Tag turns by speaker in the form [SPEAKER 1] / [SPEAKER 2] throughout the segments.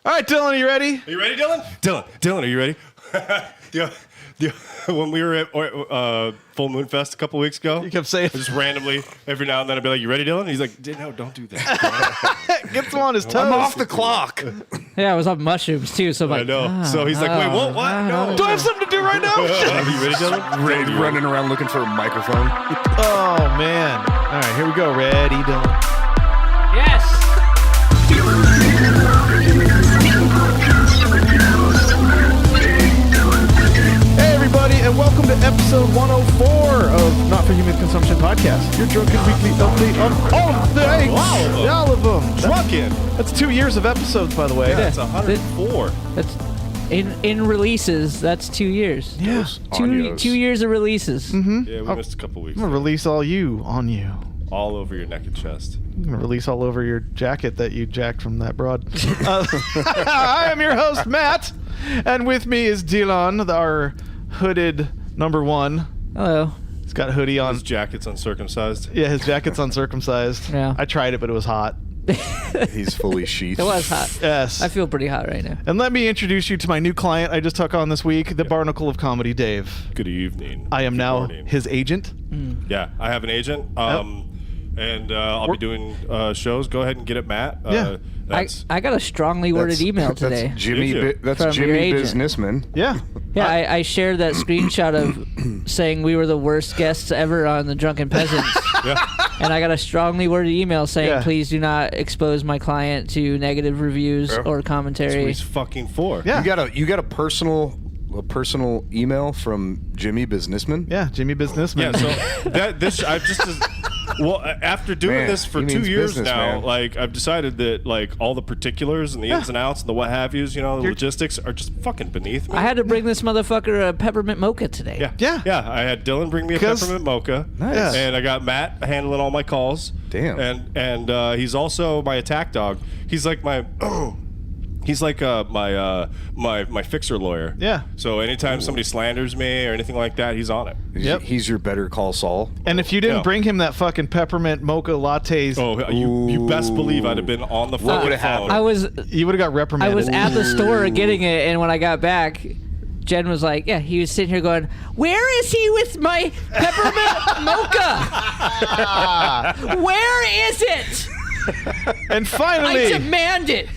[SPEAKER 1] All right, Dylan, are you ready?
[SPEAKER 2] Are you ready, Dylan? Dylan, are you ready? When we were at Full Moon Fest a couple weeks ago,
[SPEAKER 1] You kept saying,
[SPEAKER 2] just randomly, every now and then I'd be like, "You ready, Dylan?" And he's like, "No, don't do that."
[SPEAKER 1] gets him on his toes.
[SPEAKER 3] I'm off the clock.
[SPEAKER 4] Yeah, I was on mushrooms too, so I'm like,
[SPEAKER 2] I know. So he's like, "Wait, what? No."
[SPEAKER 1] Do I have something to do right now?
[SPEAKER 2] Are you ready, Dylan?
[SPEAKER 3] Running around looking for a microphone.
[SPEAKER 1] Oh, man. All right, here we go. Ready, Dylan.
[SPEAKER 4] yes.
[SPEAKER 1] Hey, everybody, and welcome to episode 104 of Not for Human Consumption Podcast. Your drunken weekly update on all of the things. All of them.
[SPEAKER 2] Drunken.
[SPEAKER 1] That's 2 years of episodes, by the way.
[SPEAKER 2] Yeah, it's 104.
[SPEAKER 4] That's in releases. That's 2 years.
[SPEAKER 1] Yeah.
[SPEAKER 4] Two years of releases.
[SPEAKER 1] Mm-hmm.
[SPEAKER 2] Yeah, we missed a couple weeks.
[SPEAKER 1] I'm going to release all you on you.
[SPEAKER 2] All over your neck and chest.
[SPEAKER 1] I'm going to release all over your jacket that you jacked from that broad. I am your host, Matt. And with me is Dylan, our hooded number one.
[SPEAKER 4] Hello.
[SPEAKER 1] He's got a hoodie on.
[SPEAKER 2] His jacket's uncircumcised.
[SPEAKER 1] Yeah, his jacket's uncircumcised.
[SPEAKER 4] Yeah.
[SPEAKER 1] I tried it, but it was hot.
[SPEAKER 3] He's fully sheathed.
[SPEAKER 4] It was hot.
[SPEAKER 1] Yes.
[SPEAKER 4] I feel pretty hot right now.
[SPEAKER 1] And let me introduce you to my new client I just took on this week, the Barnacle of Comedy, Dave.
[SPEAKER 2] Good evening.
[SPEAKER 1] I am
[SPEAKER 2] Good
[SPEAKER 1] now
[SPEAKER 2] morning.
[SPEAKER 1] his agent.
[SPEAKER 2] Yeah, I have an agent. And I'll be doing shows. Go ahead and get it, Matt.
[SPEAKER 1] Yeah.
[SPEAKER 4] I got a strongly worded email today.
[SPEAKER 3] That's Jimmy.
[SPEAKER 2] Did you?
[SPEAKER 3] That's
[SPEAKER 4] From your
[SPEAKER 3] Jimmy
[SPEAKER 4] agent.
[SPEAKER 3] Businessman.
[SPEAKER 1] Yeah.
[SPEAKER 4] Yeah, I shared that screenshot of saying we were the worst guests ever on the Drunken Peasants.
[SPEAKER 2] Yeah.
[SPEAKER 4] And I got a strongly worded email saying,
[SPEAKER 1] Yeah.
[SPEAKER 4] please do not expose my client to negative reviews or
[SPEAKER 2] That's what
[SPEAKER 4] commentary.
[SPEAKER 2] he's fucking for.
[SPEAKER 1] Yeah.
[SPEAKER 3] You got a personal email from Jimmy Businessman.
[SPEAKER 1] Yeah, Jimmy Businessman.
[SPEAKER 2] Yeah, so I've just well, after doing
[SPEAKER 3] Man,
[SPEAKER 2] this for
[SPEAKER 3] he
[SPEAKER 2] 2
[SPEAKER 3] means
[SPEAKER 2] years
[SPEAKER 3] business,
[SPEAKER 2] now,
[SPEAKER 3] man.
[SPEAKER 2] like I've decided that like all the particulars and the ins and outs and the what have yous, the logistics are just fucking beneath me.
[SPEAKER 4] I had to bring this motherfucker a peppermint mocha today.
[SPEAKER 2] Yeah. I had Dylan bring me a
[SPEAKER 1] 'Cause-
[SPEAKER 2] peppermint mocha,
[SPEAKER 3] Nice.
[SPEAKER 2] and I got Matt handling all my calls.
[SPEAKER 3] Damn.
[SPEAKER 2] And he's also my attack dog. He's like my. He's like my fixer lawyer.
[SPEAKER 1] Yeah.
[SPEAKER 2] So anytime somebody slanders me or anything like that, he's on it.
[SPEAKER 1] Yep.
[SPEAKER 3] He's your Better Call Saul.
[SPEAKER 1] And if you didn't
[SPEAKER 2] Yeah.
[SPEAKER 1] bring him that fucking peppermint mocha lattes,
[SPEAKER 2] Oh, you best believe I'd have been on the phone.
[SPEAKER 3] would've happened?
[SPEAKER 4] I was
[SPEAKER 1] you would have got
[SPEAKER 4] I
[SPEAKER 1] reprimanded.
[SPEAKER 4] was at the store getting it, and when I got back, Jen was like, yeah, he was sitting here going, where is he with my peppermint mocha? Where is it?
[SPEAKER 1] And
[SPEAKER 4] I
[SPEAKER 1] finally,
[SPEAKER 4] demand it.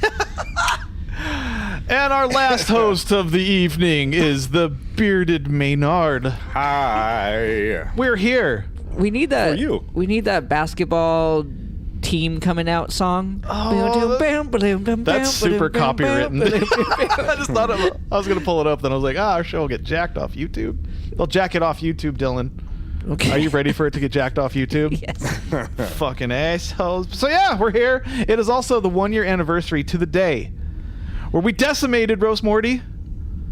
[SPEAKER 1] and our last host of the evening is the bearded Maynard.
[SPEAKER 3] Hi.
[SPEAKER 1] We're here.
[SPEAKER 4] We need that.
[SPEAKER 2] For you.
[SPEAKER 4] We need that basketball team coming out song.
[SPEAKER 1] Oh, That's super copywritten. I just thought I was going to pull it up, then I was like, our show will get jacked off YouTube. They'll jack it off YouTube, Dylan.
[SPEAKER 4] Okay.
[SPEAKER 1] Are you ready for it to get jacked off YouTube?
[SPEAKER 4] Yes.
[SPEAKER 1] Fucking assholes. So yeah, we're here. It is also the 1 year anniversary to the day where we decimated Roast Morty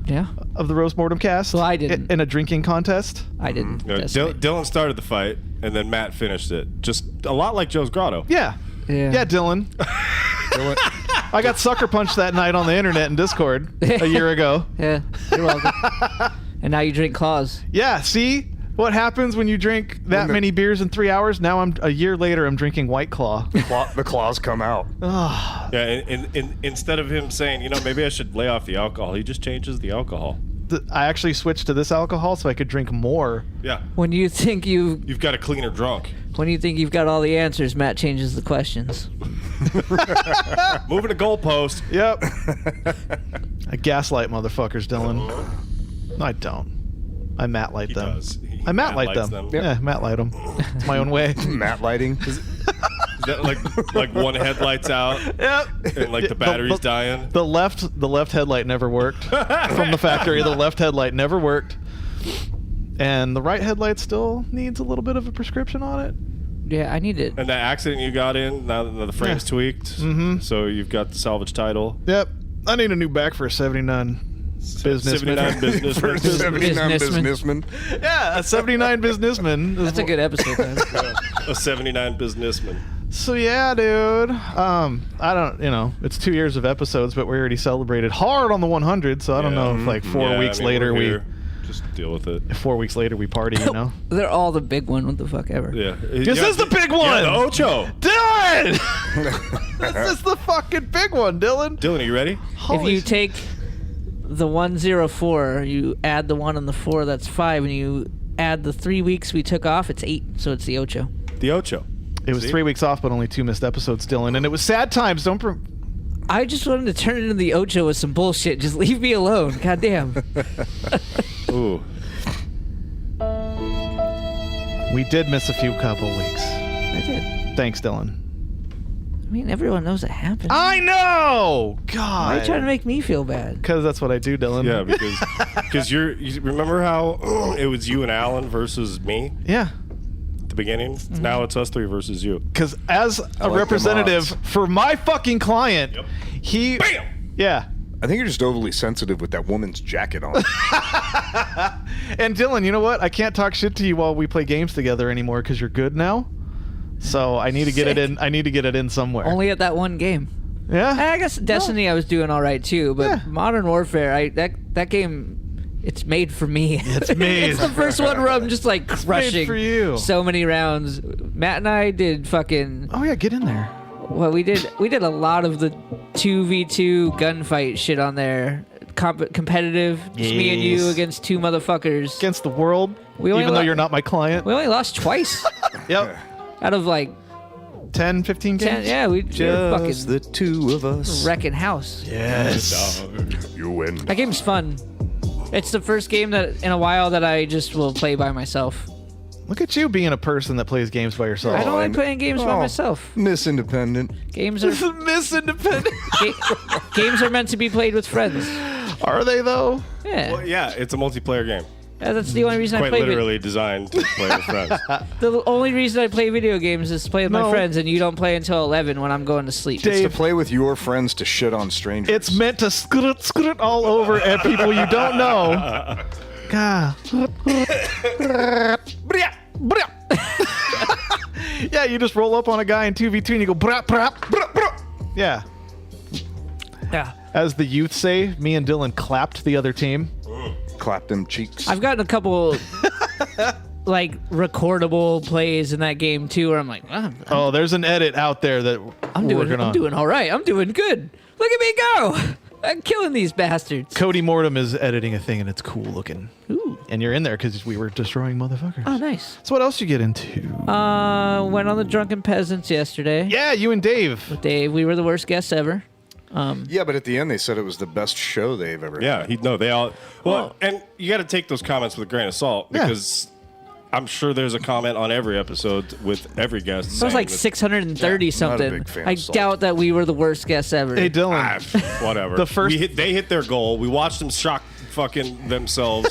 [SPEAKER 4] Yeah.
[SPEAKER 1] of the Roast Mortem cast.
[SPEAKER 4] Well, I didn't.
[SPEAKER 1] In a drinking contest.
[SPEAKER 4] I didn't.
[SPEAKER 2] Yeah,
[SPEAKER 4] decimate.
[SPEAKER 2] Dylan started the fight, and then Matt finished it. Just a lot like Joe's Grotto.
[SPEAKER 1] Yeah.
[SPEAKER 4] Yeah.
[SPEAKER 1] Yeah, Dylan. I got sucker punched that night on the internet and Discord a year ago.
[SPEAKER 4] Yeah. You're welcome. And now you drink claws.
[SPEAKER 1] Yeah, see what happens when you drink that many beers in 3 hours? Now a year later, I'm drinking White Claw.
[SPEAKER 3] The claws come out.
[SPEAKER 1] Oh,
[SPEAKER 2] Yeah, and instead of him saying, maybe I should lay off the alcohol, he just changes the alcohol.
[SPEAKER 1] I actually switched to this alcohol so I could drink more.
[SPEAKER 2] Yeah.
[SPEAKER 4] When you think
[SPEAKER 2] You've got a cleaner drunk.
[SPEAKER 4] when you think you've got all the answers, Matt changes the questions.
[SPEAKER 2] Moving to goalpost.
[SPEAKER 1] Yep. I gaslight motherfuckers, Dylan. No, I don't. I Matt light
[SPEAKER 2] He
[SPEAKER 1] them.
[SPEAKER 2] does.
[SPEAKER 1] I Matt light
[SPEAKER 2] lights
[SPEAKER 1] them.
[SPEAKER 3] Yep.
[SPEAKER 1] Yeah, Matt light them. It's my own way.
[SPEAKER 3] Matte lighting.
[SPEAKER 2] Is that like one headlight's out
[SPEAKER 1] Yep.
[SPEAKER 2] and like the battery's dying?
[SPEAKER 1] The left headlight never worked from the factory. The left headlight never worked, and the right headlight still needs a little bit of a prescription on it.
[SPEAKER 4] Yeah, I need it.
[SPEAKER 2] And that accident you got in, now that the frame's tweaked, so you've got the salvage title.
[SPEAKER 1] Yep. I need a new back for a 79 businessman.
[SPEAKER 2] 79 businessman.
[SPEAKER 3] 79
[SPEAKER 4] Businessman.
[SPEAKER 3] businessman.
[SPEAKER 1] Yeah, a 79 businessman.
[SPEAKER 4] That's a good episode, man.
[SPEAKER 2] A 79 businessman.
[SPEAKER 1] So yeah, dude. I don't. It's 2 years of episodes, but we already celebrated hard on the 100. So I don't know if like 4 weeks later
[SPEAKER 2] we're
[SPEAKER 1] we.
[SPEAKER 2] here Just deal with it.
[SPEAKER 1] 4 weeks later, we party, you know?
[SPEAKER 4] They're all the big one. What the fuck ever.
[SPEAKER 2] Yeah.
[SPEAKER 1] This is the big one!
[SPEAKER 2] Yeah, the Ocho.
[SPEAKER 1] Dylan! This is the fucking big one, Dylan.
[SPEAKER 2] Dylan, are you ready?
[SPEAKER 4] If you take the 104, you add the 1 and the 4, that's 5, and you add the 3 weeks we took off, it's 8, so it's the Ocho.
[SPEAKER 2] The Ocho.
[SPEAKER 1] It was 3 weeks off, but only 2 missed episodes, Dylan, and it was sad times.
[SPEAKER 4] I just wanted to turn it into the Ocho with some bullshit. Just leave me alone. Goddamn.
[SPEAKER 2] Ooh.
[SPEAKER 1] We did miss a few couple weeks.
[SPEAKER 4] I did.
[SPEAKER 1] Thanks, Dylan.
[SPEAKER 4] I mean, everyone knows it happened.
[SPEAKER 1] I know! God.
[SPEAKER 4] Why are you trying to make me feel bad?
[SPEAKER 1] Because that's what I do, Dylan.
[SPEAKER 2] Yeah, because you remember how it was you and Alan versus me
[SPEAKER 1] Yeah.
[SPEAKER 2] at the beginning? Now it's us 3 versus you.
[SPEAKER 1] Because as a
[SPEAKER 3] like
[SPEAKER 1] representative
[SPEAKER 3] them odds.
[SPEAKER 1] for my fucking client, he...
[SPEAKER 2] Bam!
[SPEAKER 1] Yeah.
[SPEAKER 3] I think you're just overly sensitive with that woman's jacket on.
[SPEAKER 1] And Dylan, you know what? I can't talk shit to you while we play games together anymore because you're good now. So I need to get it in. I need to get it in somewhere.
[SPEAKER 4] Only at that one game.
[SPEAKER 1] Yeah.
[SPEAKER 4] I guess Destiny I was doing all right too, but
[SPEAKER 1] Yeah.
[SPEAKER 4] Modern Warfare, that game, it's made for me.
[SPEAKER 1] It's made.
[SPEAKER 4] It's the first one where I'm just like crushing
[SPEAKER 1] for you.
[SPEAKER 4] so many rounds. Matt and I did fucking.
[SPEAKER 1] Oh yeah, get in there.
[SPEAKER 4] Well, we did a lot of the 2v2 gunfight shit on there. Competitive, just me and you
[SPEAKER 1] Yes.
[SPEAKER 4] against 2 motherfuckers.
[SPEAKER 1] Against the world,
[SPEAKER 4] We only
[SPEAKER 1] even though
[SPEAKER 4] lo-
[SPEAKER 1] you're not my client.
[SPEAKER 4] We only lost twice
[SPEAKER 1] Yep.
[SPEAKER 4] out of like
[SPEAKER 1] 10, 15 games.
[SPEAKER 4] 10. Yeah, we were
[SPEAKER 3] Just
[SPEAKER 4] fucking
[SPEAKER 3] the two of us.
[SPEAKER 4] wrecking house.
[SPEAKER 1] Yes.
[SPEAKER 3] You win.
[SPEAKER 4] That game's fun. It's the first game that in a while that I just will play by myself.
[SPEAKER 1] Look at you being a person that plays games by yourself.
[SPEAKER 4] I don't like
[SPEAKER 3] I'm-
[SPEAKER 4] playing games by
[SPEAKER 3] Oh.
[SPEAKER 4] myself.
[SPEAKER 3] Miss Independent.
[SPEAKER 4] Games are
[SPEAKER 1] Miss Independent.
[SPEAKER 4] games are meant to be played with friends.
[SPEAKER 1] Are they though?
[SPEAKER 4] Yeah,
[SPEAKER 2] Well, yeah, it's a multiplayer game.
[SPEAKER 4] that's the only reason I
[SPEAKER 2] Quite
[SPEAKER 4] play.
[SPEAKER 2] literally designed to play with friends.
[SPEAKER 4] The only reason I play video games is to play with my
[SPEAKER 1] No.
[SPEAKER 4] friends, and you don't play until 11 when I'm going to sleep.
[SPEAKER 1] Dave,
[SPEAKER 3] It's to play with your friends to shit on strangers.
[SPEAKER 1] It's meant to skrut all over at people you don't know. God. Yeah, you just roll up on a guy in 2v2 and you go brap brap brap brap. Yeah.
[SPEAKER 4] Yeah.
[SPEAKER 1] As the youth say, me and Dylan clapped the other team.
[SPEAKER 3] Clap them cheeks.
[SPEAKER 4] I've gotten a couple like recordable plays in that game too, where I'm like,
[SPEAKER 1] Oh, there's an edit out there that
[SPEAKER 4] I'm
[SPEAKER 1] we're working on.
[SPEAKER 4] doing all right. I'm doing good. Look at me go! I'm killing these bastards.
[SPEAKER 1] Cody Mortem is editing a thing and it's cool looking.
[SPEAKER 4] Ooh.
[SPEAKER 1] And you're in there because we were destroying motherfuckers.
[SPEAKER 4] Oh, nice.
[SPEAKER 1] So what else you get into?
[SPEAKER 4] Went on the Drunken Peasants yesterday.
[SPEAKER 1] Yeah, you and Dave.
[SPEAKER 4] Dave, we were the worst guests ever.
[SPEAKER 3] Yeah, but at the end they said it was the best show they've ever
[SPEAKER 2] Yeah,
[SPEAKER 3] had.
[SPEAKER 2] they all. Well, and you got to take those comments with a grain of salt
[SPEAKER 1] Yeah.
[SPEAKER 2] because I'm sure there's a comment on every episode with every guest.
[SPEAKER 4] It was like 630
[SPEAKER 3] Yeah, not a
[SPEAKER 4] something.
[SPEAKER 3] big fan
[SPEAKER 4] I
[SPEAKER 3] of salt.
[SPEAKER 4] doubt that we were the worst guests ever.
[SPEAKER 1] Hey, Dylan.
[SPEAKER 2] Whatever.
[SPEAKER 1] The first-
[SPEAKER 2] they hit their goal. We watched them shock fucking themselves.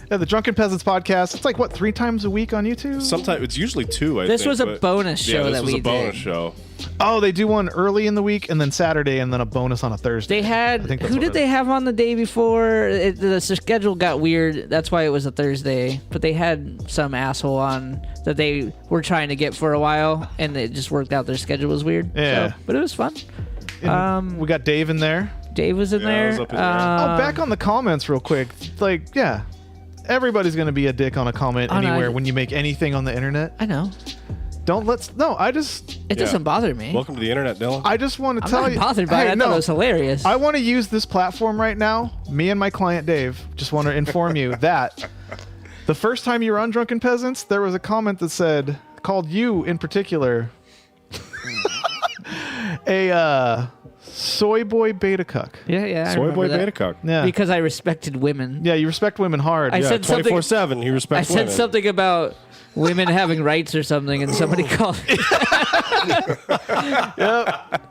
[SPEAKER 1] Yeah, the Drunken Peasants podcast. It's like, what, 3 times a week on YouTube?
[SPEAKER 2] Sometimes it's usually 2. I
[SPEAKER 4] This
[SPEAKER 2] think,
[SPEAKER 4] was a
[SPEAKER 2] but-
[SPEAKER 4] bonus show
[SPEAKER 2] Yeah, this
[SPEAKER 4] that
[SPEAKER 2] was
[SPEAKER 4] we
[SPEAKER 2] a bonus
[SPEAKER 4] did.
[SPEAKER 2] show.
[SPEAKER 1] Oh, they do one early in the week and then Saturday and then a bonus on a Thursday.
[SPEAKER 4] They had
[SPEAKER 1] I think that's
[SPEAKER 4] who
[SPEAKER 1] what
[SPEAKER 4] did
[SPEAKER 1] it
[SPEAKER 4] they
[SPEAKER 1] is.
[SPEAKER 4] have on the day before? The schedule got weird. That's why it was a Thursday. But they had some asshole on that they were trying to get for a while, and it just worked out. Their schedule was weird.
[SPEAKER 1] Yeah.
[SPEAKER 4] So, but it was fun.
[SPEAKER 1] And we got Dave in there.
[SPEAKER 4] Dave was in
[SPEAKER 2] Yeah, I
[SPEAKER 4] there.
[SPEAKER 2] was up in there.
[SPEAKER 1] Oh, back on the comments real quick. Like, yeah, everybody's going to be a dick on a comment
[SPEAKER 4] Oh, no,
[SPEAKER 1] anywhere
[SPEAKER 4] I-
[SPEAKER 1] when you make anything on the internet.
[SPEAKER 4] I know.
[SPEAKER 1] I just
[SPEAKER 4] It doesn't bother me.
[SPEAKER 2] Welcome to the internet, Dylan.
[SPEAKER 1] want to
[SPEAKER 4] I'm
[SPEAKER 1] tell
[SPEAKER 4] not
[SPEAKER 1] you.
[SPEAKER 4] bothered by it. I thought it was hilarious.
[SPEAKER 1] I want to use this platform right now. Me and my client Dave just want to inform you that the first time you were on Drunken Peasants, there was a comment that said, called you in particular, a soy boy beta cuck.
[SPEAKER 4] yeah. I
[SPEAKER 2] Soy
[SPEAKER 4] remember
[SPEAKER 2] boy
[SPEAKER 4] that.
[SPEAKER 2] beta cuck.
[SPEAKER 1] Yeah.
[SPEAKER 4] Because I respected women.
[SPEAKER 1] Yeah, you respect women hard.
[SPEAKER 4] I
[SPEAKER 1] Yeah.
[SPEAKER 4] said something-
[SPEAKER 2] 24/7. He
[SPEAKER 4] I
[SPEAKER 2] respects
[SPEAKER 4] said
[SPEAKER 2] women.
[SPEAKER 4] something about women having rights or something, and somebody called.
[SPEAKER 1] Yep.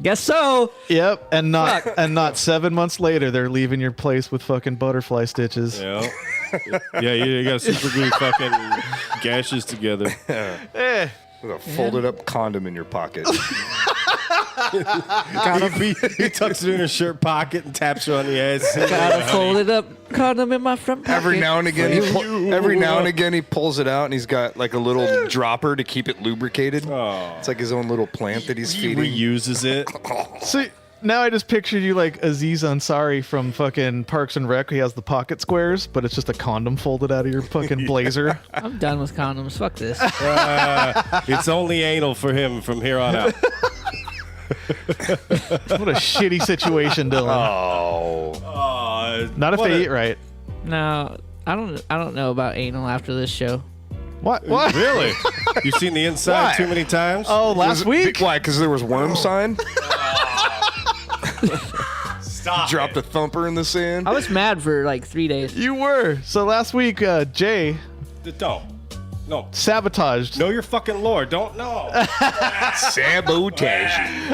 [SPEAKER 4] Guess so.
[SPEAKER 1] Yep. And not
[SPEAKER 4] Fuck.
[SPEAKER 1] and not 7 months later, they're leaving your place with fucking butterfly stitches.
[SPEAKER 2] Yeah. Yeah, you got super glue fucking gashes together.
[SPEAKER 1] Eh.
[SPEAKER 3] With a folded up condom in your pocket.
[SPEAKER 2] He tucks it in his shirt pocket and taps you on the ass.
[SPEAKER 4] Got a folded up condom in my front pocket.
[SPEAKER 3] Every now and again he pulls it out and he's got like a little dropper to keep it lubricated.
[SPEAKER 2] Oh.
[SPEAKER 3] It's like his own little plant that he's
[SPEAKER 2] He
[SPEAKER 3] feeding.
[SPEAKER 2] reuses it.
[SPEAKER 1] See, Now I just pictured you like Aziz Ansari from fucking Parks and Rec. He has the pocket squares, but it's just a condom folded out of your fucking blazer.
[SPEAKER 4] I'm done with condoms. Fuck this.
[SPEAKER 2] It's only anal for him from here on out.
[SPEAKER 1] What a shitty situation, Dylan. Not if they eat right.
[SPEAKER 4] No, I don't know about anal after this show.
[SPEAKER 1] What? What?
[SPEAKER 2] Really? You've seen the inside
[SPEAKER 3] Why?
[SPEAKER 2] too many times?
[SPEAKER 1] Oh, last week?
[SPEAKER 3] Why? Because there was worm sign?
[SPEAKER 2] Stop.
[SPEAKER 3] Dropped a thumper in the sand?
[SPEAKER 4] I was mad for like 3 days.
[SPEAKER 1] You were. So last week, Jay
[SPEAKER 2] Don't. No.
[SPEAKER 1] sabotaged.
[SPEAKER 2] Know your fucking lore. Don't know.
[SPEAKER 3] Sabotage.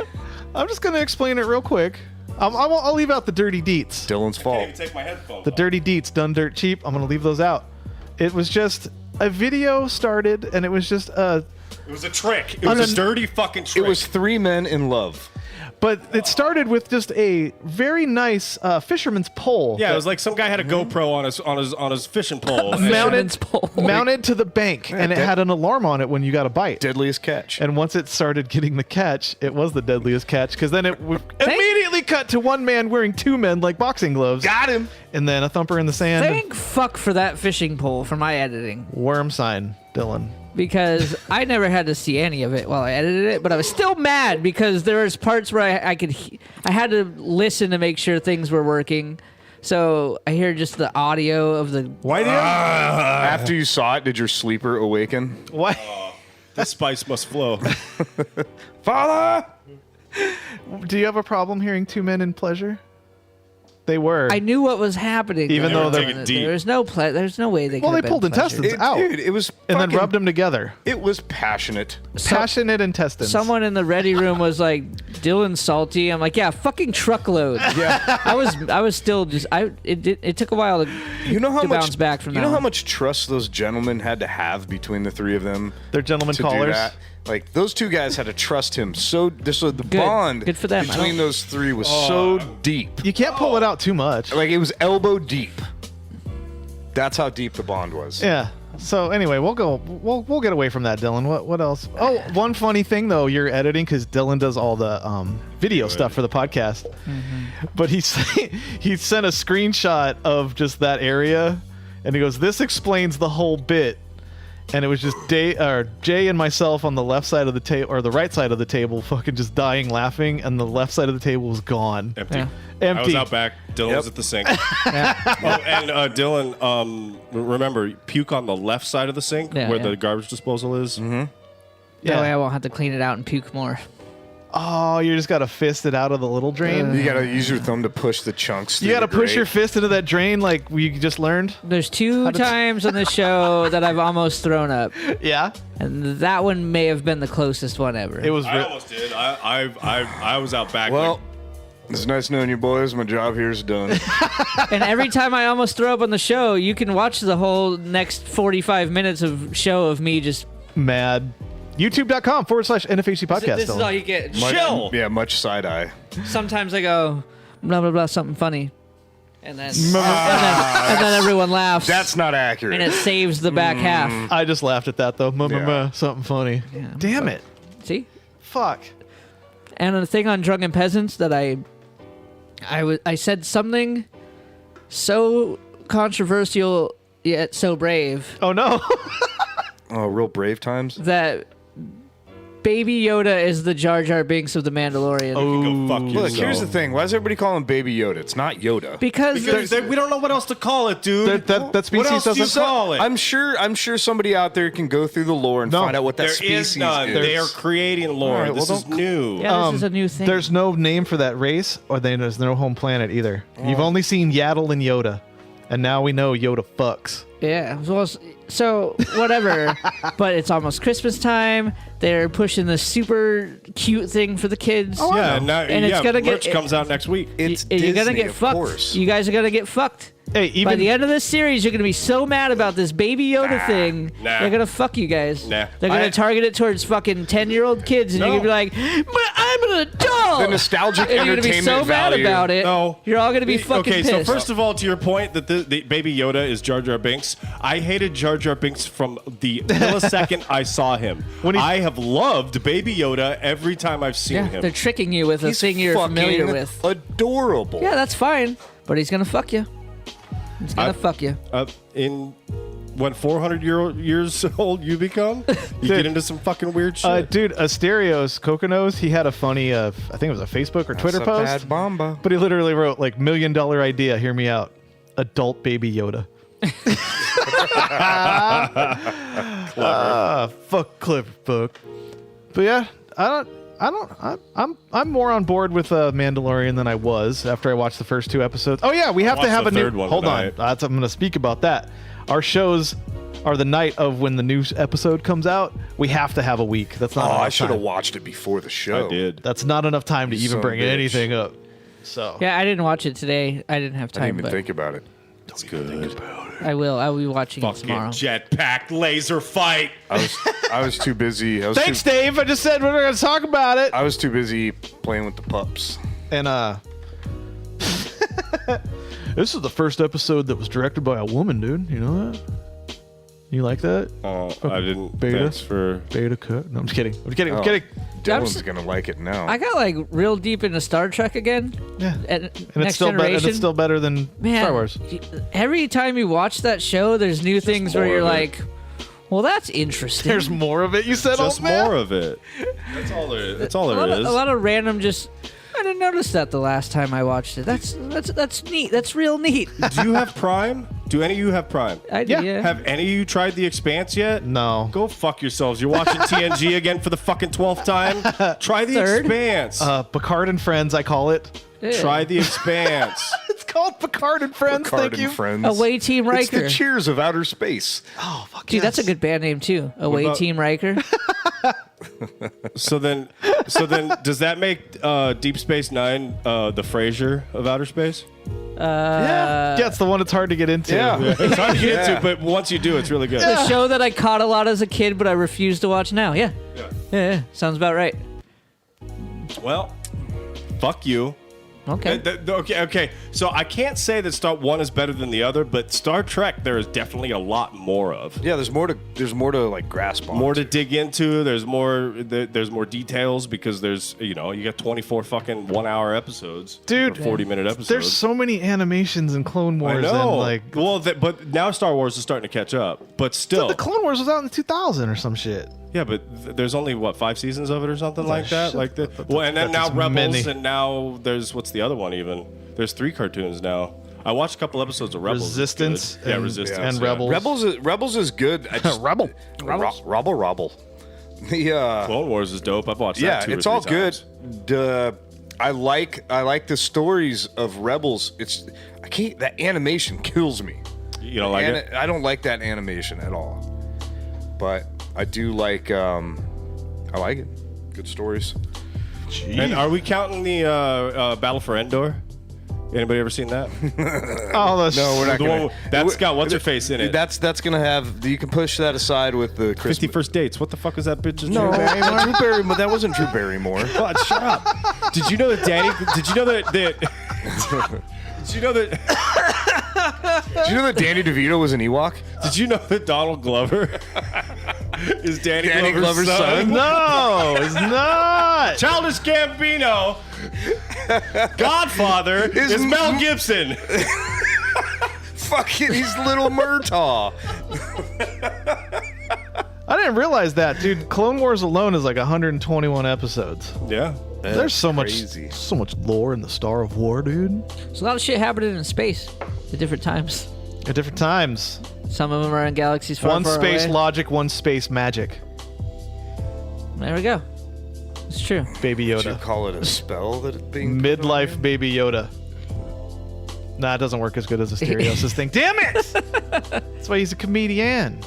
[SPEAKER 1] I'm just going to explain it real quick. I'll leave out the dirty deets.
[SPEAKER 3] Dylan's
[SPEAKER 2] Can't
[SPEAKER 3] fault.
[SPEAKER 2] even take my headphones
[SPEAKER 1] The
[SPEAKER 2] off.
[SPEAKER 1] dirty deets done dirt cheap. I'm going to leave those out. It was just a video started, and it was just
[SPEAKER 2] It was a trick. It was a dirty fucking trick.
[SPEAKER 3] It was 3 men in love.
[SPEAKER 1] But it started with just a very nice fisherman's pole.
[SPEAKER 2] Yeah, it was like some guy had a GoPro on his fishing pole.
[SPEAKER 4] Fisherman's pole.
[SPEAKER 1] mounted to the bank, and it had an alarm on it when you got a bite.
[SPEAKER 3] Deadliest catch.
[SPEAKER 1] And once it started getting the catch, it was the deadliest catch, because then it immediately cut to one man wearing 2 men like boxing gloves.
[SPEAKER 3] Got him.
[SPEAKER 1] And then a thumper in the sand.
[SPEAKER 4] Thank fuck for that fishing pole for my editing,
[SPEAKER 1] Worm sign, Dylan.
[SPEAKER 4] because I never had to see any of it while I edited it, but I was still mad because there was parts where I had to listen to make sure things were working. So I hear just the audio of the.
[SPEAKER 2] Why did
[SPEAKER 3] After you saw it, did your sleeper awaken?
[SPEAKER 1] What?
[SPEAKER 2] the spice must flow?
[SPEAKER 3] Father!
[SPEAKER 1] Do you have a problem hearing 2 men in pleasure? They were.
[SPEAKER 4] I knew what was happening.
[SPEAKER 1] Even though
[SPEAKER 2] they're- Take it deep.
[SPEAKER 4] there's no there's no way they.
[SPEAKER 1] Well,
[SPEAKER 4] could
[SPEAKER 1] they
[SPEAKER 4] have
[SPEAKER 1] pulled
[SPEAKER 4] been pleasure.
[SPEAKER 1] intestines out.
[SPEAKER 3] Dude, it was
[SPEAKER 1] and then
[SPEAKER 3] fucking-
[SPEAKER 1] rubbed them together.
[SPEAKER 3] It was passionate.
[SPEAKER 1] Passionate intestines.
[SPEAKER 4] Someone in the ready room was like, "Dylan's salty." I'm like, "Yeah, fucking truckload."
[SPEAKER 3] Yeah.
[SPEAKER 4] I was still just it took a while to
[SPEAKER 3] You know how
[SPEAKER 4] to
[SPEAKER 3] much
[SPEAKER 4] bounce back from
[SPEAKER 3] You
[SPEAKER 4] that
[SPEAKER 3] know how
[SPEAKER 4] one.
[SPEAKER 3] much trust those gentlemen had to have between the 3 of them.
[SPEAKER 1] They're gentlemen
[SPEAKER 3] to
[SPEAKER 1] callers.
[SPEAKER 3] do that. Like those 2 guys had to trust him. So the bond
[SPEAKER 4] Good for them. I
[SPEAKER 3] between
[SPEAKER 4] don't-
[SPEAKER 3] those 3 was so deep.
[SPEAKER 1] You can't pull it out too much.
[SPEAKER 3] Like it was elbow deep. That's how deep the bond was.
[SPEAKER 1] Yeah. So anyway, we'll get away from that, Dylan. What else? Oh, one funny thing though, you're editing because Dylan does all the video stuff for the podcast. But he sent a screenshot of just that area, and he goes, "This explains the whole bit." And it was just Jay and myself on the left side of the table, or the right side of the table, fucking just dying laughing, and the left side of the table was gone.
[SPEAKER 2] Empty.
[SPEAKER 4] Yeah.
[SPEAKER 1] Empty.
[SPEAKER 2] I was out back. Dylan was at the sink. Oh, and Dylan, remember, puke on the left side of the sink
[SPEAKER 4] Yeah,
[SPEAKER 2] where
[SPEAKER 4] yeah.
[SPEAKER 2] the garbage disposal is.
[SPEAKER 4] That way I won't have to clean it out and puke more.
[SPEAKER 1] Oh, you just gotta fist it out of the little drain.
[SPEAKER 3] You gotta use your thumb to push the chunks.
[SPEAKER 1] You
[SPEAKER 3] through
[SPEAKER 1] gotta
[SPEAKER 3] the
[SPEAKER 1] push
[SPEAKER 3] grate.
[SPEAKER 1] your fist into that drain like we just learned.
[SPEAKER 4] There's 2 times on the show that I've almost thrown up,
[SPEAKER 1] Yeah.
[SPEAKER 4] and that one may have been the closest one ever.
[SPEAKER 1] It was.
[SPEAKER 2] I almost did. I was out back.
[SPEAKER 3] Well, it's nice knowing you boys. My job here is done.
[SPEAKER 4] And every time I almost throw up on the show, you can watch the whole next 45 minutes of show of me just.
[SPEAKER 1] mad. YouTube.com/NFHC podcast.
[SPEAKER 4] This is all you get.
[SPEAKER 2] Chill.
[SPEAKER 3] Yeah, much side eye.
[SPEAKER 4] Sometimes I go blah blah blah something funny, and then and then everyone laughs.
[SPEAKER 3] That's not accurate.
[SPEAKER 4] and it saves the back half.
[SPEAKER 1] I just laughed at that though.
[SPEAKER 3] Yeah.
[SPEAKER 1] Something funny.
[SPEAKER 4] Yeah.
[SPEAKER 1] Damn it.
[SPEAKER 4] See,
[SPEAKER 1] Fuck.
[SPEAKER 4] and the thing on drunken peasants that I said something so controversial yet so brave
[SPEAKER 1] Oh no.
[SPEAKER 3] Oh, real brave times.
[SPEAKER 4] that Baby Yoda is the Jar Jar Binks of the Mandalorian.
[SPEAKER 2] Go fuck yourself.
[SPEAKER 3] Look, here's the thing. Why does everybody call him Baby Yoda? It's not Yoda.
[SPEAKER 4] Because
[SPEAKER 2] We don't know what else to call it, dude.
[SPEAKER 1] that species
[SPEAKER 2] what else do you
[SPEAKER 1] doesn't-
[SPEAKER 2] call it?
[SPEAKER 3] I'm sure somebody out there can go through the lore and
[SPEAKER 1] No,
[SPEAKER 3] find out what that
[SPEAKER 2] There
[SPEAKER 3] species
[SPEAKER 2] is none.
[SPEAKER 3] is.
[SPEAKER 2] They are creating lore.
[SPEAKER 3] All right,
[SPEAKER 2] This
[SPEAKER 3] well,
[SPEAKER 2] is
[SPEAKER 3] don't-
[SPEAKER 2] new.
[SPEAKER 4] yeah, this is a new thing.
[SPEAKER 1] There's no name for that race, or there's no home planet either. You've only seen Yaddle and Yoda, and now we know Yoda fucks.
[SPEAKER 4] Yeah, well, so whatever. But it's almost Christmas time. They're pushing this super cute thing for the kids.
[SPEAKER 2] Yeah, and, now,
[SPEAKER 4] And it's gonna
[SPEAKER 2] merch
[SPEAKER 4] get-
[SPEAKER 2] comes out next week.
[SPEAKER 3] It's
[SPEAKER 4] You're gonna
[SPEAKER 3] Disney,
[SPEAKER 4] get
[SPEAKER 3] of
[SPEAKER 4] fucked.
[SPEAKER 3] course.
[SPEAKER 4] You guys are gonna get fucked.
[SPEAKER 1] Hey,
[SPEAKER 4] By
[SPEAKER 1] even
[SPEAKER 4] the end of this series, you're gonna be so mad about this Baby Yoda thing.
[SPEAKER 2] nah.
[SPEAKER 4] They're gonna fuck you guys.
[SPEAKER 2] Nah.
[SPEAKER 4] They're gonna target it towards fucking 10-year-old kids, and
[SPEAKER 2] No.
[SPEAKER 4] you're gonna be like, "But I'm an adult."
[SPEAKER 3] The nostalgic
[SPEAKER 4] and you're gonna be so
[SPEAKER 3] entertainment
[SPEAKER 4] mad
[SPEAKER 3] value.
[SPEAKER 4] about it.
[SPEAKER 2] No.
[SPEAKER 4] You're all gonna be fucking
[SPEAKER 2] okay,
[SPEAKER 4] pissed.
[SPEAKER 2] so first of all, to your point that the Baby Yoda is Jar Jar Binks, I hated Jar Jar Binks from the millisecond I saw him. I have loved Baby Yoda every time I've seen
[SPEAKER 4] yeah,
[SPEAKER 2] him.
[SPEAKER 4] they're tricking you with a
[SPEAKER 3] He's
[SPEAKER 4] thing you're familiar
[SPEAKER 3] fucking
[SPEAKER 4] with.
[SPEAKER 3] adorable.
[SPEAKER 4] Yeah, that's fine, but he's gonna fuck you. He's gonna fuck you.
[SPEAKER 2] In when 400 years old you become, you get into some fucking weird shit.
[SPEAKER 1] dude, Asterios Coconos, he had a funny, I think it was a Facebook or Twitter
[SPEAKER 3] That's a
[SPEAKER 1] post.
[SPEAKER 3] bad bomba.
[SPEAKER 1] But he literally wrote like $1 million idea. Hear me out. Adult Baby Yoda. Fuck clever fuck. But yeah, I'm more on board with Mandalorian than I was after I watched the first 2 episodes. Oh yeah, we have to
[SPEAKER 2] watched
[SPEAKER 1] have
[SPEAKER 2] the
[SPEAKER 1] a new.
[SPEAKER 2] third one
[SPEAKER 1] Hold on,
[SPEAKER 2] tonight.
[SPEAKER 1] I'm going to speak about that. Our shows are the night of when the new episode comes out. We have to have a week. That's not.
[SPEAKER 3] Oh,
[SPEAKER 1] enough
[SPEAKER 3] I should have
[SPEAKER 1] time.
[SPEAKER 3] watched it before the show.
[SPEAKER 2] I did.
[SPEAKER 1] That's not enough time to
[SPEAKER 3] You
[SPEAKER 1] even
[SPEAKER 3] son
[SPEAKER 1] bring
[SPEAKER 3] of a bitch.
[SPEAKER 1] anything up. So
[SPEAKER 4] Yeah, I didn't watch it today. I didn't have
[SPEAKER 3] I
[SPEAKER 4] time,
[SPEAKER 3] didn't even
[SPEAKER 4] but
[SPEAKER 3] think about it.
[SPEAKER 2] It's good.
[SPEAKER 4] I will. I will be watching it
[SPEAKER 2] Fucking
[SPEAKER 4] tomorrow.
[SPEAKER 2] jetpack laser fight.
[SPEAKER 3] I was too busy.
[SPEAKER 1] thanks, Dave. I just said we're going to talk about it.
[SPEAKER 3] I was too busy playing with the pups.
[SPEAKER 1] And this is the first episode that was directed by a woman, dude. You know that? You like that?
[SPEAKER 2] I didn't.
[SPEAKER 1] Beta?
[SPEAKER 2] Thanks for.
[SPEAKER 1] Beta cut. No, I'm just kidding. I'm kidding. I'm
[SPEAKER 3] Oh.
[SPEAKER 1] kidding.
[SPEAKER 3] Dylan's gonna like it now.
[SPEAKER 4] I got like real deep into Star Trek again.
[SPEAKER 1] Yeah.
[SPEAKER 4] And
[SPEAKER 1] And it's
[SPEAKER 4] Next
[SPEAKER 1] still better. And
[SPEAKER 4] Generation.
[SPEAKER 1] it's still better than
[SPEAKER 4] Man,
[SPEAKER 1] Star Wars.
[SPEAKER 4] Every time you watch that show, there's new things where
[SPEAKER 2] more
[SPEAKER 4] you're
[SPEAKER 2] of it.
[SPEAKER 4] like, well, that's interesting.
[SPEAKER 1] There's more of it. You said,
[SPEAKER 2] Just
[SPEAKER 1] old man?
[SPEAKER 2] more of it. That's all there is. That's all
[SPEAKER 4] a
[SPEAKER 2] there
[SPEAKER 4] lot,
[SPEAKER 2] is.
[SPEAKER 4] a lot of random just. I didn't notice that the last time I watched it. That's neat. That's real neat.
[SPEAKER 2] Do you have Prime? Do any of you have Prime?
[SPEAKER 4] I do.
[SPEAKER 1] Yeah.
[SPEAKER 4] Yeah.
[SPEAKER 2] Have any of you tried The Expanse yet?
[SPEAKER 1] No.
[SPEAKER 2] Go fuck yourselves. You're watching TNG again for the fucking 12th time? Try The
[SPEAKER 4] Third.
[SPEAKER 2] Expanse.
[SPEAKER 1] Picard and Friends, I call it.
[SPEAKER 4] Yeah.
[SPEAKER 2] Try The Expanse.
[SPEAKER 1] It's called Picard and Friends.
[SPEAKER 3] Picard
[SPEAKER 1] Thank
[SPEAKER 3] and
[SPEAKER 1] you.
[SPEAKER 3] Friends.
[SPEAKER 4] Away Team
[SPEAKER 3] It's the
[SPEAKER 4] Riker.
[SPEAKER 3] Cheers of outer space.
[SPEAKER 1] Oh, fuck
[SPEAKER 4] Dude, that's a
[SPEAKER 1] yes.
[SPEAKER 4] good band name too. Away
[SPEAKER 2] about-
[SPEAKER 4] Team Riker.
[SPEAKER 2] So then, does that make Deep Space Nine the Frasier of outer space?
[SPEAKER 1] Yeah, it's the one that's hard to get into.
[SPEAKER 3] Yeah.
[SPEAKER 2] It's hard to get
[SPEAKER 3] Yeah.
[SPEAKER 2] into, but once you do, it's really good.
[SPEAKER 4] The show that I caught a lot as a kid, but I refuse to watch now. Yeah. Yeah. Sounds about right.
[SPEAKER 2] Well, fuck you.
[SPEAKER 4] Okay.
[SPEAKER 2] Okay. So I can't say that Star One is better than the other, but Star Trek there is definitely a lot more of.
[SPEAKER 3] Yeah, there's more to like grasp on.
[SPEAKER 2] More to dig into. There's more details because there's you got 24 fucking 1 hour episodes,
[SPEAKER 1] Dude,
[SPEAKER 2] or 40-minute episodes.
[SPEAKER 1] There's so many animations in Clone Wars.
[SPEAKER 2] I know.
[SPEAKER 1] And like,
[SPEAKER 2] well, but now Star Wars is starting to catch up, but still.
[SPEAKER 1] the Clone Wars was out in 2000 or some shit.
[SPEAKER 2] Yeah, but there's only 5 seasons of it or something like that.
[SPEAKER 1] shit.
[SPEAKER 2] And then now
[SPEAKER 1] That's
[SPEAKER 2] Rebels,
[SPEAKER 1] many.
[SPEAKER 2] and now there's what's the other one even? There's 3 cartoons now. I watched a couple episodes of Rebels. It's
[SPEAKER 1] Resistance
[SPEAKER 2] good. Yeah,
[SPEAKER 1] and-
[SPEAKER 2] Resistance
[SPEAKER 1] and
[SPEAKER 2] yeah.
[SPEAKER 1] Rebels.
[SPEAKER 3] Rebels is good. I just,
[SPEAKER 1] Rebel.
[SPEAKER 3] Rebel. The
[SPEAKER 2] Clone Wars is dope. I've watched
[SPEAKER 3] yeah,
[SPEAKER 2] that 2 or
[SPEAKER 3] it's
[SPEAKER 2] 3
[SPEAKER 3] all
[SPEAKER 2] times.
[SPEAKER 3] good. I like the stories of Rebels. I can't. That animation kills me.
[SPEAKER 2] You don't like it?
[SPEAKER 3] I don't like that animation at all. But I do like. I like it. Good stories.
[SPEAKER 2] And are we counting the Battle for Endor? Anybody ever seen that?
[SPEAKER 1] Oh, that's
[SPEAKER 3] No, we're not
[SPEAKER 2] The
[SPEAKER 3] gonna.
[SPEAKER 2] one that's got what's her face in it.
[SPEAKER 3] That's gonna have. You can push that aside with the Christmas.
[SPEAKER 2] 51st Dates. What the fuck is that bitch's
[SPEAKER 3] No,
[SPEAKER 2] name?
[SPEAKER 3] Drew Barrymore. That wasn't Drew Barrymore.
[SPEAKER 2] God, shut up. Did you know that Danny? Did you know that? Did you know that?
[SPEAKER 3] Did you know that Danny DeVito was an Ewok?
[SPEAKER 2] Did you know that Donald Glover is Danny
[SPEAKER 3] Glover's son?
[SPEAKER 1] no, it's not.
[SPEAKER 2] Childish Gambino, Godfather is Mel Gibson.
[SPEAKER 3] Fucking, he's little Murtaugh.
[SPEAKER 1] I didn't realize that, dude. Clone Wars alone is like 121 episodes.
[SPEAKER 2] Yeah.
[SPEAKER 1] There's so
[SPEAKER 3] crazy.
[SPEAKER 1] much lore in the Star of War, dude.
[SPEAKER 4] There's a lot of shit happening in space at different times.
[SPEAKER 1] At different times.
[SPEAKER 4] Some of them are in galaxies far,
[SPEAKER 1] One
[SPEAKER 4] far
[SPEAKER 1] space
[SPEAKER 4] away.
[SPEAKER 1] logic, one space magic.
[SPEAKER 4] There we go. It's true.
[SPEAKER 1] Baby
[SPEAKER 3] Did you
[SPEAKER 1] Yoda.
[SPEAKER 3] call it a spell that it being put on
[SPEAKER 1] Midlife
[SPEAKER 3] you?
[SPEAKER 1] Baby Yoda. Nah, it doesn't work as good as Asterios' thing. Damn it! That's why he's a comedian.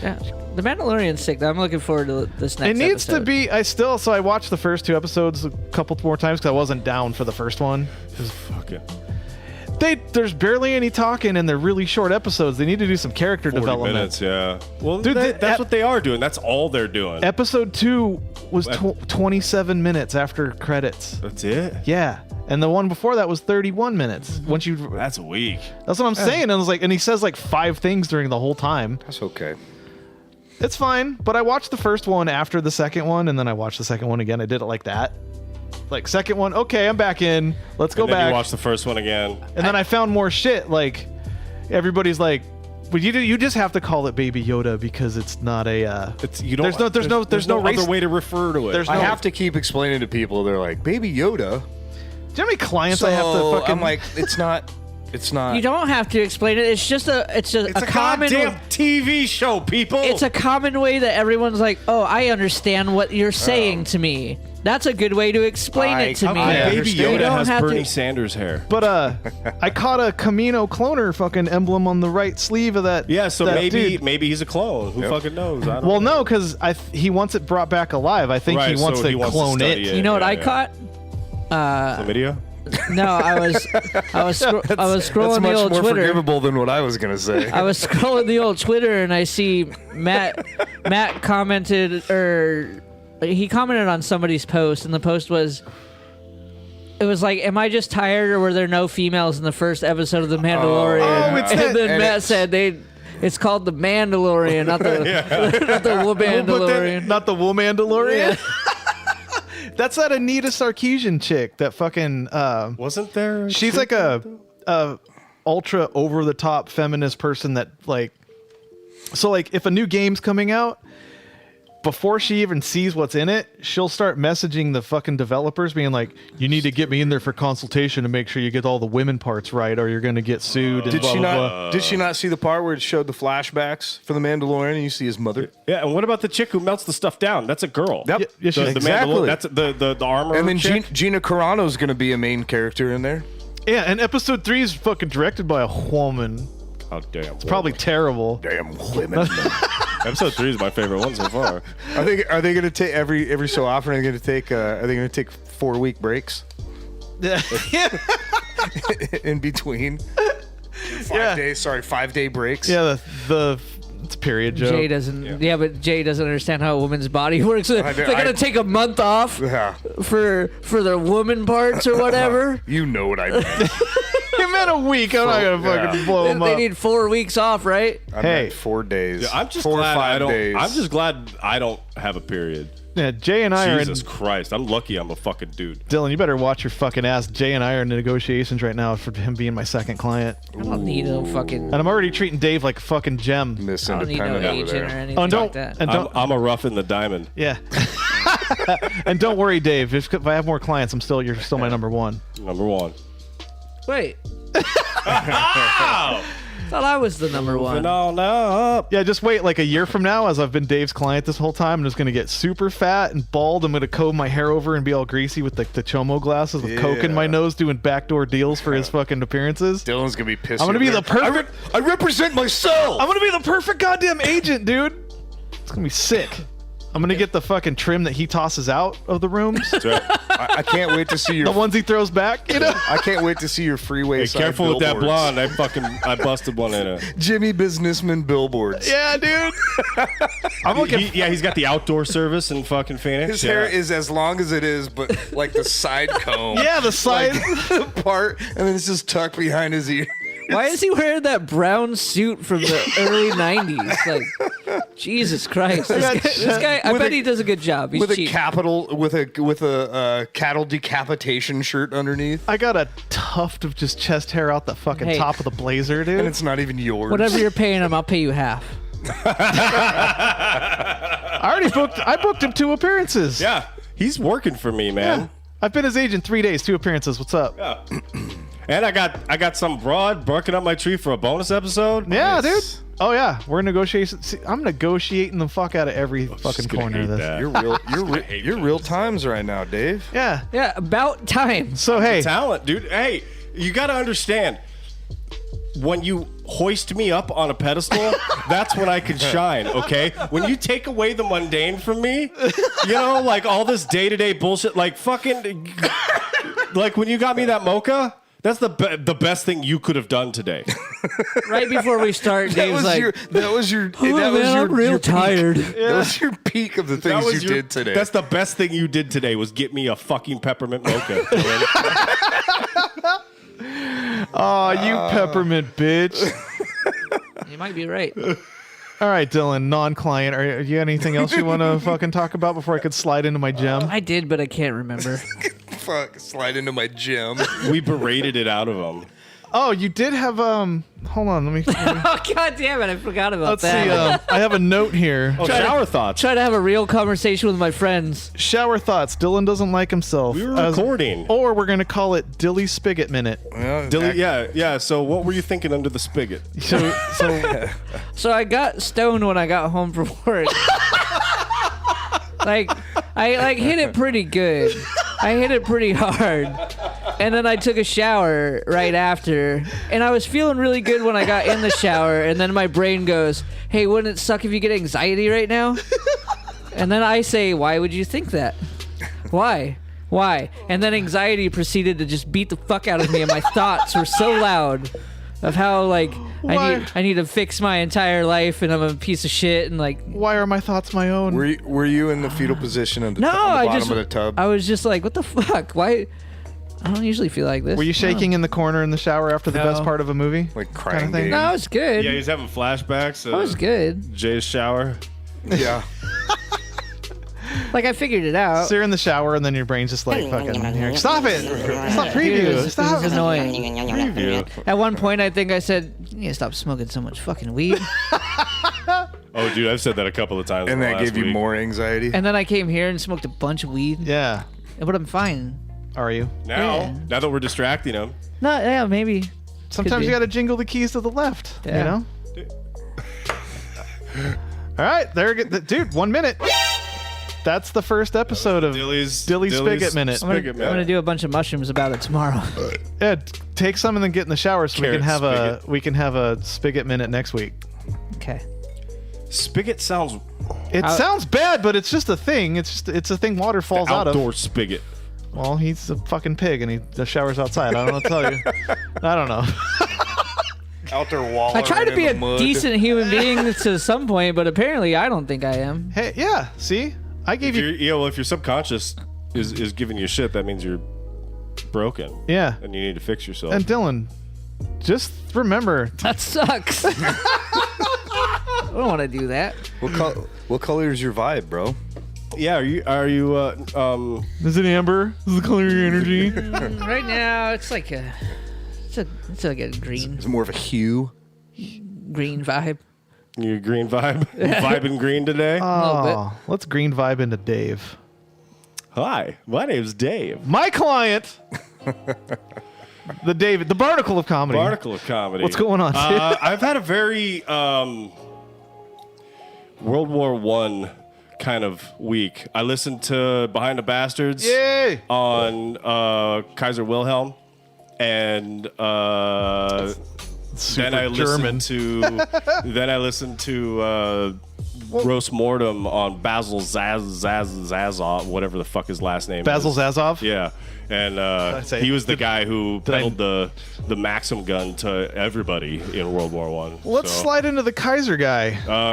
[SPEAKER 4] Yeah. The Mandalorian's sick. I'm looking forward to this next
[SPEAKER 1] It needs
[SPEAKER 4] episode.
[SPEAKER 1] to be. I watched the first 2 episodes a couple more times because I wasn't down for the first one.
[SPEAKER 2] Fuck it.
[SPEAKER 1] There's barely any talking, and they're really short episodes. They need to do some character
[SPEAKER 2] 40
[SPEAKER 1] development.
[SPEAKER 2] minutes, yeah. Well,
[SPEAKER 1] Dude,
[SPEAKER 2] that's what they are doing. That's all they're doing.
[SPEAKER 1] Episode 2 was 27 minutes after credits.
[SPEAKER 2] That's it?
[SPEAKER 1] Yeah, and the one before that was 31 minutes. Once you,
[SPEAKER 2] That's weak.
[SPEAKER 1] that's what I'm saying. And I was like, and he says like 5 things during the whole time.
[SPEAKER 3] That's okay.
[SPEAKER 1] It's fine, but I watched the first one after the second one, and then I watched the second one again. I did it like that. Like, second one, okay, I'm back in. Let's go
[SPEAKER 2] And then
[SPEAKER 1] back.
[SPEAKER 2] you watch the first one again.
[SPEAKER 1] And then I found more shit. Like, everybody's like, but you just have to call it Baby Yoda because it's not a.
[SPEAKER 2] It's you don't.
[SPEAKER 1] There's no race.
[SPEAKER 2] other way to refer to it.
[SPEAKER 1] There's
[SPEAKER 3] I
[SPEAKER 1] no-
[SPEAKER 3] have to keep explaining to people. They're like, Baby Yoda.
[SPEAKER 1] Do you know how many clients
[SPEAKER 3] So
[SPEAKER 1] I have to fucking?
[SPEAKER 3] I'm like, it's not.
[SPEAKER 4] You don't have to explain it. It's just a common
[SPEAKER 2] goddamn TV show, people.
[SPEAKER 4] It's a common way that everyone's like, "Oh, I understand what you're saying to me." That's a good way to explain it to me.
[SPEAKER 2] Baby
[SPEAKER 4] You
[SPEAKER 2] Yoda
[SPEAKER 4] don't
[SPEAKER 2] has
[SPEAKER 4] have
[SPEAKER 2] Bernie
[SPEAKER 4] to-
[SPEAKER 2] Sanders hair.
[SPEAKER 1] But I caught a Camino cloner fucking emblem on the right sleeve of that.
[SPEAKER 2] Yeah, so
[SPEAKER 1] that
[SPEAKER 2] maybe
[SPEAKER 1] dude.
[SPEAKER 2] maybe he's a clone. Who fucking knows? I don't
[SPEAKER 1] Well,
[SPEAKER 2] know.
[SPEAKER 1] no, because he wants it brought back alive. I think
[SPEAKER 2] Right,
[SPEAKER 1] he wants
[SPEAKER 2] so
[SPEAKER 1] to
[SPEAKER 2] he wants to
[SPEAKER 1] clone
[SPEAKER 2] study
[SPEAKER 1] it.
[SPEAKER 4] You know what
[SPEAKER 2] Yeah,
[SPEAKER 4] I
[SPEAKER 2] yeah.
[SPEAKER 4] caught?
[SPEAKER 2] Chlamydia?
[SPEAKER 4] No, I was scrolling
[SPEAKER 3] That's
[SPEAKER 4] the
[SPEAKER 3] much
[SPEAKER 4] old
[SPEAKER 3] more
[SPEAKER 4] Twitter.
[SPEAKER 3] forgivable than what I was gonna say.
[SPEAKER 4] I was scrolling the old Twitter and I see Matt commented, or he commented on somebody's post, and the post was, it was like, "Am I just tired, or were there no females in the first episode of The Mandalorian?"
[SPEAKER 1] Oh, it's
[SPEAKER 4] and
[SPEAKER 1] that-
[SPEAKER 4] then
[SPEAKER 3] and
[SPEAKER 4] Matt
[SPEAKER 3] it's-
[SPEAKER 4] said it's called The Mandalorian, not the not the
[SPEAKER 1] But then-
[SPEAKER 4] Mandalorian.
[SPEAKER 1] not the Womandalorian.
[SPEAKER 4] Yeah.
[SPEAKER 1] That's that Anita Sarkeesian chick. That fucking.
[SPEAKER 2] Wasn't there?
[SPEAKER 1] She's like a ultra over the top feminist person that like. So like, if a new game's coming out, before she even sees what's in it, she'll start messaging the fucking developers being like, "You need to get me in there for consultation to make sure you get all the women parts right, or you're going to get sued." And
[SPEAKER 3] Did
[SPEAKER 1] blah,
[SPEAKER 3] she
[SPEAKER 1] blah,
[SPEAKER 3] not?
[SPEAKER 1] blah.
[SPEAKER 3] Did she not see the part where it showed the flashbacks for the Mandalorian and you see his mother?
[SPEAKER 2] Yeah, and what about the chick who melts the stuff down? That's a girl.
[SPEAKER 3] Yep.
[SPEAKER 1] Yeah, she's-
[SPEAKER 2] The
[SPEAKER 3] exactly.
[SPEAKER 2] Mandalorian. That's the armor.
[SPEAKER 3] And then
[SPEAKER 2] chick.
[SPEAKER 3] Gina Carano's going to be a main character in there.
[SPEAKER 1] Yeah, and episode 3 is fucking directed by a woman.
[SPEAKER 2] Oh damn! It's
[SPEAKER 1] Probably terrible.
[SPEAKER 3] Damn women.
[SPEAKER 2] Episode 3 is my favorite one so far.
[SPEAKER 3] Are they going to take every so often? Are they going to take 4-week breaks
[SPEAKER 1] Yeah.
[SPEAKER 3] in between? 5-day breaks.
[SPEAKER 1] Yeah, it's a period joke.
[SPEAKER 4] Jay doesn't. Yeah, but Jay doesn't understand how a woman's body works. They're gonna take a month off
[SPEAKER 3] Yeah.
[SPEAKER 4] for their woman parts or whatever.
[SPEAKER 3] You know what I mean.
[SPEAKER 1] You meant a week. I'm not gonna fucking
[SPEAKER 3] Yeah.
[SPEAKER 1] blow
[SPEAKER 4] They,
[SPEAKER 1] him
[SPEAKER 4] they
[SPEAKER 1] up.
[SPEAKER 4] need 4 weeks off, right?
[SPEAKER 3] I
[SPEAKER 1] Hey.
[SPEAKER 3] meant 4 days.
[SPEAKER 2] Yeah, I'm just
[SPEAKER 3] 4 or
[SPEAKER 2] glad
[SPEAKER 3] 5
[SPEAKER 2] I don't.
[SPEAKER 3] days.
[SPEAKER 2] I'm just glad I don't have a period.
[SPEAKER 1] Yeah, Jay and I
[SPEAKER 2] Jesus
[SPEAKER 1] are.
[SPEAKER 2] Christ! I'm lucky. I'm a fucking dude.
[SPEAKER 1] Dylan, you better watch your fucking ass. Jay and I are in negotiations right now for him being my second client,
[SPEAKER 4] I don't need no fucking.
[SPEAKER 1] and I'm already treating Dave like a fucking gem.
[SPEAKER 3] Miss
[SPEAKER 4] I don't need no
[SPEAKER 3] Independent over
[SPEAKER 4] agent or
[SPEAKER 3] there.
[SPEAKER 4] anything
[SPEAKER 1] Oh,
[SPEAKER 4] like
[SPEAKER 1] don't
[SPEAKER 4] that.
[SPEAKER 1] and don't
[SPEAKER 2] I'm a rough in the diamond.
[SPEAKER 1] yeah. And don't worry, Dave. If I have more clients, you're still my number one.
[SPEAKER 2] Number one.
[SPEAKER 4] Wait. Thought I was the number one.
[SPEAKER 2] Moving on up.
[SPEAKER 1] Yeah, just wait like a year from now, as I've been Dave's client this whole time. I'm just gonna get super fat and bald. I'm gonna comb my hair over and be all greasy with the chomo glasses with coke in my
[SPEAKER 3] Yeah.
[SPEAKER 1] nose, doing backdoor deals for his fucking appearances.
[SPEAKER 3] Dylan's gonna be pissed.
[SPEAKER 1] I'm gonna be the perfect.
[SPEAKER 3] I represent myself.
[SPEAKER 1] I'm gonna be the perfect goddamn agent, dude. It's gonna be sick. I'm gonna get the fucking trim that he tosses out of the rooms,
[SPEAKER 2] That's right.
[SPEAKER 3] I can't wait to see your.
[SPEAKER 1] the ones he throws back. You know.
[SPEAKER 3] I can't wait to see your freeway.
[SPEAKER 2] Hey,
[SPEAKER 3] side
[SPEAKER 2] careful with that
[SPEAKER 3] billboards.
[SPEAKER 2] blonde. I busted one in it.
[SPEAKER 3] Jimmy businessman billboards.
[SPEAKER 1] Yeah, dude. I'm looking.
[SPEAKER 2] He's got the outdoor service in fucking Phoenix.
[SPEAKER 3] His hair is as long as it is, but like the side comb.
[SPEAKER 1] Yeah, the side.
[SPEAKER 3] part, and then it's just tucked behind his ear.
[SPEAKER 4] Why is he wearing that brown suit from the early '90s? Like, Jesus Christ! This guy I
[SPEAKER 3] With
[SPEAKER 4] bet
[SPEAKER 3] a-
[SPEAKER 4] he does a good job. He's
[SPEAKER 3] with
[SPEAKER 4] cheap.
[SPEAKER 3] a capital, with a cattle decapitation shirt underneath,
[SPEAKER 1] I got a tuft of just chest hair out the fucking
[SPEAKER 4] Hey.
[SPEAKER 1] top of the blazer, dude.
[SPEAKER 3] and it's not even yours.
[SPEAKER 4] Whatever you're paying him, I'll pay you half.
[SPEAKER 1] I booked him 2 appearances.
[SPEAKER 2] Yeah, he's working for me, man.
[SPEAKER 1] I've been his agent 3 days, 2 appearances. What's up?
[SPEAKER 2] Yeah. And I got some broad barking up my tree for a bonus episode.
[SPEAKER 1] Yeah,
[SPEAKER 3] Nice.
[SPEAKER 1] dude. Oh yeah, we're in negotiations. See, I'm negotiating the fuck out of every fucking
[SPEAKER 2] just gonna
[SPEAKER 1] corner of
[SPEAKER 2] hate
[SPEAKER 1] this.
[SPEAKER 2] that.
[SPEAKER 3] You're real times right now, Dave.
[SPEAKER 1] Yeah.
[SPEAKER 4] Yeah, about time.
[SPEAKER 1] So hey,
[SPEAKER 2] Talent, dude. Hey, you got to understand. When you hoist me up on a pedestal, that's when I can shine, okay? When you take away the mundane from me, you know, like all this day-to-day bullshit, like fucking, like when you got me that mocha, That's the best thing you could have done today.
[SPEAKER 4] Right before we start, Dave's like,
[SPEAKER 1] I'm real tired.
[SPEAKER 3] That was your peak of the things you did today.
[SPEAKER 2] That's the best thing you did today was get me a fucking peppermint mocha.
[SPEAKER 1] Oh, you peppermint bitch.
[SPEAKER 4] you might be right.
[SPEAKER 1] All right, Dylan, non-client. Are you anything else you want to fucking talk about before I could slide into my gem?
[SPEAKER 4] I did, but I can't remember.
[SPEAKER 3] Fuck, slide into my gym.
[SPEAKER 2] We berated it out of him.
[SPEAKER 1] Oh, you did have hold on, let me
[SPEAKER 4] Oh, God damn it. I forgot about
[SPEAKER 1] let's see. I have a note here.
[SPEAKER 2] Oh, shower thoughts.
[SPEAKER 4] Try to have a real conversation with my friends.
[SPEAKER 1] Shower thoughts. Dylan doesn't like himself.
[SPEAKER 2] We were recording.
[SPEAKER 1] Or we're going to call it Dilly Spigot Minute.
[SPEAKER 2] Yeah. So what were you thinking under the spigot?
[SPEAKER 4] So I got stoned when I got home from work. I hit it pretty good. I hit it pretty hard. And then I took a shower right after. And I was feeling really good when I got in the shower. And then my brain goes, hey, wouldn't it suck if you get anxiety right now? And then I say, why would you think that? Why? And then anxiety proceeded to just beat the fuck out of me. And my thoughts were so loud of how, like, I need to fix my entire life. And I'm a piece of shit. And, like,
[SPEAKER 1] why are my thoughts my own?
[SPEAKER 3] Were you in the fetal position on the
[SPEAKER 4] no,
[SPEAKER 3] bottom of the tub?
[SPEAKER 4] I was just like, what the fuck? Why? I don't usually feel like this.
[SPEAKER 1] Were you shaking in the corner in the shower after the best part of a movie?
[SPEAKER 3] Like crying
[SPEAKER 1] Kind of thing?
[SPEAKER 3] game?
[SPEAKER 4] No, I was good.
[SPEAKER 2] Yeah, he's having flashbacks.
[SPEAKER 4] I was good.
[SPEAKER 2] Jay's shower.
[SPEAKER 3] Yeah.
[SPEAKER 4] Like, I figured it out.
[SPEAKER 1] So you're in the shower and then your brain's just like fucking here. Stop it! Stop preview! Stop!
[SPEAKER 4] This is annoying.
[SPEAKER 2] Preview.
[SPEAKER 4] At one point, I think I said, you need to stop smoking so much fucking weed.
[SPEAKER 2] Oh, dude, I've said that a couple of times.
[SPEAKER 3] And
[SPEAKER 2] in the
[SPEAKER 3] that
[SPEAKER 2] last
[SPEAKER 3] gave you
[SPEAKER 2] week.
[SPEAKER 3] more anxiety?
[SPEAKER 4] And then I came here and smoked a bunch of weed.
[SPEAKER 1] Yeah.
[SPEAKER 4] But I'm fine.
[SPEAKER 1] Are you?
[SPEAKER 2] Now that we're distracting him.
[SPEAKER 4] No, yeah, maybe.
[SPEAKER 1] Sometimes
[SPEAKER 4] be.
[SPEAKER 1] you got to jingle the keys to the left.
[SPEAKER 4] Yeah.
[SPEAKER 1] You know. All right, there, dude. 1 minute. That's the first episode of Dilly Spigot Minute.
[SPEAKER 4] I'm gonna do a bunch of mushrooms about it tomorrow.
[SPEAKER 1] Yeah, take some and then get in the shower so
[SPEAKER 2] Carrot
[SPEAKER 1] we can have a Spigot Minute next week.
[SPEAKER 4] Okay.
[SPEAKER 2] Spigot sounds.
[SPEAKER 1] It sounds bad, but it's just a thing. It's a thing water falls out of.
[SPEAKER 2] Outdoor spigot.
[SPEAKER 1] Well, he's a fucking pig and he showers outside. I don't know what to tell you. I don't know.
[SPEAKER 3] Out there wallowing
[SPEAKER 4] I try to be a
[SPEAKER 3] in the mud.
[SPEAKER 4] decent human being to some point, but apparently I don't think I am.
[SPEAKER 1] Hey, yeah. See, I gave you.
[SPEAKER 2] If your subconscious is giving you shit, that means you're broken.
[SPEAKER 1] Yeah.
[SPEAKER 2] And you need to fix yourself.
[SPEAKER 1] And Dylan, just remember.
[SPEAKER 4] That sucks. I don't want to do that.
[SPEAKER 3] What color is your vibe, bro?
[SPEAKER 2] yeah, are you
[SPEAKER 1] Is it amber? Is the color of your energy?
[SPEAKER 4] Right now, it's like it's like a green
[SPEAKER 3] Is it more of a hue?
[SPEAKER 4] vibe.
[SPEAKER 2] you green vibe? Vibing green today?
[SPEAKER 1] Oh, let's green vibe into Dave.
[SPEAKER 2] Hi, my name's Dave.
[SPEAKER 1] My client, the Barnacle of Comedy.
[SPEAKER 2] Barnacle of Comedy.
[SPEAKER 1] What's going on?
[SPEAKER 2] I've had a very World War I kind of week. I listened to Behind the Bastards
[SPEAKER 1] Yay!
[SPEAKER 2] on Kaiser Wilhelm, and then I listened to Gross Mortem on Basil Zazov, whatever the fuck his last name
[SPEAKER 1] Basil
[SPEAKER 2] is.
[SPEAKER 1] Zazov?
[SPEAKER 2] Yeah. And
[SPEAKER 1] say-
[SPEAKER 2] he was the guy who
[SPEAKER 1] did I-
[SPEAKER 2] peddled the Maxim gun to everybody in World War One.
[SPEAKER 1] Let's slide into the Kaiser guy.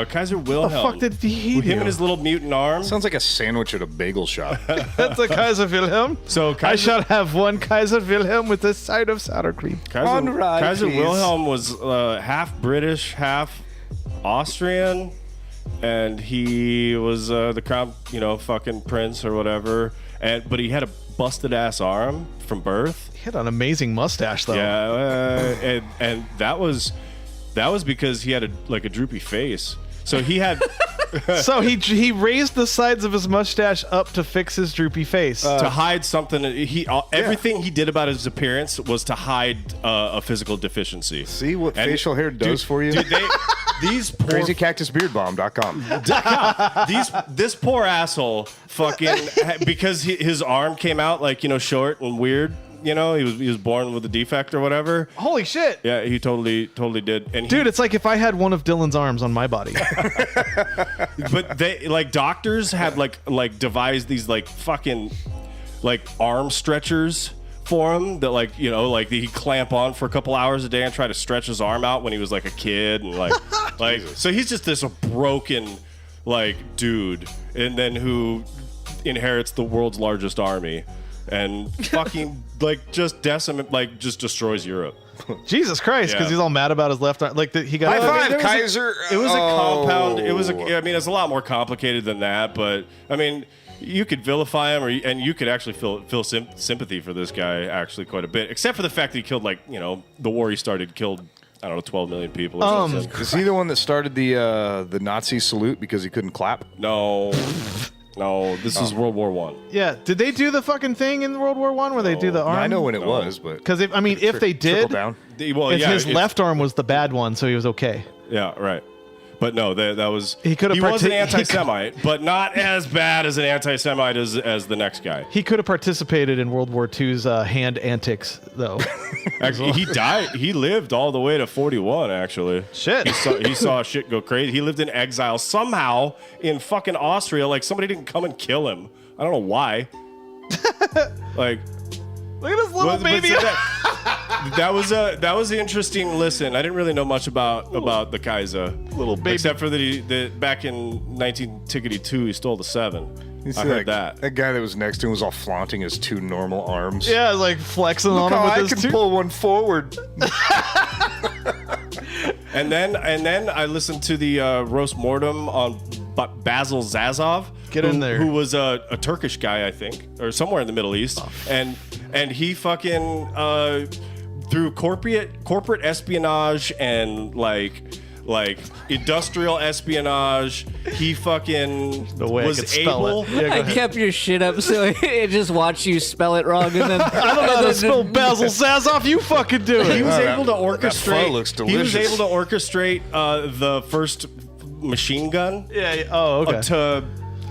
[SPEAKER 2] Kaiser
[SPEAKER 1] What the
[SPEAKER 2] Wilhelm.
[SPEAKER 1] fuck did he
[SPEAKER 2] With
[SPEAKER 1] do?
[SPEAKER 2] him and his little mutant arm.
[SPEAKER 3] Sounds like a sandwich at a bagel shop.
[SPEAKER 1] That's a Kaiser Wilhelm.
[SPEAKER 2] So
[SPEAKER 1] I
[SPEAKER 2] Kaiser,
[SPEAKER 1] shall have one Kaiser Wilhelm with a side of sour cream.
[SPEAKER 3] On rye,
[SPEAKER 2] Kaiser
[SPEAKER 3] please.
[SPEAKER 2] Wilhelm was half British, half Austrian, and he was the crown, fucking prince or whatever. But he had a busted ass arm from birth.
[SPEAKER 1] He had an amazing mustache, though.
[SPEAKER 2] Yeah, and that was because he had a droopy face. So he had
[SPEAKER 1] So he raised the sides of his mustache up to fix his droopy face.
[SPEAKER 2] to hide something. Everything he did about his appearance was to hide a physical deficiency.
[SPEAKER 3] See what
[SPEAKER 2] And-
[SPEAKER 3] facial hair does
[SPEAKER 2] dude,
[SPEAKER 3] for you?
[SPEAKER 2] Dude, these poor
[SPEAKER 3] CrazyCactusBeardBomb.com.
[SPEAKER 2] this poor asshole fucking because his arm came out short and weird. He was born with a defect or whatever.
[SPEAKER 1] Holy shit.
[SPEAKER 2] Yeah, he totally did. And
[SPEAKER 1] Dude, it's like if I had one of Dylan's arms on my body.
[SPEAKER 2] but they doctors had devised these fucking arm stretchers for him that like he'd clamp on for a couple hours a day and try to stretch his arm out when he was like a kid and like so he's just this broken like dude, and then who inherits the world's largest army and fucking like just just destroys Europe.
[SPEAKER 1] Jesus Christ, because he's all mad about his left arm. Like he got
[SPEAKER 3] High five, Kaiser.
[SPEAKER 2] It was a compound. It was it's a lot more complicated than that, but I mean, you could vilify him, and you could actually feel sympathy for this guy actually quite a bit, except for the fact that he killed the war he started killed, I don't know, 12 million people or something.
[SPEAKER 3] Is he the one that started the Nazi salute because he couldn't clap?
[SPEAKER 2] No. No, this is World War One.
[SPEAKER 1] Yeah, did they do the fucking thing in World War One where they do the arm?
[SPEAKER 3] I know when it was, but
[SPEAKER 1] because if they did,
[SPEAKER 3] down.
[SPEAKER 1] His left arm was the bad one, so he was okay.
[SPEAKER 2] Yeah, right. But no, that was
[SPEAKER 1] he
[SPEAKER 2] was an anti-Semite, but not as bad as an anti-Semite as the next guy.
[SPEAKER 1] He could have participated in World War II's hand antics, though.
[SPEAKER 2] Actually, he died. He lived all the way to 41. Actually,
[SPEAKER 1] shit.
[SPEAKER 2] He saw shit go crazy. He lived in exile somehow in fucking Austria. Like somebody didn't come and kill him. I don't know why. Like,
[SPEAKER 1] look at this little baby.
[SPEAKER 2] That was an interesting listen. I didn't really know much about the Kaiser,
[SPEAKER 1] little baby,
[SPEAKER 2] except for that back in 1992 he stole the 7. I heard that.
[SPEAKER 3] That guy that was next to him was all flaunting his 2 normal arms.
[SPEAKER 1] Yeah, like flexing on him with his 2.
[SPEAKER 3] I can pull one forward.
[SPEAKER 2] and then I listened to the roast mortem on Basil Zazov.
[SPEAKER 1] Get in there.
[SPEAKER 2] Who was a Turkish guy, I think, or somewhere in the Middle East, and he fucking through corporate espionage and like industrial espionage, he fucking
[SPEAKER 1] the way
[SPEAKER 2] was
[SPEAKER 1] I could spell
[SPEAKER 2] able.
[SPEAKER 1] It. Yeah,
[SPEAKER 4] I kept your shit up so it just watched you spell it wrong, and then
[SPEAKER 1] I don't know how to spell Basil Zazoff. You fucking do it.
[SPEAKER 2] He was able to orchestrate.
[SPEAKER 3] That pho looks delicious.
[SPEAKER 2] He was able to orchestrate the first machine gun.
[SPEAKER 1] Yeah. Oh, okay.
[SPEAKER 2] To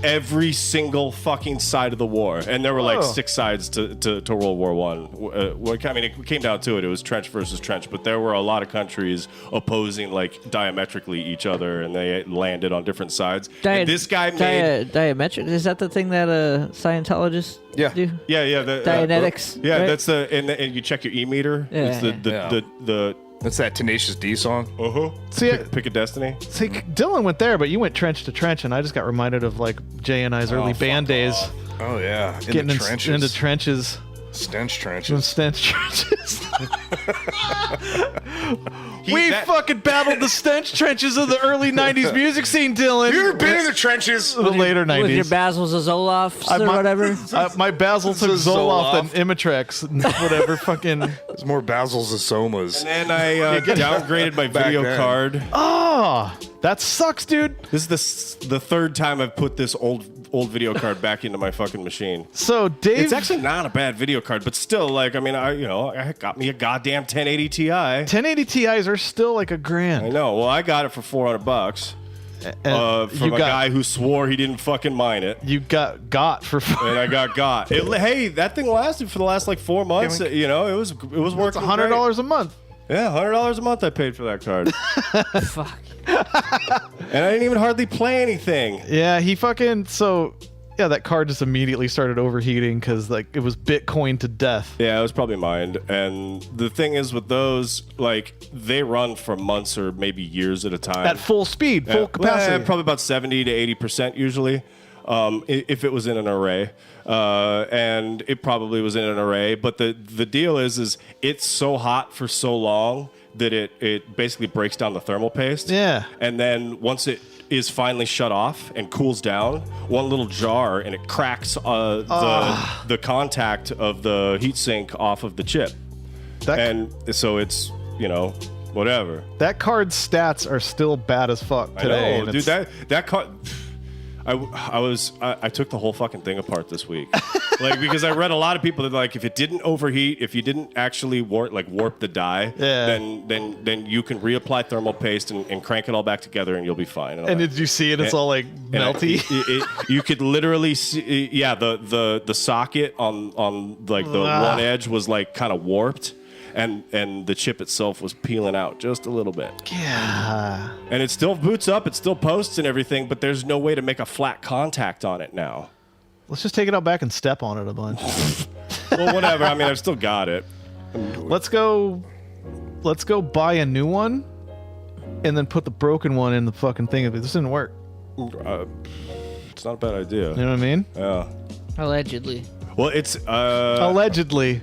[SPEAKER 2] every single fucking side of the war, and there were like 6 sides to World War One. I mean, it came down to it. It was trench versus trench, but there were a lot of countries opposing like diametrically each other, and they landed on different sides. And this guy made
[SPEAKER 4] diametric. Is that the thing that Scientologists do?
[SPEAKER 2] Yeah.
[SPEAKER 4] Dianetics.
[SPEAKER 2] Yeah,
[SPEAKER 4] right?
[SPEAKER 2] that's and you check your E meter.
[SPEAKER 4] Yeah,
[SPEAKER 2] it's the
[SPEAKER 3] That's that Tenacious D song.
[SPEAKER 1] See,
[SPEAKER 2] Pick a Destiny.
[SPEAKER 1] See, Dylan went there, but you went trench to trench, and I just got reminded of like Jay and I's early band days.
[SPEAKER 3] Oh yeah,
[SPEAKER 1] Getting into trenches.
[SPEAKER 3] Stench trenches.
[SPEAKER 1] Stench trenches. We fucking battled the stench trenches of the early 90s music scene, Dylan.
[SPEAKER 3] You ever been in the trenches?
[SPEAKER 1] The later 90s.
[SPEAKER 4] With your Basils or Zolofs or whatever?
[SPEAKER 1] My Basil took Zoloft and Imitrex and whatever fucking...
[SPEAKER 3] There's more Basils and Somas.
[SPEAKER 2] And then I downgraded my video card.
[SPEAKER 1] Oh, that sucks, dude.
[SPEAKER 2] This is the 3rd time I've put this old video card back into my fucking machine.
[SPEAKER 1] So Dave,
[SPEAKER 2] it's actually not a bad video card, but still, like, I mean, I got me a goddamn 1080 Ti.
[SPEAKER 1] 1080 Ti's are still like $1,000.
[SPEAKER 2] I know. Well, I got it for $400. From a guy who swore he didn't fucking mine it.
[SPEAKER 1] You got for
[SPEAKER 2] and I got. Hey, that thing lasted for the last like 4 months. It was working.
[SPEAKER 1] $100 a month.
[SPEAKER 2] Yeah, $100 a month I paid for that card.
[SPEAKER 4] Fuck.
[SPEAKER 2] And I didn't even hardly play anything.
[SPEAKER 1] Yeah, that card just immediately started overheating because like it was Bitcoin to death.
[SPEAKER 2] Yeah, it was probably mined. And the thing is with those, like, they run for months or maybe years at a time.
[SPEAKER 1] At full speed, full capacity.
[SPEAKER 2] Probably about 70 to 80% usually, if it was in an array. And it probably was in an array. But the deal is it's so hot for so long that it basically breaks down the thermal paste.
[SPEAKER 1] Yeah.
[SPEAKER 2] And then once it is finally shut off and cools down, one little jar, and it cracks the contact of the heatsink off of the chip. And so it's, whatever.
[SPEAKER 1] That card's stats are still bad as fuck today.
[SPEAKER 2] I know, dude, that card... I took the whole fucking thing apart this week, like, because I read a lot of people that like if it didn't overheat, if you didn't actually warp the die, then you can reapply thermal paste and crank it all back together and you'll be fine.
[SPEAKER 1] And did you see it? It's all like melty.
[SPEAKER 2] You could literally see, the socket on like the one edge was like kind of warped. And the chip itself was peeling out just a little bit.
[SPEAKER 1] Yeah.
[SPEAKER 2] And it still boots up, it still posts and everything, but there's no way to make a flat contact on it now.
[SPEAKER 1] Let's just take it out back and step on it a bunch.
[SPEAKER 2] Well, whatever. I mean, I've still got it.
[SPEAKER 1] Let's go buy a new one and then put the broken one in the fucking thing. If this didn't work.
[SPEAKER 2] It's not a bad idea.
[SPEAKER 1] You know what I mean?
[SPEAKER 2] Yeah.
[SPEAKER 4] Allegedly.
[SPEAKER 2] Well, it's
[SPEAKER 1] Allegedly.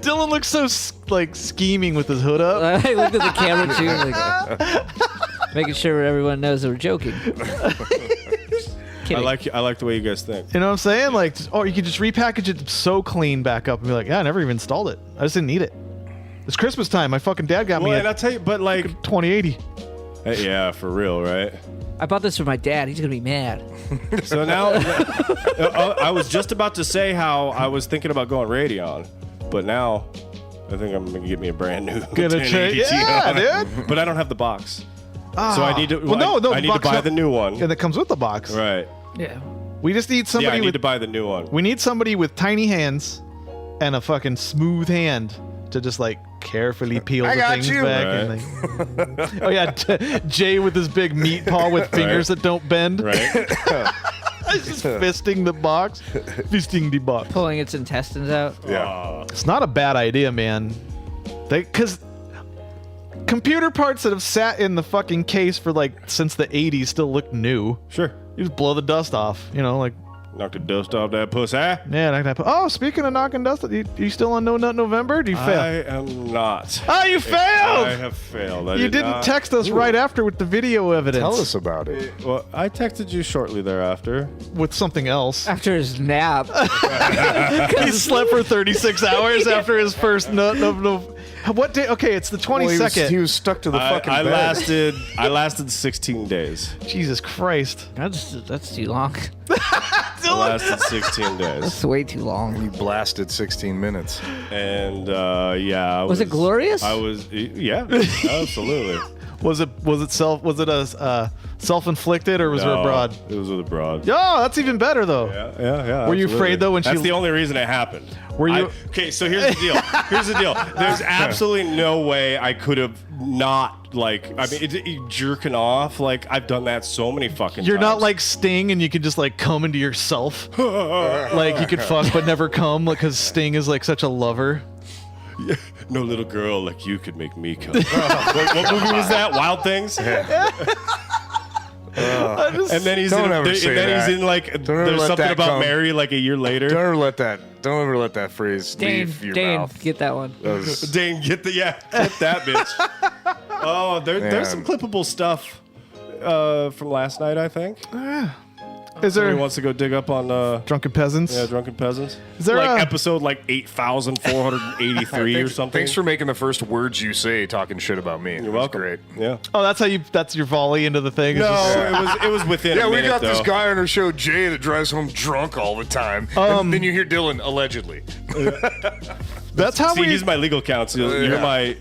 [SPEAKER 1] Dylan looks so scheming with his hood up.
[SPEAKER 4] I looked at the camera too, like, making sure everyone knows that we're joking.
[SPEAKER 2] I like the way you guys think.
[SPEAKER 1] You know what I'm saying? Like, you could just repackage it so clean back up and be like, yeah, I never even installed it. I just didn't need it. It's Christmas time. My fucking dad got me
[SPEAKER 2] and I'll tell you, but like
[SPEAKER 1] 2080.
[SPEAKER 2] Yeah, for real, right?
[SPEAKER 4] I bought this for my dad. He's gonna be mad.
[SPEAKER 2] So now, I was just about to say how I was thinking about going Radeon, but now I think I'm gonna get me a brand new 1080
[SPEAKER 1] Yeah, dude.
[SPEAKER 2] But I don't have the box, so I need to. I need to buy the new one.
[SPEAKER 1] And that comes with the box.
[SPEAKER 2] Right.
[SPEAKER 4] Yeah.
[SPEAKER 1] We just need somebody.
[SPEAKER 2] I need to buy the new one.
[SPEAKER 1] We need somebody with tiny hands and a fucking smooth hand to just like carefully peel the things back.
[SPEAKER 2] Right.
[SPEAKER 1] And like, oh yeah, Jay with his big meat paw with fingers that don't bend.
[SPEAKER 2] Right.
[SPEAKER 1] He's just fisting the box. Fisting the box.
[SPEAKER 4] Pulling its intestines out.
[SPEAKER 3] Yeah.
[SPEAKER 1] It's not a bad idea, man. Because computer parts that have sat in the fucking case for like since the 80s still look new.
[SPEAKER 2] Sure.
[SPEAKER 1] You just blow the dust off, you know, like.
[SPEAKER 2] Knock the dust off that pussy.
[SPEAKER 1] Yeah, oh, speaking of knocking dust, you still on No Nut November? Do you fail?
[SPEAKER 2] I am not.
[SPEAKER 1] Oh, you failed!
[SPEAKER 2] I have failed.
[SPEAKER 1] You didn't text us right after with the video evidence.
[SPEAKER 3] Tell us about it.
[SPEAKER 2] Well, I texted you shortly thereafter.
[SPEAKER 1] With something else.
[SPEAKER 4] After his nap.
[SPEAKER 1] He slept for 36 hours after his first no. What day? Okay, it's the 22nd.
[SPEAKER 3] Well, he was stuck to the fucking bed.
[SPEAKER 2] I lasted 16 days.
[SPEAKER 1] Jesus Christ.
[SPEAKER 4] That's too long.
[SPEAKER 2] I lasted 16 days.
[SPEAKER 4] That's way too long.
[SPEAKER 3] He blasted 16 minutes.
[SPEAKER 2] And yeah,
[SPEAKER 4] Was it glorious?
[SPEAKER 2] Yeah, absolutely.
[SPEAKER 1] Was it a self-inflicted or was it abroad?
[SPEAKER 2] It was with a broad.
[SPEAKER 1] Oh, that's even better though.
[SPEAKER 2] Yeah.
[SPEAKER 1] Were you afraid though when
[SPEAKER 2] That's the only reason it happened.
[SPEAKER 1] Were you?
[SPEAKER 2] Okay, so here's the deal. There's absolutely no way I could have not jerking off. Like I've done that so many fucking
[SPEAKER 1] You're
[SPEAKER 2] times.
[SPEAKER 1] not like Sting and you can just like come into yourself. Like you could fuck but never come because Sting is like such a lover.
[SPEAKER 2] Yeah, no little girl like you could make me come. what movie was that? Wild Things? And then he's in like there's something about Mary like a year later.
[SPEAKER 3] Don't ever let that phrase leave your mouth.
[SPEAKER 4] Get that one.
[SPEAKER 2] Dane, get that bitch. Oh, there's some clippable stuff from last night, I think.
[SPEAKER 1] Is there?
[SPEAKER 2] Somebody wants to go dig up on
[SPEAKER 1] Drunken Peasants?
[SPEAKER 2] Yeah, Drunken Peasants.
[SPEAKER 1] Is there
[SPEAKER 2] like episode like 8,483 or something?
[SPEAKER 3] Thanks for making the first words you say talking shit about me.
[SPEAKER 2] You're welcome.
[SPEAKER 3] Great.
[SPEAKER 2] Yeah.
[SPEAKER 1] Oh, that's your volley into the thing.
[SPEAKER 2] No, it was within.
[SPEAKER 3] Yeah,
[SPEAKER 2] a
[SPEAKER 3] we
[SPEAKER 2] minute,
[SPEAKER 3] got this
[SPEAKER 2] though.
[SPEAKER 3] guy on our show, Jay, that drives home drunk all the time. And then you hear Dylan allegedly.
[SPEAKER 1] That's how
[SPEAKER 2] he's my legal counsel. You're my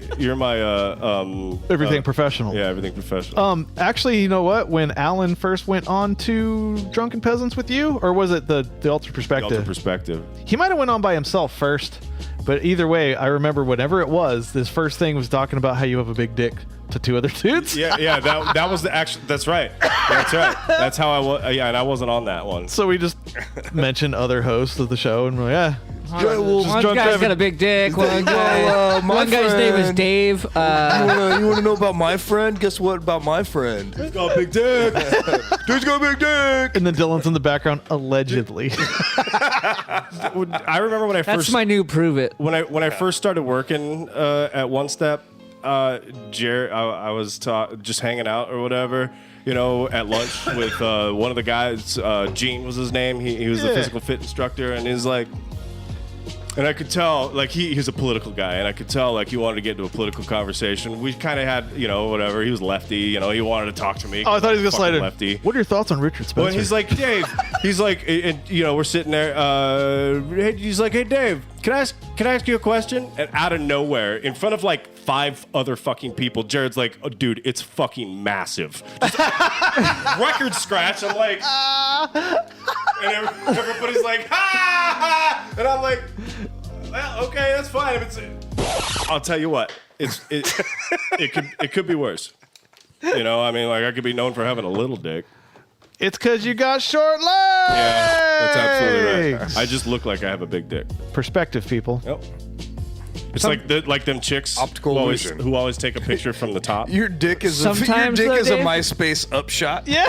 [SPEAKER 1] everything professional.
[SPEAKER 2] Yeah, everything professional.
[SPEAKER 1] Actually, you know what? When Alan first went on to Drunken Peasants with you, or was it the Ultra Perspective?
[SPEAKER 2] The Ultra Perspective.
[SPEAKER 1] He might have went on by himself first, but either way, I remember whenever it was, this first thing was talking about how you have a big dick to two other dudes.
[SPEAKER 2] Yeah. That was the action. That's right. That's how I was. Yeah, and I wasn't on that one.
[SPEAKER 1] So we just mentioned other hosts of the show, and we're like, yeah.
[SPEAKER 4] One guy's got a big dick. One guy's name is Dave.
[SPEAKER 3] You want to know about my friend? Guess what about my friend?
[SPEAKER 2] He's got a big dick.
[SPEAKER 3] Dude's got a big dick.
[SPEAKER 1] And then Dylan's in the background, allegedly.
[SPEAKER 2] I remember when I first.
[SPEAKER 4] That's my new prove it.
[SPEAKER 2] When I first started working at One Step, Jared, I was just hanging out or whatever. You know, at lunch with one of the guys. Gene was his name. He was the physical fit instructor, and he's like. And I could tell, like, he's a political guy, and I could tell, like, he wanted to get into a political conversation. We kind of had, whatever. He was lefty, he wanted to talk to me.
[SPEAKER 1] Oh, I thought he was going to slide
[SPEAKER 2] lefty.
[SPEAKER 1] What are your thoughts on Richard Spencer?
[SPEAKER 2] Well, and he's like, Dave, we're sitting there. He's like, hey, Dave, can I ask you a question? And out of nowhere, in front of, like, 5 other fucking people, Jared's like, oh, dude, it's fucking massive. Just record scratch. I'm like, and everybody's like, ha! And I'm like, well, okay, that's fine. I'll tell you what, it could be worse. I mean, like I could be known for having a little dick.
[SPEAKER 1] It's because you got short legs.
[SPEAKER 2] Yeah, that's absolutely right. I just look like I have a big dick.
[SPEAKER 1] Perspective, people.
[SPEAKER 2] Yep. It's like them chicks
[SPEAKER 3] Optical
[SPEAKER 2] who always take a picture from the top.
[SPEAKER 3] Your dick is
[SPEAKER 4] Sometimes,
[SPEAKER 3] a
[SPEAKER 4] Dave,
[SPEAKER 3] MySpace upshot.
[SPEAKER 1] Yeah.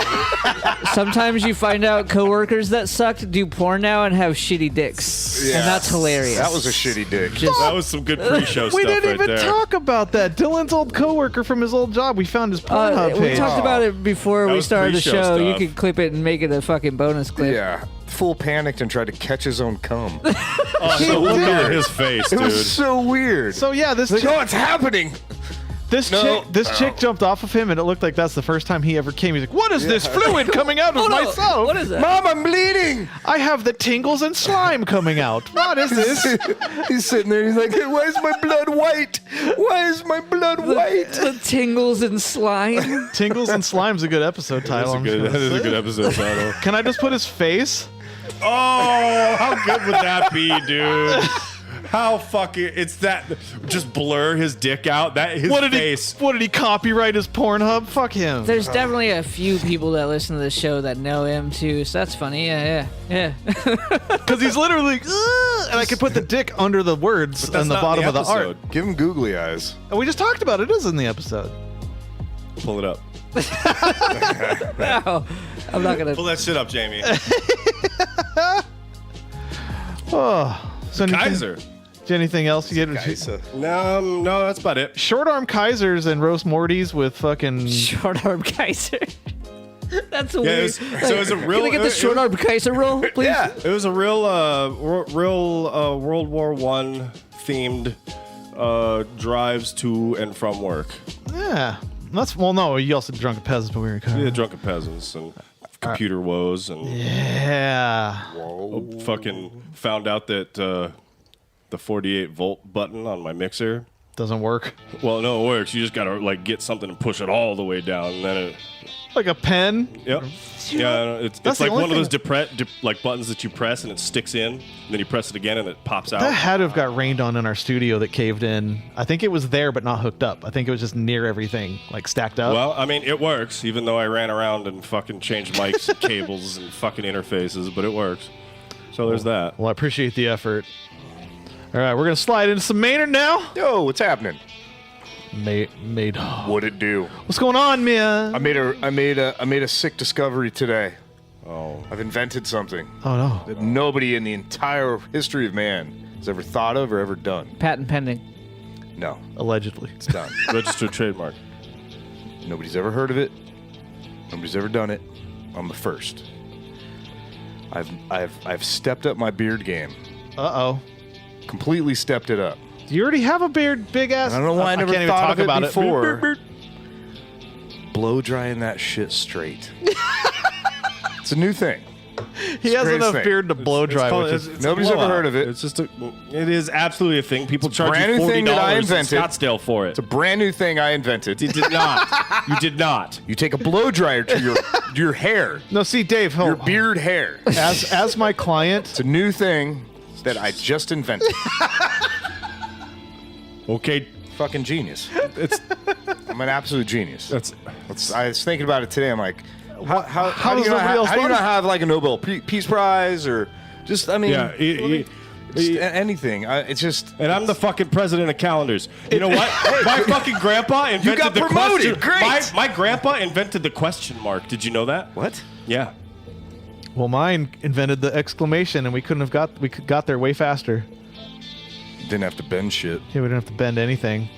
[SPEAKER 4] Sometimes you find out coworkers that sucked do porn now and have shitty dicks,
[SPEAKER 3] Yeah.
[SPEAKER 4] and that's hilarious.
[SPEAKER 3] That was a shitty dick.
[SPEAKER 2] That was some good pre-show
[SPEAKER 1] We
[SPEAKER 2] stuff
[SPEAKER 1] didn't
[SPEAKER 2] right
[SPEAKER 1] even
[SPEAKER 2] there.
[SPEAKER 1] talk about that. Dylan's old coworker from his old job. We found his Pornhub
[SPEAKER 4] we
[SPEAKER 1] page.
[SPEAKER 4] talked about it before
[SPEAKER 2] That
[SPEAKER 4] we
[SPEAKER 2] was
[SPEAKER 4] started the
[SPEAKER 2] pre-show
[SPEAKER 4] show. You
[SPEAKER 2] stuff.
[SPEAKER 4] could clip it and make it a fucking bonus clip.
[SPEAKER 3] Yeah. Full panicked and tried to catch his own cum.
[SPEAKER 2] The look on his face,
[SPEAKER 3] It
[SPEAKER 2] dude.
[SPEAKER 3] was so weird.
[SPEAKER 1] So yeah, this
[SPEAKER 3] like,
[SPEAKER 1] chick,
[SPEAKER 3] oh, it's happening. No.
[SPEAKER 1] chick jumped off of him, and it looked like that's the first time he ever came. He's like, "What is this fluid coming out of myself?
[SPEAKER 4] What is that?
[SPEAKER 3] Mom, I'm bleeding.
[SPEAKER 1] I have the tingles and slime coming out. What is this?"
[SPEAKER 3] He's sitting there. He's like, hey, why is my blood white? Why is my blood white?
[SPEAKER 4] The tingles and slime.
[SPEAKER 1] Tingles and slime's a good episode title. I'm just
[SPEAKER 2] That
[SPEAKER 1] gonna
[SPEAKER 2] is a
[SPEAKER 1] say.
[SPEAKER 2] good episode title.
[SPEAKER 1] Can I just put his face?
[SPEAKER 2] Oh, how good would that be, dude? How fucking it's that just blur his dick out. That his face.
[SPEAKER 1] What did he copyright his Pornhub? Fuck him.
[SPEAKER 4] There's definitely a few people that listen to the show that know him too, so that's funny. Yeah.
[SPEAKER 1] Because he's literally, "Ugh," and I can put the dick under the words
[SPEAKER 2] But that's
[SPEAKER 1] on the
[SPEAKER 2] not
[SPEAKER 1] bottom of the
[SPEAKER 2] episode.
[SPEAKER 1] art.
[SPEAKER 3] Give him googly eyes.
[SPEAKER 1] And we just talked about it. It is in the episode.
[SPEAKER 2] Pull it up.
[SPEAKER 4] No, I'm not gonna.
[SPEAKER 2] Pull that shit up, Jamie.
[SPEAKER 1] Oh, so
[SPEAKER 2] Kaiser.
[SPEAKER 1] anything else you get?
[SPEAKER 2] No, that's about it.
[SPEAKER 1] Short arm Kaisers and roast Mortys with fucking.
[SPEAKER 4] Short arm Kaiser. That's
[SPEAKER 2] Yeah,
[SPEAKER 4] weird.
[SPEAKER 2] so it's a real.
[SPEAKER 4] Can we get the short arm Kaiser roll, please?
[SPEAKER 3] Yeah.
[SPEAKER 2] It was a real World War I themed drives to and from work.
[SPEAKER 1] Yeah, no. You also drunken peasants, but we were kind
[SPEAKER 2] Yeah,
[SPEAKER 1] of.
[SPEAKER 2] drunken peasants and computer woes and
[SPEAKER 1] Yeah.
[SPEAKER 2] fucking found out that the 48 volt button on my mixer.
[SPEAKER 1] Doesn't work.
[SPEAKER 2] Well, no, it works. You just gotta like get something and push it all the way down, and then it.
[SPEAKER 1] Like a pen.
[SPEAKER 2] Yep. Yeah, it's
[SPEAKER 1] That's the
[SPEAKER 2] like
[SPEAKER 1] only
[SPEAKER 2] one of those
[SPEAKER 1] thing-
[SPEAKER 2] like buttons that you press and it sticks in, and then you press it again and it pops out.
[SPEAKER 1] That had to have got rained on in our studio that caved in. I think it was there, but not hooked up. I think it was just near everything, like stacked up.
[SPEAKER 2] Well, I mean, it works, even though I ran around and fucking changed mics and cables and fucking interfaces, but it works. So there's that.
[SPEAKER 1] Well, I appreciate the effort. All right, we're gonna slide into some Maynard now.
[SPEAKER 3] Yo, what's happening?
[SPEAKER 1] Made.
[SPEAKER 3] What'd it do?
[SPEAKER 1] What's going on, man?
[SPEAKER 3] I made a sick discovery today.
[SPEAKER 2] Oh.
[SPEAKER 3] I've invented something
[SPEAKER 1] Oh no.
[SPEAKER 3] that nobody in the entire history of man has ever thought of or ever done.
[SPEAKER 4] Patent pending.
[SPEAKER 3] No,
[SPEAKER 1] Allegedly.
[SPEAKER 3] it's done.
[SPEAKER 2] Registered trademark.
[SPEAKER 3] Nobody's ever heard of it. Nobody's ever done it. I'm the first. I've stepped up my beard game.
[SPEAKER 1] Uh-oh.
[SPEAKER 3] Completely stepped it up.
[SPEAKER 1] Do you already have a beard, big ass?
[SPEAKER 3] I don't know why I never
[SPEAKER 1] can't even
[SPEAKER 3] thought
[SPEAKER 1] talk
[SPEAKER 3] of it
[SPEAKER 1] about
[SPEAKER 3] before. Blow drying that shit straight. It's a new thing.
[SPEAKER 1] He has
[SPEAKER 3] greatest
[SPEAKER 1] enough
[SPEAKER 3] thing.
[SPEAKER 1] beard to blow dry, which is
[SPEAKER 2] It's
[SPEAKER 3] Nobody's
[SPEAKER 2] a
[SPEAKER 3] ever
[SPEAKER 2] blowout.
[SPEAKER 3] heard of it.
[SPEAKER 2] It's just it is absolutely a thing. People charge
[SPEAKER 3] brand
[SPEAKER 2] you
[SPEAKER 3] new thing that I
[SPEAKER 2] $40 in
[SPEAKER 3] invented.
[SPEAKER 2] Scottsdale for it.
[SPEAKER 3] It's a brand new thing I invented.
[SPEAKER 2] You did not. You did not.
[SPEAKER 3] You take a blow dryer to your hair,
[SPEAKER 1] no. See, Dave,
[SPEAKER 3] your
[SPEAKER 1] hold,
[SPEAKER 3] beard hair.
[SPEAKER 1] as my client,
[SPEAKER 3] It's a new thing that I just invented.
[SPEAKER 2] Okay.
[SPEAKER 3] Fucking genius.
[SPEAKER 2] It's
[SPEAKER 3] I'm an absolute genius.
[SPEAKER 2] that's
[SPEAKER 3] I was thinking about it today. I'm like, how do
[SPEAKER 1] does
[SPEAKER 3] you not
[SPEAKER 1] nobody else
[SPEAKER 3] how do you
[SPEAKER 1] want
[SPEAKER 3] not have like a Nobel Peace Prize or just
[SPEAKER 2] yeah.
[SPEAKER 3] just anything? It's just
[SPEAKER 2] And I'm the fucking president of calendars. You know what? My fucking grandpa invented
[SPEAKER 3] got
[SPEAKER 2] the
[SPEAKER 3] promoted.
[SPEAKER 2] question.
[SPEAKER 3] Great.
[SPEAKER 2] My grandpa invented the question mark. Did you know that?
[SPEAKER 3] what?
[SPEAKER 2] Yeah.
[SPEAKER 1] well, mine invented the exclamation, and we got there way faster.
[SPEAKER 3] Didn't have to bend shit.
[SPEAKER 1] Yeah, we didn't have to bend anything.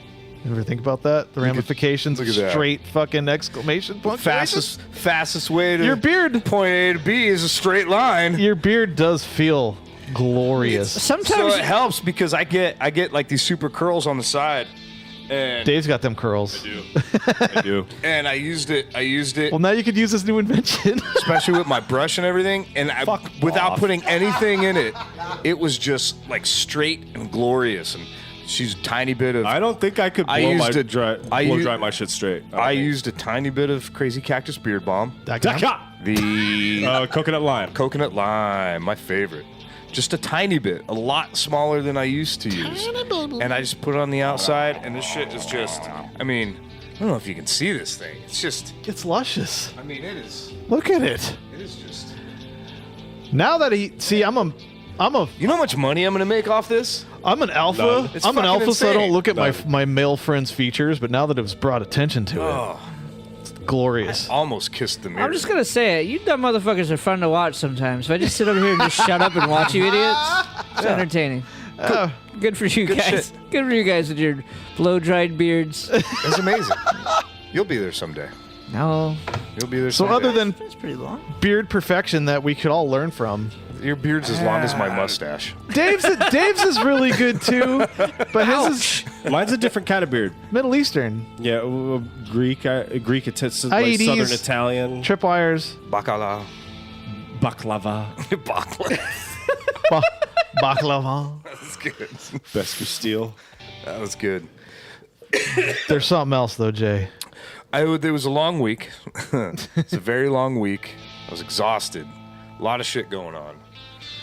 [SPEAKER 1] You ever think about that? The ramifications
[SPEAKER 3] look
[SPEAKER 1] of
[SPEAKER 3] at that.
[SPEAKER 1] straight fucking exclamation punctuation?
[SPEAKER 3] Fastest way to
[SPEAKER 1] Your beard.
[SPEAKER 3] point A to B is a straight line.
[SPEAKER 1] Your beard does feel glorious.
[SPEAKER 4] Sometimes
[SPEAKER 3] So it helps because I get like these super curls on the side, and
[SPEAKER 1] Dave's got them curls.
[SPEAKER 2] I do.
[SPEAKER 3] and I used it.
[SPEAKER 1] Well, now you could use this new invention.
[SPEAKER 3] especially with my brush and everything, and without putting anything in it, it was just like straight and glorious. And she's a tiny bit of.
[SPEAKER 2] I don't think I could
[SPEAKER 3] I
[SPEAKER 2] blow
[SPEAKER 3] used to-
[SPEAKER 2] dry my shit straight.
[SPEAKER 3] I used a tiny bit of Crazy Cactus Beard Balm, the
[SPEAKER 2] coconut lime.
[SPEAKER 3] coconut lime, my favorite. Just a tiny bit, a lot smaller than I used to use, and I just put it on the outside, and this shit is just. I mean, I don't know if you can see this thing. It's just,
[SPEAKER 1] It's luscious.
[SPEAKER 3] I mean, it is.
[SPEAKER 1] Look at it.
[SPEAKER 3] It is just.
[SPEAKER 1] Now that I'm a
[SPEAKER 3] You know how much money I'm gonna make off this?
[SPEAKER 1] I'm an alpha.
[SPEAKER 2] None.
[SPEAKER 3] It's
[SPEAKER 1] I'm an
[SPEAKER 3] fucking
[SPEAKER 1] alpha, so I don't
[SPEAKER 3] insane.
[SPEAKER 1] look at
[SPEAKER 2] None.
[SPEAKER 1] my male friend's features. But now that it was brought attention to it,
[SPEAKER 3] Oh,
[SPEAKER 1] it's glorious.
[SPEAKER 3] almost kissed the mirror.
[SPEAKER 4] I'm just gonna say it. You dumb motherfuckers are fun to watch sometimes. If I just sit over here and just shut up and watch you idiots, it's entertaining. Good for you guys.
[SPEAKER 3] shit.
[SPEAKER 4] Good for you guys with your blow-dried beards.
[SPEAKER 3] It's amazing. You'll be there someday.
[SPEAKER 4] No,
[SPEAKER 3] You'll be there.
[SPEAKER 1] So
[SPEAKER 3] someday.
[SPEAKER 1] other than
[SPEAKER 4] that's pretty long.
[SPEAKER 1] beard perfection that we could all learn from,
[SPEAKER 3] your beard's as long as my mustache.
[SPEAKER 1] Dave's is really good too, but his is
[SPEAKER 2] Mine's a different kind of beard.
[SPEAKER 1] Middle Eastern.
[SPEAKER 2] Yeah, Greek. Greek. It's like
[SPEAKER 1] IEDs.
[SPEAKER 2] Southern Italian.
[SPEAKER 1] Tripwires.
[SPEAKER 3] Bacala.
[SPEAKER 2] Baklava.
[SPEAKER 1] Baklava.
[SPEAKER 3] That's good.
[SPEAKER 2] Best for steel.
[SPEAKER 3] That was good.
[SPEAKER 1] There's something else though, Jay.
[SPEAKER 3] It was a long week. It's a very long week. I was exhausted. A lot of shit going on.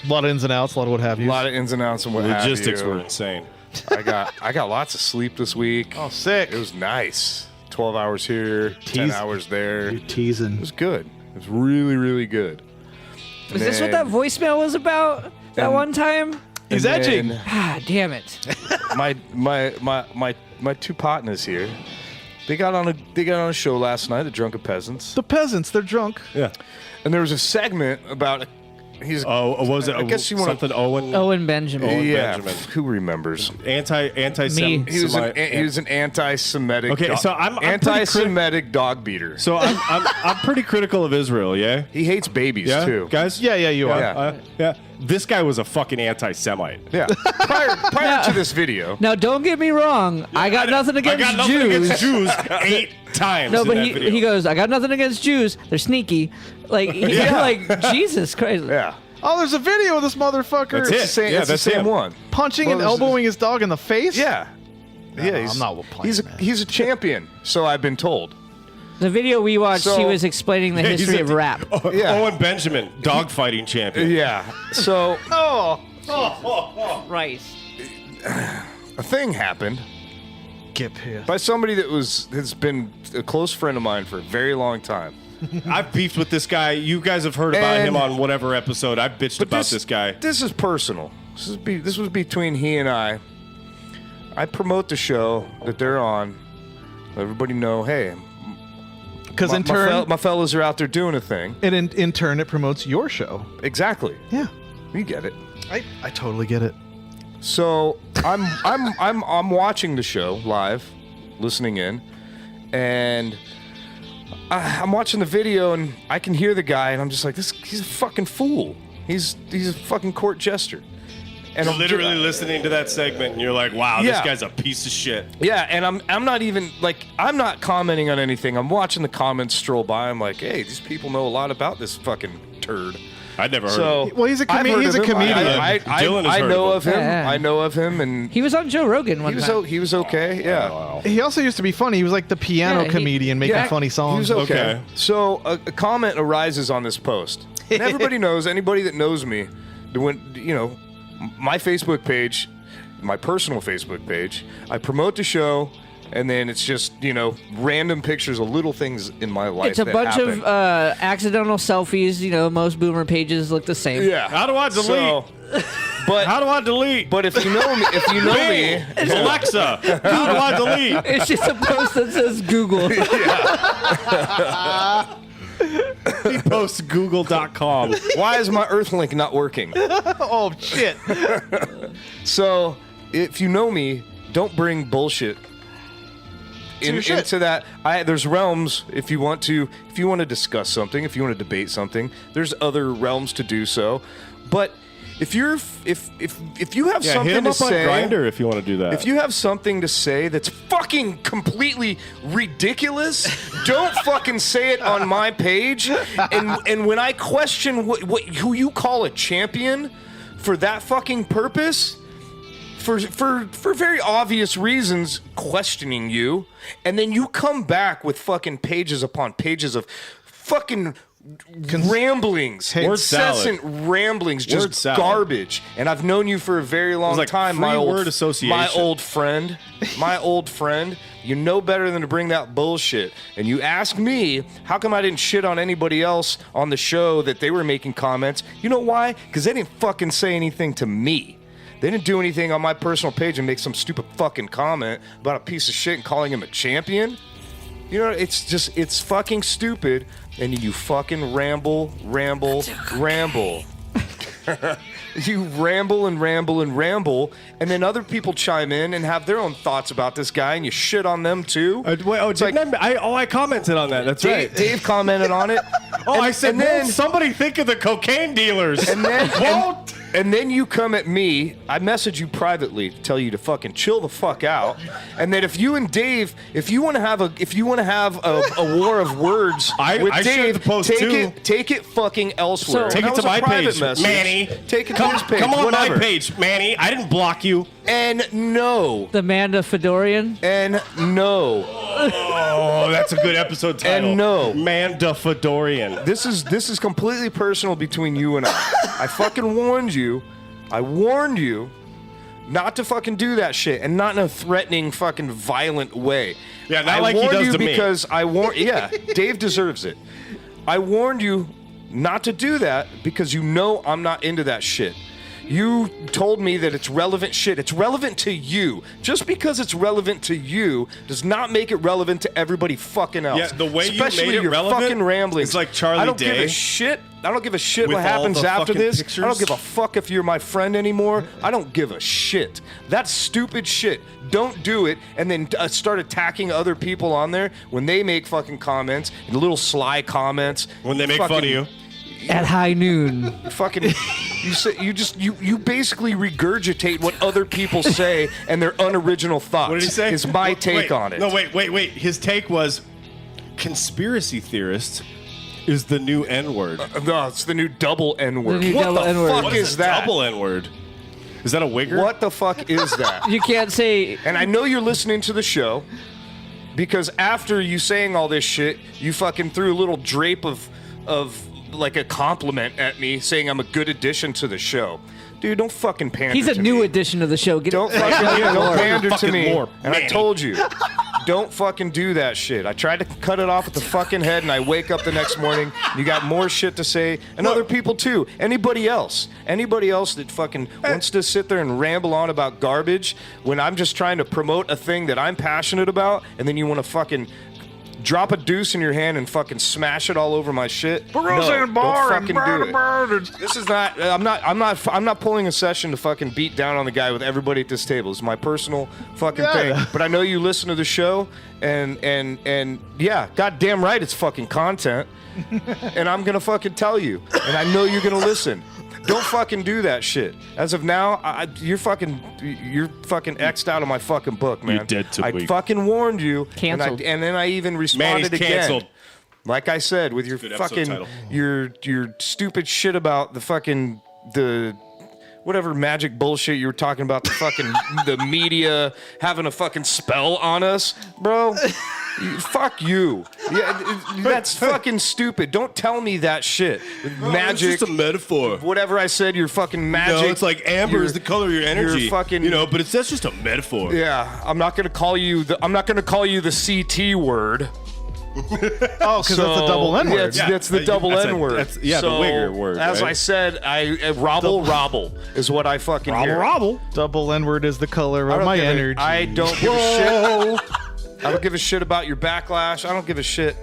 [SPEAKER 1] A lot of ins and outs, a lot of what have
[SPEAKER 3] A
[SPEAKER 1] you.
[SPEAKER 3] lot of ins and outs and what
[SPEAKER 2] Logistics
[SPEAKER 3] have you.
[SPEAKER 2] were insane.
[SPEAKER 3] I got lots of sleep this week.
[SPEAKER 1] Oh, sick.
[SPEAKER 3] It was nice. 12 hours here, 10
[SPEAKER 1] Tease.
[SPEAKER 3] hours there.
[SPEAKER 1] You're
[SPEAKER 3] It
[SPEAKER 1] teasing.
[SPEAKER 3] was good. It was really, really good.
[SPEAKER 4] Is this what that voicemail was about? That
[SPEAKER 3] And-
[SPEAKER 4] one time?
[SPEAKER 1] He's
[SPEAKER 3] And
[SPEAKER 1] edging.
[SPEAKER 3] then
[SPEAKER 4] Ah, damn it.
[SPEAKER 3] my two partners here, they got on a show last night, the Drunken Peasants,
[SPEAKER 1] The peasants, they're drunk.
[SPEAKER 2] Yeah.
[SPEAKER 3] and there was a segment about
[SPEAKER 2] Oh, what was it?
[SPEAKER 3] I guess you want
[SPEAKER 2] something Owen.
[SPEAKER 4] Owen Benjamin.
[SPEAKER 2] Owen
[SPEAKER 3] yeah,
[SPEAKER 2] Benjamin.
[SPEAKER 3] who remembers?
[SPEAKER 2] Anti.
[SPEAKER 4] Me.
[SPEAKER 3] He was an anti-Semitic.
[SPEAKER 2] Okay, so I'm pretty
[SPEAKER 3] anti-Semitic dog beater.
[SPEAKER 2] So I'm pretty critical of Israel. Yeah.
[SPEAKER 3] He hates babies
[SPEAKER 2] Yeah,
[SPEAKER 3] too.
[SPEAKER 2] guys.
[SPEAKER 1] Yeah, you are.
[SPEAKER 3] Yeah.
[SPEAKER 2] Yeah. This guy was a fucking anti-Semite.
[SPEAKER 3] Yeah. Prior to this video,
[SPEAKER 4] Now, don't get me wrong. I got nothing against
[SPEAKER 2] I got nothing
[SPEAKER 4] Jews.
[SPEAKER 2] against Jews 8 times.
[SPEAKER 4] No,
[SPEAKER 2] in
[SPEAKER 4] but
[SPEAKER 2] that
[SPEAKER 4] he
[SPEAKER 2] video.
[SPEAKER 4] goes, I got nothing against Jews. They're sneaky. Like, like Jesus Christ.
[SPEAKER 3] yeah,
[SPEAKER 1] Oh, there's a video of this motherfucker
[SPEAKER 2] That's
[SPEAKER 3] it's
[SPEAKER 2] it.
[SPEAKER 3] the same,
[SPEAKER 2] Yeah,
[SPEAKER 3] it's the
[SPEAKER 2] that's
[SPEAKER 3] same
[SPEAKER 2] him.
[SPEAKER 3] one.
[SPEAKER 1] punching
[SPEAKER 3] Well,
[SPEAKER 1] and
[SPEAKER 3] this is-
[SPEAKER 1] elbowing his dog in the face.
[SPEAKER 3] Yeah. Yeah,
[SPEAKER 1] I'm not playing
[SPEAKER 3] he's
[SPEAKER 1] that.
[SPEAKER 3] he's a champion, so I've been told.
[SPEAKER 4] The video we watched,
[SPEAKER 3] So-
[SPEAKER 4] he was explaining the
[SPEAKER 2] He's
[SPEAKER 4] history
[SPEAKER 2] a-
[SPEAKER 4] of rap.
[SPEAKER 3] Yeah.
[SPEAKER 2] Owen Benjamin, dogfighting champion.
[SPEAKER 3] Yeah. So
[SPEAKER 4] Christ.
[SPEAKER 3] a thing happened
[SPEAKER 1] Get pissed.
[SPEAKER 3] by somebody that has been a close friend of mine for a very long time.
[SPEAKER 2] I've beefed with this guy. You guys have heard about
[SPEAKER 3] And-
[SPEAKER 2] him on whatever episode. I've bitched about this guy.
[SPEAKER 3] This is personal. This was between he and I. I promote the show that they're on. Let everybody know, hey,
[SPEAKER 1] Because in turn,
[SPEAKER 3] my fellas are out there doing a thing.
[SPEAKER 1] and in turn, it promotes your show.
[SPEAKER 3] Exactly.
[SPEAKER 1] Yeah,
[SPEAKER 3] You get it.
[SPEAKER 1] I totally get it.
[SPEAKER 3] So I'm watching the show live, listening in, and I'm watching the video, and I can hear the guy, and I'm just like, he's a fucking fool. He's a fucking court jester. And
[SPEAKER 2] You're
[SPEAKER 3] I'm
[SPEAKER 2] literally listening to that segment, and you're like, "Wow,
[SPEAKER 3] Yeah.
[SPEAKER 2] this guy's a piece of shit."
[SPEAKER 3] Yeah, and I'm not even like, I'm not commenting on anything. I'm watching the comments stroll by. I'm like, hey, these people know a lot about this fucking turd.
[SPEAKER 2] I'd never heard
[SPEAKER 3] So
[SPEAKER 2] of him.
[SPEAKER 1] Well, he's a
[SPEAKER 3] I've heard
[SPEAKER 1] he's
[SPEAKER 3] of
[SPEAKER 1] a
[SPEAKER 3] him.
[SPEAKER 1] comedian.
[SPEAKER 2] Dylan has
[SPEAKER 3] I
[SPEAKER 2] heard
[SPEAKER 3] know
[SPEAKER 2] of
[SPEAKER 3] of him.
[SPEAKER 4] Yeah.
[SPEAKER 3] I know of him, and
[SPEAKER 4] He was on Joe Rogan one time.
[SPEAKER 3] he was okay. Yeah.
[SPEAKER 2] Wow.
[SPEAKER 1] He also used to be funny. He was like the piano
[SPEAKER 4] Yeah, he-
[SPEAKER 1] comedian making
[SPEAKER 3] Yeah,
[SPEAKER 1] funny songs.
[SPEAKER 3] He was okay.
[SPEAKER 2] Okay.
[SPEAKER 3] So a comment arises on this post. And everybody knows, anybody that knows me, when my Facebook page, my personal Facebook page, I promote the show, and then it's just random pictures of little things in my life.
[SPEAKER 4] It's a
[SPEAKER 3] that
[SPEAKER 4] bunch
[SPEAKER 3] happen.
[SPEAKER 4] of accidental selfies. Most boomer pages look the same.
[SPEAKER 3] yeah.
[SPEAKER 2] How do I delete?
[SPEAKER 3] So, but
[SPEAKER 2] How do I delete?
[SPEAKER 3] but if you know me,
[SPEAKER 2] Alexa, how do I delete?
[SPEAKER 4] It's just a post that says Google.
[SPEAKER 2] He posts Google.com.
[SPEAKER 3] why is my Earthlink not working?
[SPEAKER 1] Oh shit!
[SPEAKER 3] So, if you know me, don't bring bullshit
[SPEAKER 1] your shit.
[SPEAKER 3] into that. There's realms if you want to discuss something, if you want to debate something. There's other realms to do so. But if you have
[SPEAKER 2] Yeah,
[SPEAKER 3] something
[SPEAKER 2] hit him
[SPEAKER 3] to
[SPEAKER 2] up on
[SPEAKER 3] say,
[SPEAKER 2] Grindr if you want to do that.
[SPEAKER 3] if you have something to say that's fucking completely ridiculous, don't fucking say it on my page. And when I question who you call a champion for that fucking purpose, for very obvious reasons, questioning you, and then you come back with fucking pages upon pages of fucking ramblings,
[SPEAKER 2] Word salad.
[SPEAKER 3] incessant ramblings,
[SPEAKER 2] Word
[SPEAKER 3] just
[SPEAKER 2] salad.
[SPEAKER 3] garbage. And I've known you for a very long
[SPEAKER 2] like
[SPEAKER 3] time,
[SPEAKER 2] free
[SPEAKER 3] my
[SPEAKER 2] word association.
[SPEAKER 3] my old friend, my old friend. You know better than to bring that bullshit. And you ask me, how come I didn't shit on anybody else on the show that they were making comments? You know why? Because they didn't fucking say anything to me. They didn't do anything on my personal page and make some stupid fucking comment about a piece of shit and calling him a champion. You know, it's fucking stupid. And you fucking ramble. You ramble and ramble and ramble, and then other people chime in and have their own thoughts about this guy, and you shit on them too.
[SPEAKER 2] I commented on that. That's right.
[SPEAKER 3] Dave commented on it.
[SPEAKER 2] I said,
[SPEAKER 3] and then
[SPEAKER 2] somebody think of the cocaine dealers.
[SPEAKER 3] And then, and then you come at me. I message you privately to tell you to fucking chill the fuck out. And then if you and Dave, if you want to have a war of words with
[SPEAKER 2] I shared
[SPEAKER 3] Dave,
[SPEAKER 2] the post too.
[SPEAKER 3] Take it fucking elsewhere.
[SPEAKER 2] Take
[SPEAKER 3] That
[SPEAKER 2] it to
[SPEAKER 3] was a
[SPEAKER 2] my
[SPEAKER 3] private
[SPEAKER 2] page,
[SPEAKER 3] message.
[SPEAKER 2] Manny.
[SPEAKER 3] Take it to his page.
[SPEAKER 2] Come on
[SPEAKER 3] whatever.
[SPEAKER 2] my page, Manny. I didn't block you.
[SPEAKER 3] And no.
[SPEAKER 4] The Manda Fedorian.
[SPEAKER 3] And no.
[SPEAKER 2] Oh, that's a good episode title.
[SPEAKER 3] And no.
[SPEAKER 2] Manda Fedorian.
[SPEAKER 3] This is completely personal between you and I. I fucking warned you. I warned you not to fucking do that shit, and not in a threatening, fucking violent way.
[SPEAKER 2] Yeah, not
[SPEAKER 3] I
[SPEAKER 2] like he
[SPEAKER 3] warned
[SPEAKER 2] does
[SPEAKER 3] you
[SPEAKER 2] to me.
[SPEAKER 3] because I warned. Yeah, Dave deserves it. I warned you not to do that because you know I'm not into that shit. You told me that it's relevant shit. It's relevant to you. Just because it's relevant to you does not make it relevant to everybody fucking else.
[SPEAKER 2] Yeah, the way
[SPEAKER 3] Especially
[SPEAKER 2] you made it
[SPEAKER 3] your
[SPEAKER 2] relevant,
[SPEAKER 3] fucking ramblings.
[SPEAKER 2] it's like Charlie
[SPEAKER 3] I don't give
[SPEAKER 2] Day.
[SPEAKER 3] a shit. I don't give a shit
[SPEAKER 2] With
[SPEAKER 3] what
[SPEAKER 2] all
[SPEAKER 3] happens
[SPEAKER 2] the
[SPEAKER 3] after
[SPEAKER 2] fucking
[SPEAKER 3] this.
[SPEAKER 2] pictures.
[SPEAKER 3] I don't give a fuck if you're my friend anymore. I don't give a shit. That's stupid shit. Don't do it and then start attacking other people on there when they make fucking comments and little sly comments.
[SPEAKER 2] When they make fun of you.
[SPEAKER 4] At high noon.
[SPEAKER 3] Fucking, you basically regurgitate what other people say and their unoriginal thoughts.
[SPEAKER 2] What did he say?
[SPEAKER 3] Is my take on it.
[SPEAKER 2] No, wait. His take was conspiracy theorist is the new N-word.
[SPEAKER 3] No, it's the new double N-word.
[SPEAKER 4] The new
[SPEAKER 3] What
[SPEAKER 4] double
[SPEAKER 3] the
[SPEAKER 4] N-word.
[SPEAKER 3] fuck
[SPEAKER 2] What
[SPEAKER 3] is
[SPEAKER 2] a
[SPEAKER 3] that?
[SPEAKER 2] double N-word? Is that a wigger?
[SPEAKER 3] What the fuck is that?
[SPEAKER 4] You can't say.
[SPEAKER 3] And I know you're listening to the show because after you saying all this shit, you fucking threw a little drape of like a compliment at me saying I'm a good addition to the show. Dude, don't fucking pander
[SPEAKER 4] He's a
[SPEAKER 3] to
[SPEAKER 4] new
[SPEAKER 3] me.
[SPEAKER 4] addition to the show.
[SPEAKER 3] Don't fucking don't pander to
[SPEAKER 2] Fucking
[SPEAKER 3] me.
[SPEAKER 2] more,
[SPEAKER 3] And I
[SPEAKER 2] Manny.
[SPEAKER 3] told you, don't fucking do that shit. I tried to cut it off at the fucking head, and I wake up the next morning, you got more shit to say, and other people too. Anybody else that fucking wants to sit there and ramble on about garbage when I'm just trying to promote a thing that I'm passionate about, and then you want to fucking drop a deuce in your hand and fucking smash it all over my shit. Don't fucking do it. This is not. I'm not pulling a session to fucking beat down on the guy with everybody at this table. It's my personal fucking thing. But I know you listen to the show, and yeah, goddamn right, it's fucking content. And I'm gonna fucking tell you, and I know you're gonna listen. Don't fucking do that shit. As of now, you're fucking X'd out of my fucking book, man.
[SPEAKER 2] You're dead to
[SPEAKER 3] I
[SPEAKER 2] me.
[SPEAKER 3] fucking warned you.
[SPEAKER 4] Canceled.
[SPEAKER 3] And then I even responded
[SPEAKER 2] Manny's
[SPEAKER 3] again.
[SPEAKER 2] canceled.
[SPEAKER 3] Like I said, with your
[SPEAKER 2] Good episode
[SPEAKER 3] fucking
[SPEAKER 2] title.
[SPEAKER 3] your stupid shit about the whatever magic bullshit you were talking about, the media having a fucking spell on us, bro. Fuck you. Yeah, that's fucking stupid. Don't tell me that shit. Magic.
[SPEAKER 2] It's just a metaphor.
[SPEAKER 3] Whatever I said, you're fucking magic.
[SPEAKER 2] No, it's like amber is the color of your energy.
[SPEAKER 3] You're fucking,
[SPEAKER 2] but that's just a metaphor.
[SPEAKER 3] Yeah, I'm not gonna call you the CT word.
[SPEAKER 1] Oh, because that's the double N word.
[SPEAKER 3] Yeah, that's the double N word.
[SPEAKER 2] The wigger word.
[SPEAKER 3] As
[SPEAKER 2] right?
[SPEAKER 3] I said, robble is what I fucking hear.
[SPEAKER 2] Robble.
[SPEAKER 1] Double N word is the color
[SPEAKER 3] I
[SPEAKER 1] of
[SPEAKER 3] don't
[SPEAKER 1] my
[SPEAKER 3] give a-
[SPEAKER 1] energy.
[SPEAKER 3] I don't give a shit. I don't give a shit about your backlash. I don't give a shit.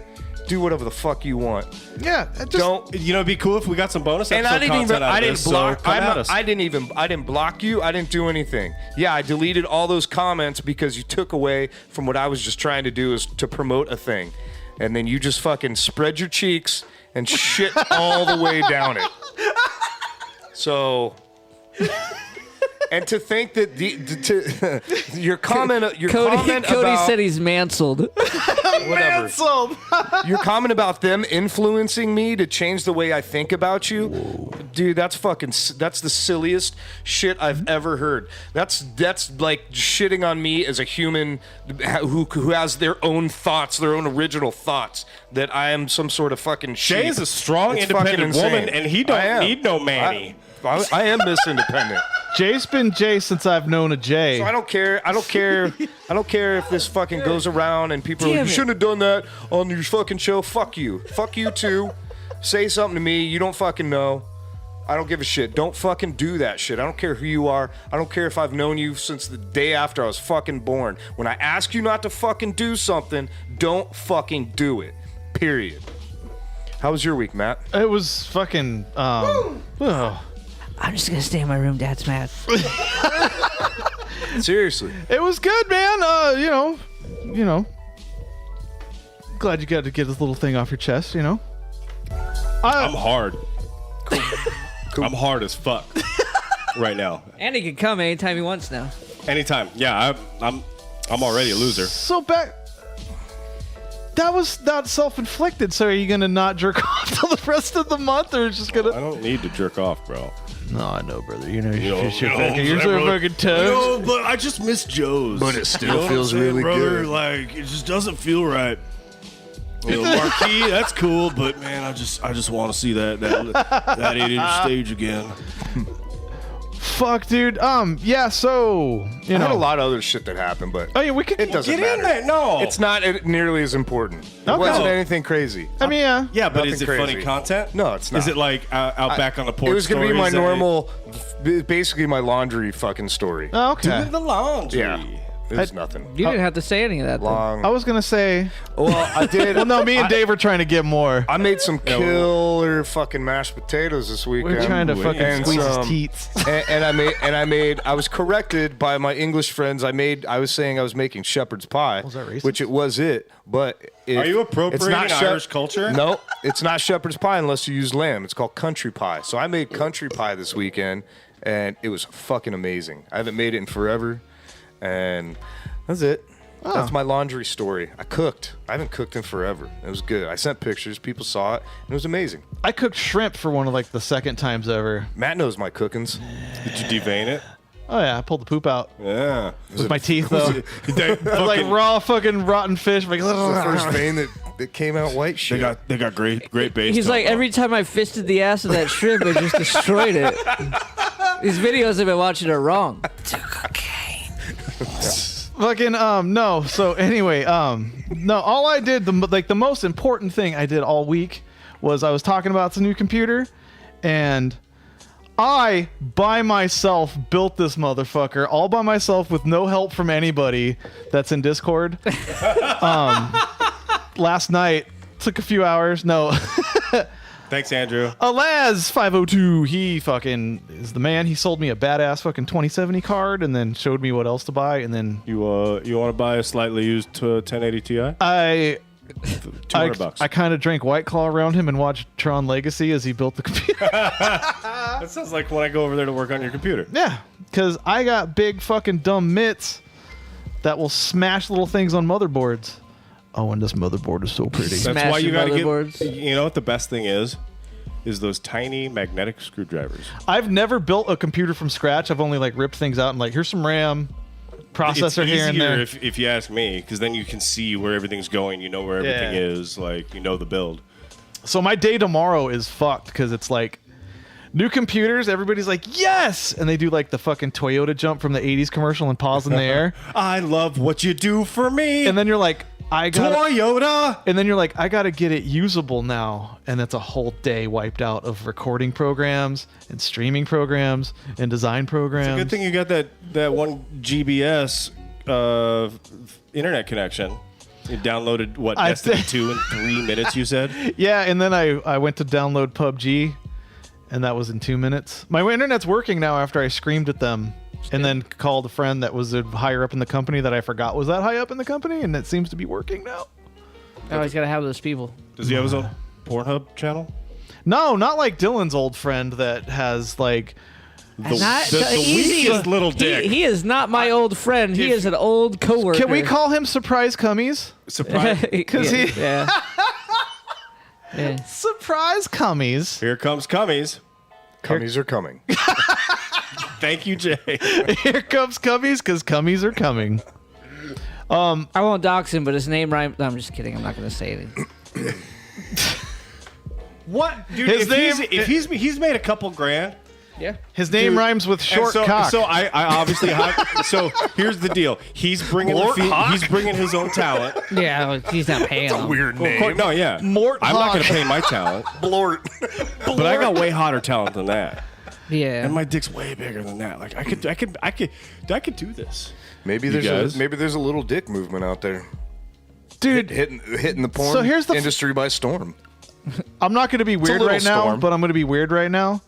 [SPEAKER 3] Do whatever the fuck you want.
[SPEAKER 1] Yeah, it just,
[SPEAKER 3] Don't.
[SPEAKER 2] It'd be cool if we got some bonus
[SPEAKER 3] And
[SPEAKER 2] episode
[SPEAKER 3] I didn't
[SPEAKER 2] content
[SPEAKER 3] even.
[SPEAKER 2] out
[SPEAKER 3] I
[SPEAKER 2] of
[SPEAKER 3] didn't
[SPEAKER 2] this,
[SPEAKER 3] block.
[SPEAKER 2] So come at us.
[SPEAKER 3] I didn't block you. I didn't do anything. Yeah, I deleted all those comments because you took away from what I was just trying to do is to promote a thing, and then you just fucking spread your cheeks and shit all the way down it. So. And to think that your comment
[SPEAKER 4] Cody
[SPEAKER 3] about
[SPEAKER 4] said he's mansled.
[SPEAKER 3] whatever. Your comment about them influencing me to change the way I think about you, Dude, that's the silliest shit I've ever heard. That's like shitting on me as a human who has their own thoughts, their own original thoughts, that I am some sort of fucking shit.
[SPEAKER 2] Jay is a strong, independent woman, and he don't need no Manny.
[SPEAKER 3] I am Miss Independent.
[SPEAKER 1] Jay's been Jay since I've known a Jay.
[SPEAKER 3] So I don't care. I don't care if this fucking goes around and people are like, you shouldn't have done that on your fucking show. Fuck you. Fuck you too. Say something to me. You don't fucking know. I don't give a shit. Don't fucking do that shit. I don't care who you are. I don't care if I've known you since the day after I was fucking born. When I ask you not to fucking do something, don't fucking do it. Period. How was your week, Matt?
[SPEAKER 1] It was fucking.
[SPEAKER 4] I'm just gonna stay in my room. Dad's mad.
[SPEAKER 3] Seriously.
[SPEAKER 1] It was good, man. You know. Glad you got to get this little thing off your chest. I'm
[SPEAKER 2] hard. Cool. I'm hard as fuck right now.
[SPEAKER 4] And he can come anytime he wants now.
[SPEAKER 2] Anytime. Yeah, I'm already a loser.
[SPEAKER 1] So back. That was not self-inflicted. So are you gonna not jerk off till the rest of the month, or just gonna?
[SPEAKER 2] I don't need to jerk off, bro.
[SPEAKER 1] No, I know, brother. You're so
[SPEAKER 2] really,
[SPEAKER 1] fucking tough.
[SPEAKER 2] No, but I just miss Joe's.
[SPEAKER 3] But it still feels really
[SPEAKER 2] brother,
[SPEAKER 3] good.
[SPEAKER 2] Like it just doesn't feel right. Marquee, that's cool, but man, I just want to see that 8-inch stage again.
[SPEAKER 1] Fuck, dude. Yeah. So
[SPEAKER 3] I had a lot of other shit that happened, but
[SPEAKER 1] we could.
[SPEAKER 3] it doesn't
[SPEAKER 2] Get
[SPEAKER 3] matter.
[SPEAKER 2] in there. No,
[SPEAKER 3] It's not nearly as important. It wasn't anything crazy.
[SPEAKER 1] I mean, yeah.
[SPEAKER 2] Yeah, but
[SPEAKER 3] Nothing
[SPEAKER 2] is it
[SPEAKER 3] crazy.
[SPEAKER 2] funny content?
[SPEAKER 3] No, it's not.
[SPEAKER 2] Is it like out back on the porch?
[SPEAKER 3] It was going to be my
[SPEAKER 2] stories that-
[SPEAKER 3] normal, basically my laundry fucking story.
[SPEAKER 1] Oh, okay.
[SPEAKER 2] Do the laundry.
[SPEAKER 3] Yeah. It was nothing.
[SPEAKER 4] You didn't have to say any of that.
[SPEAKER 3] Long.
[SPEAKER 1] I was gonna say.
[SPEAKER 3] Well, I did.
[SPEAKER 1] Well, no, me and Dave were trying to get more.
[SPEAKER 3] I made some killer fucking mashed potatoes this weekend.
[SPEAKER 1] We're trying to fucking
[SPEAKER 3] And
[SPEAKER 1] squeeze his
[SPEAKER 3] some-
[SPEAKER 1] teats.
[SPEAKER 3] and I was corrected by my English friends. I was saying I was making shepherd's pie,
[SPEAKER 1] Was that racist?
[SPEAKER 3] which it was but
[SPEAKER 2] Are you
[SPEAKER 3] it's
[SPEAKER 2] appropriating
[SPEAKER 3] not
[SPEAKER 2] Irish culture?
[SPEAKER 3] No, it's not shepherd's pie unless you use lamb. It's called country pie. So I made country pie this weekend, and it was fucking amazing. I haven't made it in forever, and that's it.
[SPEAKER 1] Oh.
[SPEAKER 3] That's my laundry story. I cooked. I haven't cooked in forever. It was good. I sent pictures. People saw it, and it was amazing.
[SPEAKER 1] I cooked shrimp for one of the second times ever.
[SPEAKER 3] Matt knows my cookings.
[SPEAKER 2] Did you devein it?
[SPEAKER 1] Oh yeah, I pulled the poop out
[SPEAKER 2] Yeah.
[SPEAKER 1] with my teeth though.
[SPEAKER 2] They
[SPEAKER 1] Like raw fucking rotten fish. Like,
[SPEAKER 3] The first vein that came out white shit.
[SPEAKER 2] they got great base.
[SPEAKER 4] He's like, every time I fisted the ass of that shrimp, it just destroyed it. These videos I've been watching are wrong.
[SPEAKER 1] Fucking no. So anyway, no. All I did, the most important thing I did all week was I was talking about the new computer, and I by myself built this motherfucker all by myself with no help from anybody that's in Discord. Last night took a few hours. No.
[SPEAKER 2] Thanks, Andrew.
[SPEAKER 1] Alaz 502, he fucking is the man. He sold me a badass fucking 2070 card and then showed me what else to buy, and then
[SPEAKER 2] You want to buy a slightly used 1080 Ti?
[SPEAKER 1] I
[SPEAKER 2] $200.
[SPEAKER 1] I kind of drank White Claw around him and watched Tron Legacy as he built the computer.
[SPEAKER 2] That sounds like when I go over there to work on your computer.
[SPEAKER 1] Yeah, because I got big fucking dumb mitts that will smash little things on motherboards. Oh, and this motherboard is so pretty.
[SPEAKER 2] That's
[SPEAKER 4] Smash
[SPEAKER 2] why you
[SPEAKER 4] your
[SPEAKER 2] got to
[SPEAKER 4] motherboards.
[SPEAKER 2] get. You know what the best thing is those tiny magnetic screwdrivers.
[SPEAKER 1] I've never built a computer from scratch. I've only ripped things out and here's some RAM, processor
[SPEAKER 2] It's
[SPEAKER 1] here and
[SPEAKER 2] easier
[SPEAKER 1] there.
[SPEAKER 2] if you ask me, because then you can see where everything's going. You know where everything
[SPEAKER 1] Yeah.
[SPEAKER 2] is. You know the build.
[SPEAKER 1] So my day tomorrow is fucked because it's new computers. Everybody's like, yes! And they do the fucking Toyota jump from the 80s commercial and pause in the air.
[SPEAKER 2] I love what you do for me.
[SPEAKER 1] And then you're like, I got
[SPEAKER 2] Toyota.
[SPEAKER 1] And then you're like, I got to get it usable now. And that's a whole day wiped out of recording programs and streaming programs and design programs.
[SPEAKER 2] Good thing you got that one GBS internet connection. You downloaded Destiny 2 in 3 minutes, you said?
[SPEAKER 1] Yeah, and then I went to download PUBG, and that was in 2 minutes. My internet's working now after I screamed at them and then called a friend that was higher up in the company that I forgot was that high up in the company, and it seems to be working now.
[SPEAKER 4] I always gotta have those people.
[SPEAKER 2] Does he have his own Pornhub channel?
[SPEAKER 1] No, not like Dylan's old friend that has
[SPEAKER 2] The
[SPEAKER 4] Easy.
[SPEAKER 2] weakest little dick.
[SPEAKER 4] He is not my old friend. He is an old coworker.
[SPEAKER 1] Can we call him Surprise Cummies?
[SPEAKER 2] Surprise.
[SPEAKER 1] Because
[SPEAKER 4] yeah. Yeah.
[SPEAKER 1] Surprise Cummies.
[SPEAKER 2] Here comes Cummies.
[SPEAKER 3] Cummies are coming.
[SPEAKER 2] Thank you, Jay.
[SPEAKER 1] Here comes Cummies, because Cummies are coming.
[SPEAKER 4] I won't dox him, but his name rhymes. No, I'm just kidding. I'm not going to say anything.
[SPEAKER 2] What, dude? If he's made a couple grand.
[SPEAKER 4] Yeah.
[SPEAKER 1] His name rhymes with short cock.
[SPEAKER 2] So I obviously have. So here's the deal. He's bringing he's bringing his own talent.
[SPEAKER 4] Yeah, he's not paying him.
[SPEAKER 3] Weird
[SPEAKER 2] Well, of course,
[SPEAKER 3] name.
[SPEAKER 2] no, yeah.
[SPEAKER 1] Mort
[SPEAKER 2] I'm not
[SPEAKER 1] Hawk.
[SPEAKER 2] going to pay my talent,
[SPEAKER 3] Blort.
[SPEAKER 2] but I got way hotter talent than that,
[SPEAKER 4] Yeah.
[SPEAKER 2] and my dick's way bigger than that. Like I could do this.
[SPEAKER 3] Maybe
[SPEAKER 2] You
[SPEAKER 3] there's
[SPEAKER 2] guys?
[SPEAKER 3] a little dick movement out there.
[SPEAKER 1] Dude,
[SPEAKER 3] Hitting the porn
[SPEAKER 1] So here's the
[SPEAKER 3] industry by storm.
[SPEAKER 1] I'm not going to be weird
[SPEAKER 3] little
[SPEAKER 1] right now,
[SPEAKER 3] storm.
[SPEAKER 1] but I'm going to be weird right now.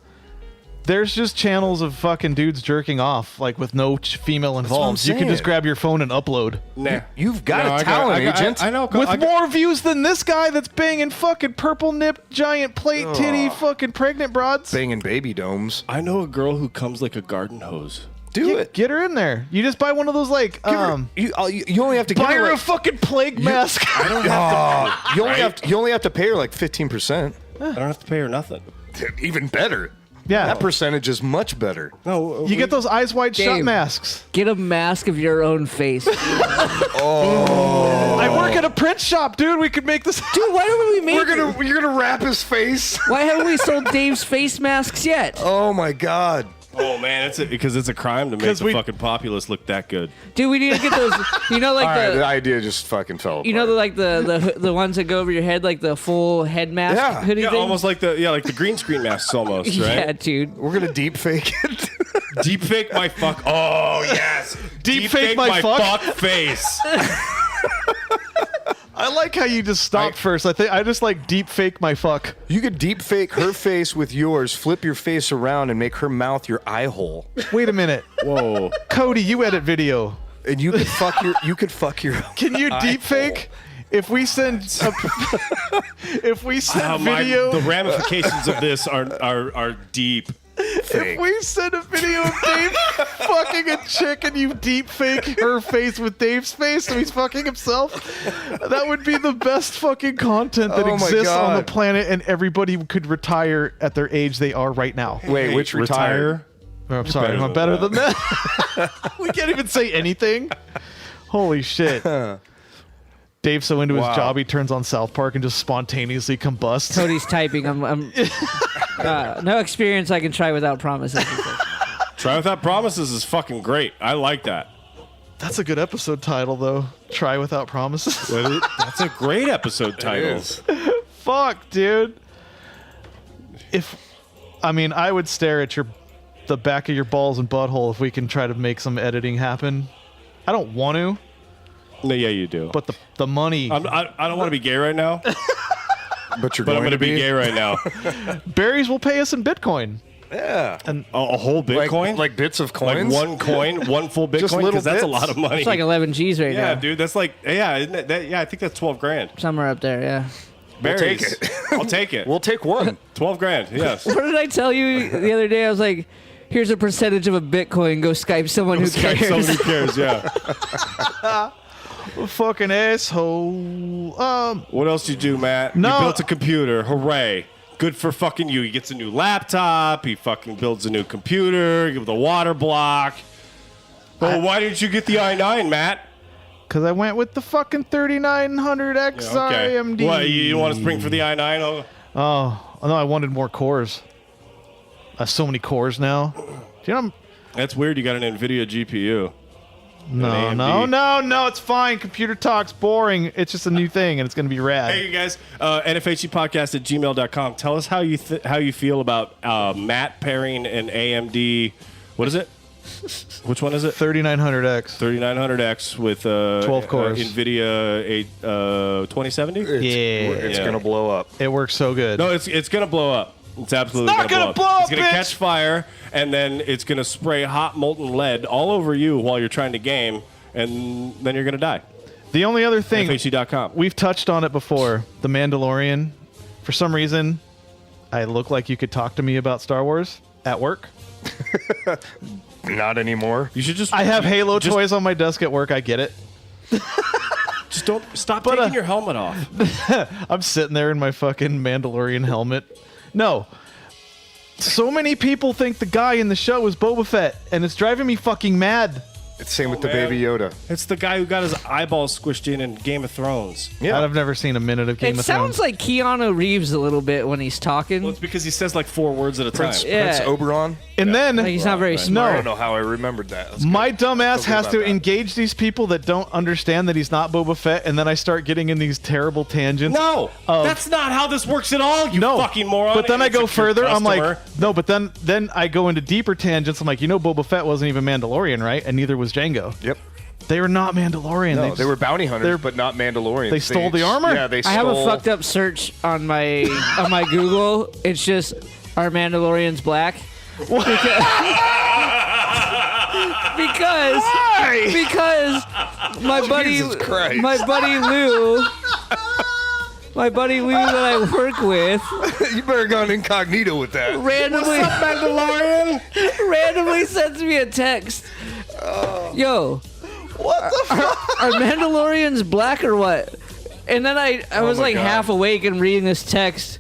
[SPEAKER 1] There's just channels of fucking dudes jerking off, like with no female
[SPEAKER 3] what I'm
[SPEAKER 1] involved. You can just
[SPEAKER 3] saying.
[SPEAKER 1] grab your phone and upload.
[SPEAKER 2] Nah,
[SPEAKER 3] You've got
[SPEAKER 2] No,
[SPEAKER 3] a
[SPEAKER 2] I
[SPEAKER 3] talent,
[SPEAKER 2] I
[SPEAKER 3] agent.
[SPEAKER 2] I know.
[SPEAKER 1] With
[SPEAKER 2] I got-
[SPEAKER 1] more views than this guy that's banging fucking purple nip, giant plate, titty, fucking pregnant broads.
[SPEAKER 3] Banging baby domes.
[SPEAKER 2] I know a girl who comes like a garden hose.
[SPEAKER 3] Do it.
[SPEAKER 1] Get her in there. You just buy one of those like
[SPEAKER 3] You only have to give
[SPEAKER 1] buy
[SPEAKER 3] her
[SPEAKER 1] her a
[SPEAKER 3] like,
[SPEAKER 1] fucking plague mask.
[SPEAKER 2] I don't have to.
[SPEAKER 3] you only have to pay her like 15%.
[SPEAKER 2] I don't have to pay her nothing.
[SPEAKER 3] Even better.
[SPEAKER 1] Yeah.
[SPEAKER 3] That percentage is much better.
[SPEAKER 2] No,
[SPEAKER 1] You get those eyes wide shut
[SPEAKER 4] Dave.
[SPEAKER 1] masks.
[SPEAKER 4] Get a mask of your own face. Dude,
[SPEAKER 1] I work at a print shop, dude. We could make this.
[SPEAKER 4] why don't we make
[SPEAKER 3] You're gonna wrap his face.
[SPEAKER 4] Why haven't we sold Dave's face masks yet?
[SPEAKER 3] Oh my god.
[SPEAKER 2] Oh man, because it's a crime to make
[SPEAKER 1] 'Cause
[SPEAKER 2] the
[SPEAKER 1] we-
[SPEAKER 2] fucking populace look that good.
[SPEAKER 4] Dude, we need to get those. You know, like
[SPEAKER 3] All right,
[SPEAKER 4] the.
[SPEAKER 3] the idea just fucking fell apart.
[SPEAKER 4] You know, the ones that go over your head, like the full head mask
[SPEAKER 3] Yeah.
[SPEAKER 4] hoodie
[SPEAKER 2] Yeah,
[SPEAKER 4] thing?
[SPEAKER 2] almost like the green screen masks, almost, right?
[SPEAKER 4] Yeah, dude.
[SPEAKER 3] we're gonna deep fake it.
[SPEAKER 2] Deep fake my fuck. Oh yes.
[SPEAKER 1] Deep fake my fuck?
[SPEAKER 2] face.
[SPEAKER 1] I like how you just stopped first. I just like deep fake my fuck.
[SPEAKER 3] You could deep fake her face with yours, flip your face around, and make her mouth your eye hole.
[SPEAKER 1] Wait a minute,
[SPEAKER 2] Whoa.
[SPEAKER 1] Cody, you edit video.
[SPEAKER 3] And you could fuck your.
[SPEAKER 1] Can you deep fake? If we send if we send video,
[SPEAKER 2] The ramifications of this are deep.
[SPEAKER 1] if we send a video of Dave fucking a chick and you deep fake her face with Dave's face so he's fucking himself, that would be the best fucking content that
[SPEAKER 3] Oh my
[SPEAKER 1] exists on the
[SPEAKER 3] God.
[SPEAKER 1] planet, and everybody could retire at their age they are right now.
[SPEAKER 3] Wait, which retire?
[SPEAKER 1] Oh, I'm sorry,
[SPEAKER 2] better
[SPEAKER 1] I'm
[SPEAKER 2] than
[SPEAKER 1] better
[SPEAKER 2] that.
[SPEAKER 1] than that. We can't even say anything. Holy shit. Dave's so into his
[SPEAKER 3] Wow.
[SPEAKER 1] job, he turns on South Park and just spontaneously combusts.
[SPEAKER 4] Cody's typing. I'm no experience I can try without promises.
[SPEAKER 2] Try Without Promises is fucking great. I like that.
[SPEAKER 1] That's a good episode title, though. Try Without Promises.
[SPEAKER 2] That's a great episode title.
[SPEAKER 1] Fuck, dude. I would stare at the back of your balls and butthole if we can try to make some editing happen. I don't want to,
[SPEAKER 2] No, yeah, you do.
[SPEAKER 1] but the money.
[SPEAKER 2] I don't want to be gay right now,
[SPEAKER 3] But you're
[SPEAKER 2] but I'm
[SPEAKER 3] going
[SPEAKER 2] going to be gay right now.
[SPEAKER 1] Berries will pay us in Bitcoin.
[SPEAKER 3] Yeah.
[SPEAKER 2] A whole Bitcoin?
[SPEAKER 3] Like bits of
[SPEAKER 2] Like
[SPEAKER 3] coins.
[SPEAKER 2] one coin, one full Bitcoin?
[SPEAKER 3] little
[SPEAKER 2] Because that's a
[SPEAKER 3] bits.
[SPEAKER 2] lot of money.
[SPEAKER 4] It's like 11 G's right
[SPEAKER 2] yeah,
[SPEAKER 4] now.
[SPEAKER 2] dude, that's like, isn't it? Yeah, I think that's 12 grand.
[SPEAKER 4] Somewhere up there, yeah.
[SPEAKER 3] We'll take
[SPEAKER 2] Berries.
[SPEAKER 3] it.
[SPEAKER 2] I'll take it.
[SPEAKER 3] We'll take one.
[SPEAKER 2] 12 grand, yes.
[SPEAKER 4] What did I tell you the other day? I was like, here's a percentage of a Bitcoin. Go Skype someone who
[SPEAKER 2] Skype
[SPEAKER 4] cares.
[SPEAKER 2] someone who cares, yeah.
[SPEAKER 1] Fucking asshole.
[SPEAKER 2] What else did you do, Matt?
[SPEAKER 1] No.
[SPEAKER 2] You built a computer. Hooray. Good for fucking you. He gets a new laptop. He fucking builds a new computer. Give it a water block. Oh, why didn't you get the i9, Matt?
[SPEAKER 1] Because I went with the fucking 3900X AMD.
[SPEAKER 2] What, you want to spring for the i9? Oh,
[SPEAKER 1] Oh, no, I wanted more cores. I have so many cores now. Do you know?
[SPEAKER 2] that's weird. You got an NVIDIA GPU.
[SPEAKER 1] No,
[SPEAKER 2] AMD.
[SPEAKER 1] it's fine. Computer talk's boring. It's just a new thing, and it's going to be rad.
[SPEAKER 2] Hey, you guys. NFHCpodcast@gmail.com. Tell us how you feel about Matt pairing an AMD. What is it? Which one is it?
[SPEAKER 1] 3900X.
[SPEAKER 2] 3900X with
[SPEAKER 1] 12 cores.
[SPEAKER 2] NVIDIA 2070.
[SPEAKER 3] It's
[SPEAKER 2] Yeah.
[SPEAKER 3] gonna blow up.
[SPEAKER 1] It works so good.
[SPEAKER 2] No, it's gonna blow up. It's absolutely
[SPEAKER 1] It's not
[SPEAKER 2] gonna
[SPEAKER 1] gonna blow up,
[SPEAKER 2] It's gonna
[SPEAKER 1] bitch!
[SPEAKER 2] catch fire, and then it's gonna spray hot molten lead all over you while you're trying to game, and then you're gonna die.
[SPEAKER 1] The only other thing,
[SPEAKER 2] FHC.com.
[SPEAKER 1] we've touched on it before, The Mandalorian. For some reason, I look like you could talk to me about Star Wars at work.
[SPEAKER 3] Not anymore.
[SPEAKER 2] You should just.
[SPEAKER 1] I have Halo
[SPEAKER 2] just,
[SPEAKER 1] toys on my desk at work. I get it.
[SPEAKER 2] Just don't stop
[SPEAKER 1] But,
[SPEAKER 2] taking your helmet off.
[SPEAKER 1] I'm sitting there in my fucking Mandalorian helmet. No. So many people think the guy in the show is Boba Fett, and it's driving me fucking mad.
[SPEAKER 3] It's same with the
[SPEAKER 2] man.
[SPEAKER 3] Baby Yoda.
[SPEAKER 2] It's the guy who got his eyeballs squished in Game of Thrones.
[SPEAKER 3] Yeah.
[SPEAKER 1] I've never seen a minute of Game
[SPEAKER 4] It
[SPEAKER 1] of Thrones.
[SPEAKER 4] sounds like Keanu Reeves a little bit when he's talking.
[SPEAKER 2] Well, it's because he says like 4 words at a time.
[SPEAKER 4] Yeah.
[SPEAKER 3] Prince Oberon.
[SPEAKER 1] And then
[SPEAKER 4] Like, he's not very
[SPEAKER 2] Right.
[SPEAKER 3] I
[SPEAKER 4] smart.
[SPEAKER 3] don't know how I remembered that. That's
[SPEAKER 1] my
[SPEAKER 3] good.
[SPEAKER 1] dumbass
[SPEAKER 3] Feel good
[SPEAKER 1] has to
[SPEAKER 3] about that.
[SPEAKER 1] engage these people that don't understand that he's not Boba Fett, and then I start getting in these terrible tangents.
[SPEAKER 2] No, that's not how this works at all, you
[SPEAKER 1] No,
[SPEAKER 2] fucking moron.
[SPEAKER 1] but then I go
[SPEAKER 2] Insecure
[SPEAKER 1] further. I'm
[SPEAKER 2] customer.
[SPEAKER 1] like, no, but then I go into deeper tangents. I'm like, Boba Fett wasn't even Mandalorian, right? And neither was Jango.
[SPEAKER 3] Yep.
[SPEAKER 1] They were not Mandalorian.
[SPEAKER 3] No,
[SPEAKER 1] just-
[SPEAKER 3] they were bounty hunters,
[SPEAKER 1] they're-
[SPEAKER 3] but not Mandalorians.
[SPEAKER 1] They stole the armor?
[SPEAKER 3] Yeah, they
[SPEAKER 4] I
[SPEAKER 3] stole.
[SPEAKER 4] have a fucked up search on my Google. It's just, are Mandalorians black? Because my buddy
[SPEAKER 3] Jesus Christ.
[SPEAKER 4] my buddy Lou that I work with
[SPEAKER 3] You better go incognito with that.
[SPEAKER 4] randomly sends me a text. Yo,
[SPEAKER 1] What the fuck?
[SPEAKER 4] are Mandalorians black or what? And then I was
[SPEAKER 3] my
[SPEAKER 4] like
[SPEAKER 3] God.
[SPEAKER 4] half awake and reading this text.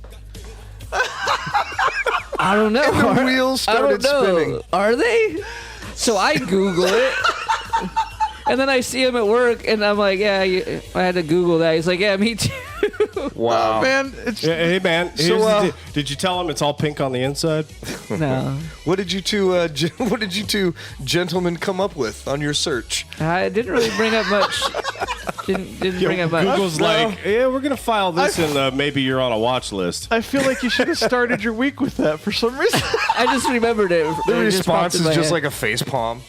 [SPEAKER 4] I don't know.
[SPEAKER 3] And the wheels
[SPEAKER 4] I don't
[SPEAKER 3] started
[SPEAKER 4] know.
[SPEAKER 3] spinning.
[SPEAKER 4] Are they? So I Google it. And then I see him at work, and I'm like, yeah, I had to Google that. He's like, yeah, me too.
[SPEAKER 3] Wow.
[SPEAKER 1] Man, it's
[SPEAKER 2] Yeah, hey man,
[SPEAKER 3] So,
[SPEAKER 2] here's the did you tell him it's all pink on the inside?
[SPEAKER 4] No,
[SPEAKER 3] What did you two? What did you two gentlemen come up with on your search?
[SPEAKER 4] I didn't really bring up much. Didn't bring up much.
[SPEAKER 2] Google's like, yeah, we're gonna file this, and maybe you're on a watch list.
[SPEAKER 1] I feel like you should have started your week with that for some reason.
[SPEAKER 4] I just remembered it.
[SPEAKER 3] The
[SPEAKER 4] It just popped
[SPEAKER 3] response
[SPEAKER 4] in
[SPEAKER 3] is
[SPEAKER 4] my
[SPEAKER 3] just
[SPEAKER 4] head.
[SPEAKER 3] like a face palm.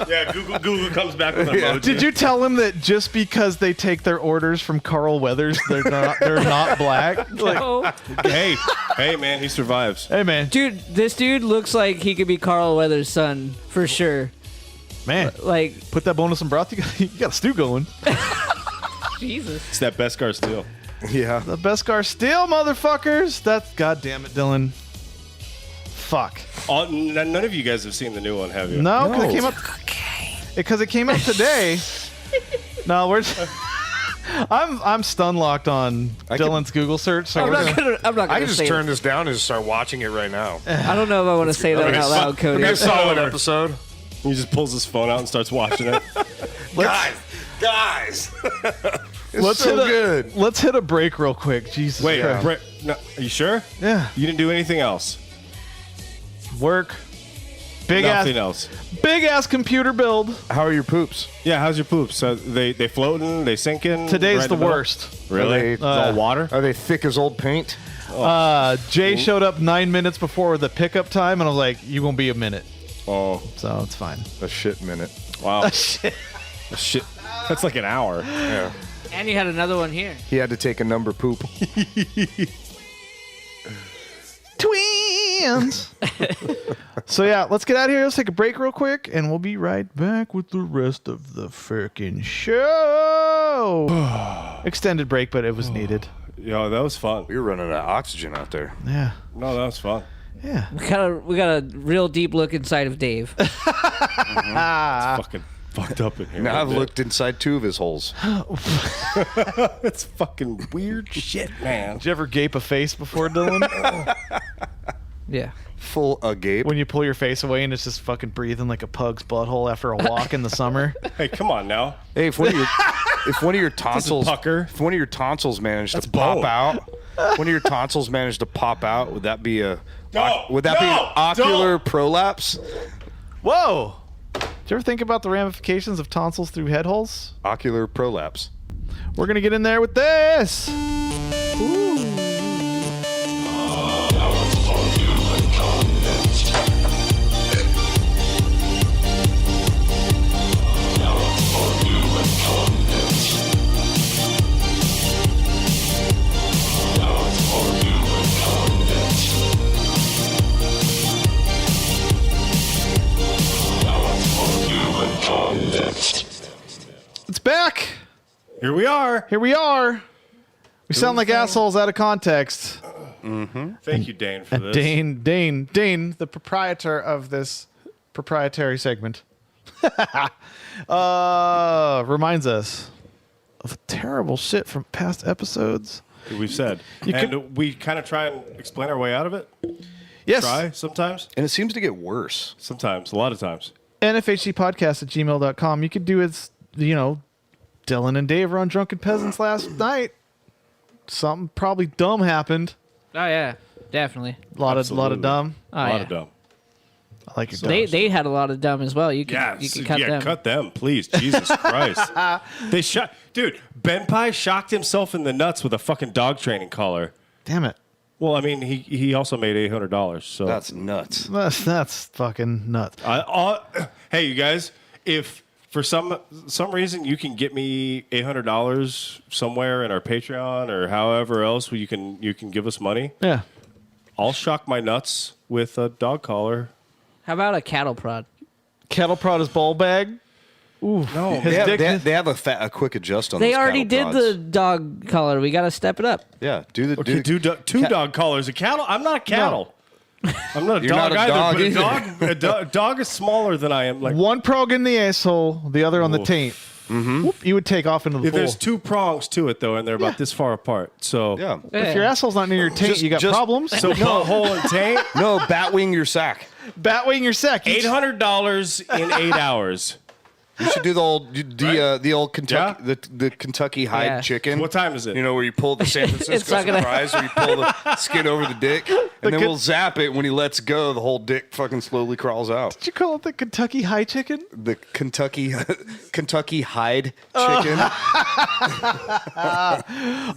[SPEAKER 2] Yeah, Google comes back with an emoji.
[SPEAKER 1] Did you tell him that just because they take their orders from Carl Weathers, they're not black? Like,
[SPEAKER 4] Oh.
[SPEAKER 2] Hey man, he survives.
[SPEAKER 1] hey man,
[SPEAKER 4] Dude, this dude looks like he could be Carl Weathers' son for sure.
[SPEAKER 1] man,
[SPEAKER 4] Like,
[SPEAKER 1] put that bone in some broth. You got a stew going.
[SPEAKER 4] Jesus.
[SPEAKER 2] It's that Beskar steel.
[SPEAKER 3] Yeah.
[SPEAKER 1] The Beskar steel, motherfuckers. That's goddamn it, Dylan. Fuck.
[SPEAKER 2] None of you guys have seen the new one, have you?
[SPEAKER 1] No, because
[SPEAKER 3] No.
[SPEAKER 1] it came up. Because it came up today. No, we're. I'm stun locked on Dylan's Google search. So
[SPEAKER 4] I'm
[SPEAKER 1] we're
[SPEAKER 4] not
[SPEAKER 1] gonna,
[SPEAKER 4] gonna
[SPEAKER 3] I can just
[SPEAKER 4] say
[SPEAKER 3] turn
[SPEAKER 4] it.
[SPEAKER 3] this down and just start watching it right now.
[SPEAKER 4] I don't know if I want to say that out loud, Cody.
[SPEAKER 3] It'll be a solid episode.
[SPEAKER 2] He just pulls his phone out and starts watching it.
[SPEAKER 3] Guys. It's
[SPEAKER 1] let's
[SPEAKER 3] so
[SPEAKER 1] hit a,
[SPEAKER 3] good.
[SPEAKER 1] Let's hit a break real quick. Jesus.
[SPEAKER 2] Wait,
[SPEAKER 1] Christ.
[SPEAKER 2] Brett, no, are you sure?
[SPEAKER 1] Yeah.
[SPEAKER 2] You didn't do anything else?
[SPEAKER 1] Work.
[SPEAKER 2] Nothing else.
[SPEAKER 1] Big ass computer build.
[SPEAKER 3] How are your poops?
[SPEAKER 2] Yeah, how's your poops? So they floating? They sinking?
[SPEAKER 1] Today's
[SPEAKER 2] right
[SPEAKER 1] the
[SPEAKER 2] in middle?
[SPEAKER 1] worst.
[SPEAKER 2] Really?
[SPEAKER 3] Are they-
[SPEAKER 2] It's all water?
[SPEAKER 3] Are they thick as old paint?
[SPEAKER 1] Jay showed up 9 minutes before the pickup time, and I was like, "You gonna be a minute?"
[SPEAKER 2] Oh,
[SPEAKER 1] So it's fine.
[SPEAKER 3] A shit minute.
[SPEAKER 2] wow.
[SPEAKER 1] Shit.
[SPEAKER 2] Shit. That's like an hour.
[SPEAKER 3] Yeah.
[SPEAKER 4] And you had another one here.
[SPEAKER 3] He had to take a number poop.
[SPEAKER 1] Twins. So yeah, let's get out of here. Let's take a break real quick, and we'll be right back with the rest of the frickin' show. Extended break, but it was needed.
[SPEAKER 2] Yo, that was fun.
[SPEAKER 3] We were running out of oxygen out there.
[SPEAKER 1] Yeah.
[SPEAKER 2] No, that was fun.
[SPEAKER 1] Yeah.
[SPEAKER 4] We got a real deep look inside of Dave.
[SPEAKER 2] Fucking fucked up in here.
[SPEAKER 3] Now
[SPEAKER 2] a
[SPEAKER 3] I've
[SPEAKER 2] bit.
[SPEAKER 3] looked inside 2 of his holes.
[SPEAKER 2] It's fucking weird shit, man.
[SPEAKER 1] Did you ever gape a face before, Dylan?
[SPEAKER 4] Yeah.
[SPEAKER 3] Full agape.
[SPEAKER 1] When you pull your face away and it's just fucking breathing like a pug's butthole after a walk in the summer.
[SPEAKER 2] Hey, come on now.
[SPEAKER 3] Hey, if one of your tonsils,
[SPEAKER 2] pucker.
[SPEAKER 3] if one of your tonsils managed
[SPEAKER 2] That's
[SPEAKER 3] to pop
[SPEAKER 2] bone.
[SPEAKER 3] out, one of your tonsils managed to pop out, would that be a
[SPEAKER 2] No,
[SPEAKER 3] would that be an
[SPEAKER 2] no,
[SPEAKER 3] ocular
[SPEAKER 2] don't.
[SPEAKER 3] prolapse?
[SPEAKER 1] Whoa! Did you ever think about the ramifications of tonsils through head holes?
[SPEAKER 3] Ocular prolapse.
[SPEAKER 1] We're gonna get in there with this. It's back.
[SPEAKER 2] Here we are.
[SPEAKER 1] Here we are. We sound like assholes out of context.
[SPEAKER 2] Thank you, Dane, for this.
[SPEAKER 1] Dane, the proprietor of this proprietary segment, reminds us of terrible shit from past episodes.
[SPEAKER 2] We've said.
[SPEAKER 1] You
[SPEAKER 2] And we kind of try and explain our way out of it.
[SPEAKER 1] Yes.
[SPEAKER 2] try sometimes.
[SPEAKER 3] And it seems to get worse.
[SPEAKER 2] Sometimes, a lot of times.
[SPEAKER 1] nfhcpodcast@gmail.com. You could do as, Dylan and Dave were on Drunken Peasants last night. Something probably dumb happened.
[SPEAKER 4] Oh yeah, definitely.
[SPEAKER 1] A lot of
[SPEAKER 2] Absolutely.
[SPEAKER 1] dumb.
[SPEAKER 4] Oh,
[SPEAKER 2] A lot
[SPEAKER 4] yeah.
[SPEAKER 2] of dumb.
[SPEAKER 1] I like it.
[SPEAKER 4] They had a lot of dumb as well. You can cut them.
[SPEAKER 2] Cut them, please. Jesus Christ. They shot, dude. Ben Pye shocked himself in the nuts with a fucking dog training collar.
[SPEAKER 1] Damn it.
[SPEAKER 2] Well, I mean, he also made $800. So
[SPEAKER 3] That's nuts.
[SPEAKER 1] That's fucking nuts.
[SPEAKER 2] hey, you guys, if for some reason you can get me $800 somewhere in our Patreon or however else you can give us money,
[SPEAKER 1] Yeah.
[SPEAKER 2] I'll shock my nuts with a dog collar.
[SPEAKER 4] How about a cattle prod?
[SPEAKER 1] Kettle prod his ball bag. Ooh.
[SPEAKER 2] No,
[SPEAKER 1] His
[SPEAKER 3] They
[SPEAKER 1] dick-
[SPEAKER 3] have, they have a quick adjust on
[SPEAKER 4] They
[SPEAKER 3] those
[SPEAKER 4] already
[SPEAKER 3] cattle
[SPEAKER 4] did
[SPEAKER 3] prods.
[SPEAKER 4] the dog collar. We got to step it up.
[SPEAKER 3] Yeah, do the
[SPEAKER 2] Okay, two dog collars. A cattle? I'm not a cattle. I'm not a
[SPEAKER 3] You're
[SPEAKER 2] dog
[SPEAKER 3] not a
[SPEAKER 2] either.
[SPEAKER 3] dog
[SPEAKER 2] But a dog is smaller than I am. Like
[SPEAKER 1] one prong in the asshole, the other on the
[SPEAKER 2] Oof.
[SPEAKER 1] taint. Whoop, you would take off into the pool.
[SPEAKER 2] there's two prongs to it though, and they're about this far apart. So
[SPEAKER 3] Yeah.
[SPEAKER 1] If your asshole's not near your taint, you got problems.
[SPEAKER 2] So butthole and taint.
[SPEAKER 3] No, batwing your sack.
[SPEAKER 1] Batwing your sack.
[SPEAKER 2] $800 in 8 hours.
[SPEAKER 3] You should do the old Kentucky the Kentucky hide
[SPEAKER 4] Yeah.
[SPEAKER 3] chicken.
[SPEAKER 2] What time is it?
[SPEAKER 3] You know, where you pull the San
[SPEAKER 4] It's
[SPEAKER 3] Francisco
[SPEAKER 4] not gonna-
[SPEAKER 3] surprise, where you pull the skin over the dick, and then
[SPEAKER 1] Ken-
[SPEAKER 3] we'll zap it. When he lets go, the whole dick fucking slowly crawls out.
[SPEAKER 1] Did you call it the Kentucky High Chicken?
[SPEAKER 3] The Kentucky hide chicken.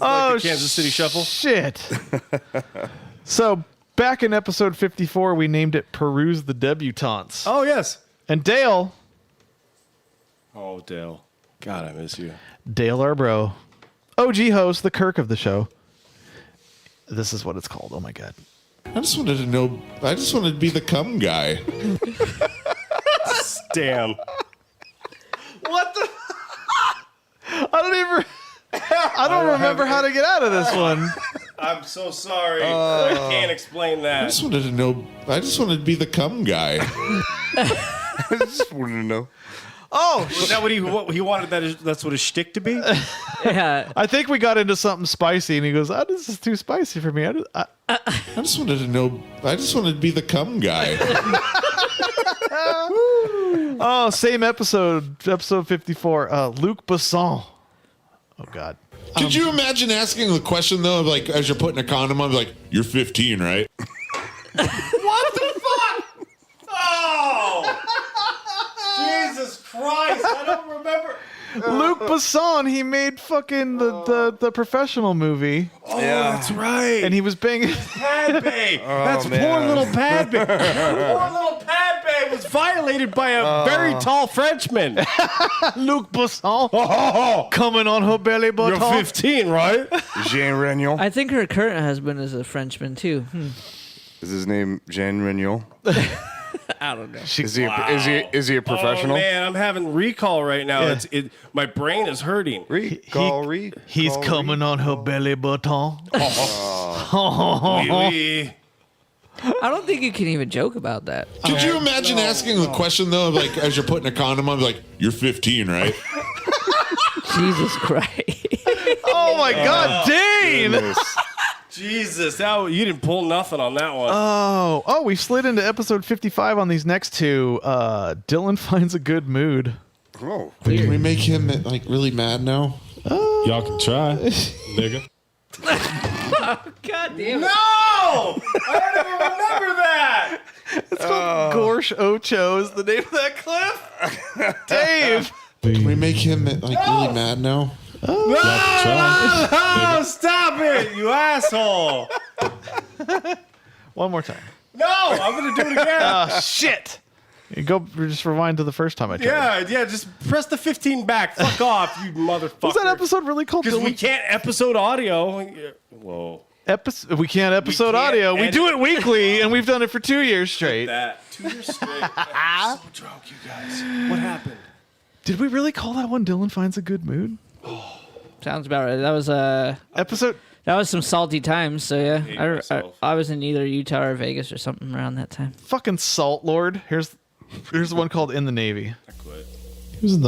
[SPEAKER 1] Oh,
[SPEAKER 2] the Kansas City Shuffle?
[SPEAKER 1] Shit. So back in episode 54, we named it Peruse the Debutantes.
[SPEAKER 2] Oh yes.
[SPEAKER 1] And Dale,
[SPEAKER 2] Oh Dale, God, I miss you.
[SPEAKER 1] Dale our bro, OG host, the Kirk of the show. This is what it's called. Oh my God.
[SPEAKER 5] I just wanted to know. I just wanted to be the cum guy.
[SPEAKER 2] Damn.
[SPEAKER 1] What the? I don't remember how to get out of this one.
[SPEAKER 2] I'm so sorry. I can't explain
[SPEAKER 5] I
[SPEAKER 2] that.
[SPEAKER 5] just wanted to know. I just wanted to be the cum guy.
[SPEAKER 3] I just wanted to know.
[SPEAKER 1] Oh,
[SPEAKER 2] Is that what he wanted? That's what his shtick to be?
[SPEAKER 4] Yeah.
[SPEAKER 1] I think we got into something spicy, and he goes, "Oh, this is too spicy for me."
[SPEAKER 5] I just wanted to know. I just wanted to be the cum guy.
[SPEAKER 1] Oh, same episode 54. Luc Besson. Oh God.
[SPEAKER 5] Could you imagine asking the question though, of like as you're putting a condom on, like you're 15, right?
[SPEAKER 2] What the fuck? Oh! Jesus Christ! I don't remember.
[SPEAKER 1] Luc Besson, he made fucking the professional movie,
[SPEAKER 2] Oh, that's right.
[SPEAKER 1] and he was banging.
[SPEAKER 2] Pad Bay. That's
[SPEAKER 3] man.
[SPEAKER 2] poor little Pad Bay. Poor little Pad Bay was violated by a very tall Frenchman.
[SPEAKER 1] Luc Besson
[SPEAKER 2] Oh,
[SPEAKER 1] coming on her belly
[SPEAKER 2] you're
[SPEAKER 1] button.
[SPEAKER 2] 15, right?
[SPEAKER 3] Jean Regnault.
[SPEAKER 4] I think her current husband is a Frenchman too.
[SPEAKER 3] Is his name Jean Regnault?
[SPEAKER 4] I don't know.
[SPEAKER 3] Is he a professional?
[SPEAKER 2] Oh man, I'm having recall right now.
[SPEAKER 1] Yeah.
[SPEAKER 2] My brain is hurting.
[SPEAKER 1] He's coming on her belly button.
[SPEAKER 2] Oui.
[SPEAKER 4] I don't think you can even joke about that.
[SPEAKER 5] Could you imagine asking the question though, of like as you're putting a condom on, like you're 15, right?
[SPEAKER 4] Jesus Christ.
[SPEAKER 1] Oh my God, Dane!
[SPEAKER 2] Jesus, you didn't pull nothing on that one.
[SPEAKER 1] Oh, we slid into episode 55 on these next two. Dylan finds a good mood.
[SPEAKER 3] Oh,
[SPEAKER 5] Can we make him like really mad now?
[SPEAKER 2] Y'all can try, nigga.
[SPEAKER 4] God damn it.
[SPEAKER 2] No! I don't even remember that.
[SPEAKER 1] It's called Gorsh Ocho is the name of that clip. Dave.
[SPEAKER 5] Can we make him like really mad now?
[SPEAKER 2] No, stop it, you asshole.
[SPEAKER 1] One more time.
[SPEAKER 2] No, I'm going to do it again.
[SPEAKER 1] Oh, shit. You go just rewind to the first time I tried.
[SPEAKER 2] Yeah, just press the 15 back. Fuck off, you motherfucker.
[SPEAKER 1] Was that episode really called
[SPEAKER 2] Because we
[SPEAKER 1] Dylan?
[SPEAKER 2] can't episode audio. Whoa.
[SPEAKER 1] We can't episode
[SPEAKER 2] can't
[SPEAKER 1] audio. We
[SPEAKER 2] edit.
[SPEAKER 1] do it weekly, and we've done it for 2 years straight.
[SPEAKER 2] That 2 years straight. I'm so drunk, you guys. What happened?
[SPEAKER 1] Did we really call that one Dylan Finds a Good Mood?
[SPEAKER 4] Sounds about right. That was
[SPEAKER 1] Episode...
[SPEAKER 4] that was some salty times. So yeah,
[SPEAKER 2] hate myself.
[SPEAKER 4] I was in either Utah or Vegas or something around that time.
[SPEAKER 1] Fucking Salt Lord. Here's the one called In the Navy.
[SPEAKER 2] I quit.
[SPEAKER 6] He was in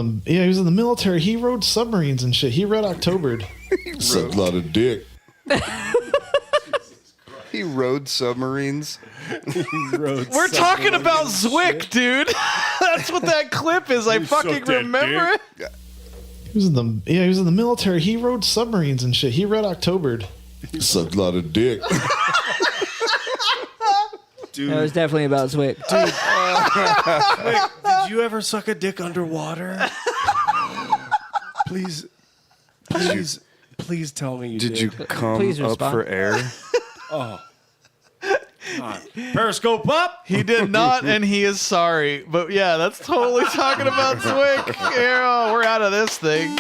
[SPEAKER 6] the military. He rode submarines and shit. He read Octobered.
[SPEAKER 5] Sucked a lot of dick.
[SPEAKER 3] He rode submarines.
[SPEAKER 1] We're talking about Zwick, dude. That's what that clip is. I fucking remember it.
[SPEAKER 6] He was in the military. He rode submarines and shit. He read Octobered.
[SPEAKER 5] He sucked a lot of dick.
[SPEAKER 2] Dude,
[SPEAKER 4] It was definitely about Zwick.
[SPEAKER 2] did you ever suck a dick underwater? Please tell me you did.
[SPEAKER 3] Did you come
[SPEAKER 4] Please
[SPEAKER 3] up
[SPEAKER 4] respond.
[SPEAKER 3] for air?
[SPEAKER 2] Periscope up?
[SPEAKER 1] He did not, and he is sorry. But yeah, that's totally talking about Zwick. Yeah, we're out of this thing.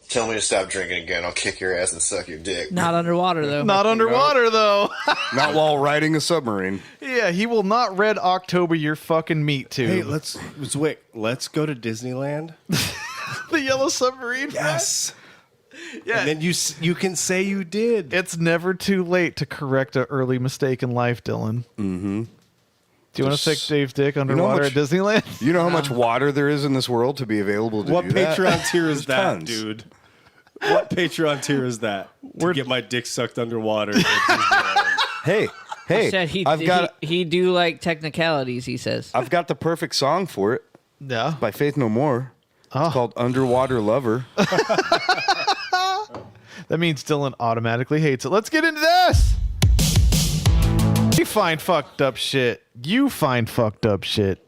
[SPEAKER 7] Tell me to stop drinking again. I'll kick your ass and suck your dick.
[SPEAKER 4] Not underwater, though.
[SPEAKER 1] Not underwater, though.
[SPEAKER 3] Not while riding a submarine.
[SPEAKER 1] Yeah, he will not red October your fucking meat tube.
[SPEAKER 2] Hey, let's go to Disneyland.
[SPEAKER 1] The yellow submarine.
[SPEAKER 2] Yes.
[SPEAKER 1] Yeah.
[SPEAKER 2] And then you can say you did.
[SPEAKER 1] It's never too late to correct an early mistake in life, Dylan. Mm-hmm. Do you want to stick Dave's dick underwater at Disneyland?
[SPEAKER 3] You know how much water there is in this world to be available to
[SPEAKER 2] What
[SPEAKER 3] do that?
[SPEAKER 2] Patreon tier is that,
[SPEAKER 3] Tons.
[SPEAKER 2] dude? What Patreon tier is that? To get my dick sucked underwater. at Disneyland?
[SPEAKER 3] Hey,
[SPEAKER 4] Said he do like technicalities, he says.
[SPEAKER 3] I've got the perfect song for it
[SPEAKER 1] Yeah.
[SPEAKER 3] by Faith No More. It's called Underwater Lover.
[SPEAKER 1] That means Dylan automatically hates it. Let's get into this. We find fucked up shit. You find fucked up shit.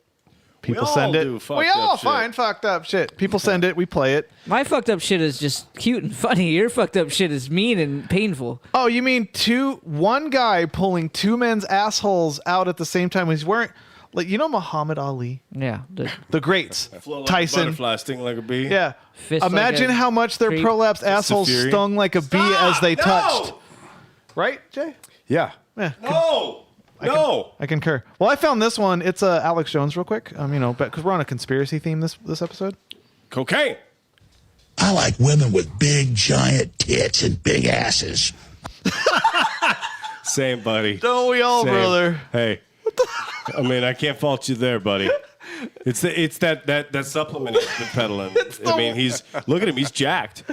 [SPEAKER 1] People
[SPEAKER 2] We
[SPEAKER 1] send
[SPEAKER 2] all
[SPEAKER 1] it.
[SPEAKER 2] do fucked
[SPEAKER 1] We
[SPEAKER 2] up
[SPEAKER 1] all
[SPEAKER 2] shit.
[SPEAKER 1] find fucked up shit. People send it. We play it.
[SPEAKER 4] My fucked up shit is just cute and funny. Your fucked up shit is mean and painful.
[SPEAKER 1] Oh, you mean one guy pulling two men's assholes out at the same time? He's wearing, like, you know, Muhammad Ali,
[SPEAKER 4] Yeah.
[SPEAKER 1] the greats,
[SPEAKER 2] Float like a
[SPEAKER 1] Tyson.
[SPEAKER 2] butterfly, sting like a bee.
[SPEAKER 1] Yeah.
[SPEAKER 4] Fist like
[SPEAKER 1] Imagine
[SPEAKER 4] a
[SPEAKER 1] how much their
[SPEAKER 4] creep.
[SPEAKER 1] prolapsed assholes
[SPEAKER 2] Fury.
[SPEAKER 1] stung like a bee as they touched. Right, Jay?
[SPEAKER 3] Yeah.
[SPEAKER 1] Yeah.
[SPEAKER 2] No. No.
[SPEAKER 1] I concur. Well, I found this one. It's Alex Jones, real quick. Because we're on a conspiracy theme this episode.
[SPEAKER 2] Cocaine.
[SPEAKER 8] I like women with big, giant tits and big asses.
[SPEAKER 2] Same, buddy.
[SPEAKER 1] Don't we all,
[SPEAKER 2] Same.
[SPEAKER 1] brother?
[SPEAKER 2] Hey. I mean, I can't fault you there, buddy. It's that supplement he's been peddling. I mean, look at him. He's jacked.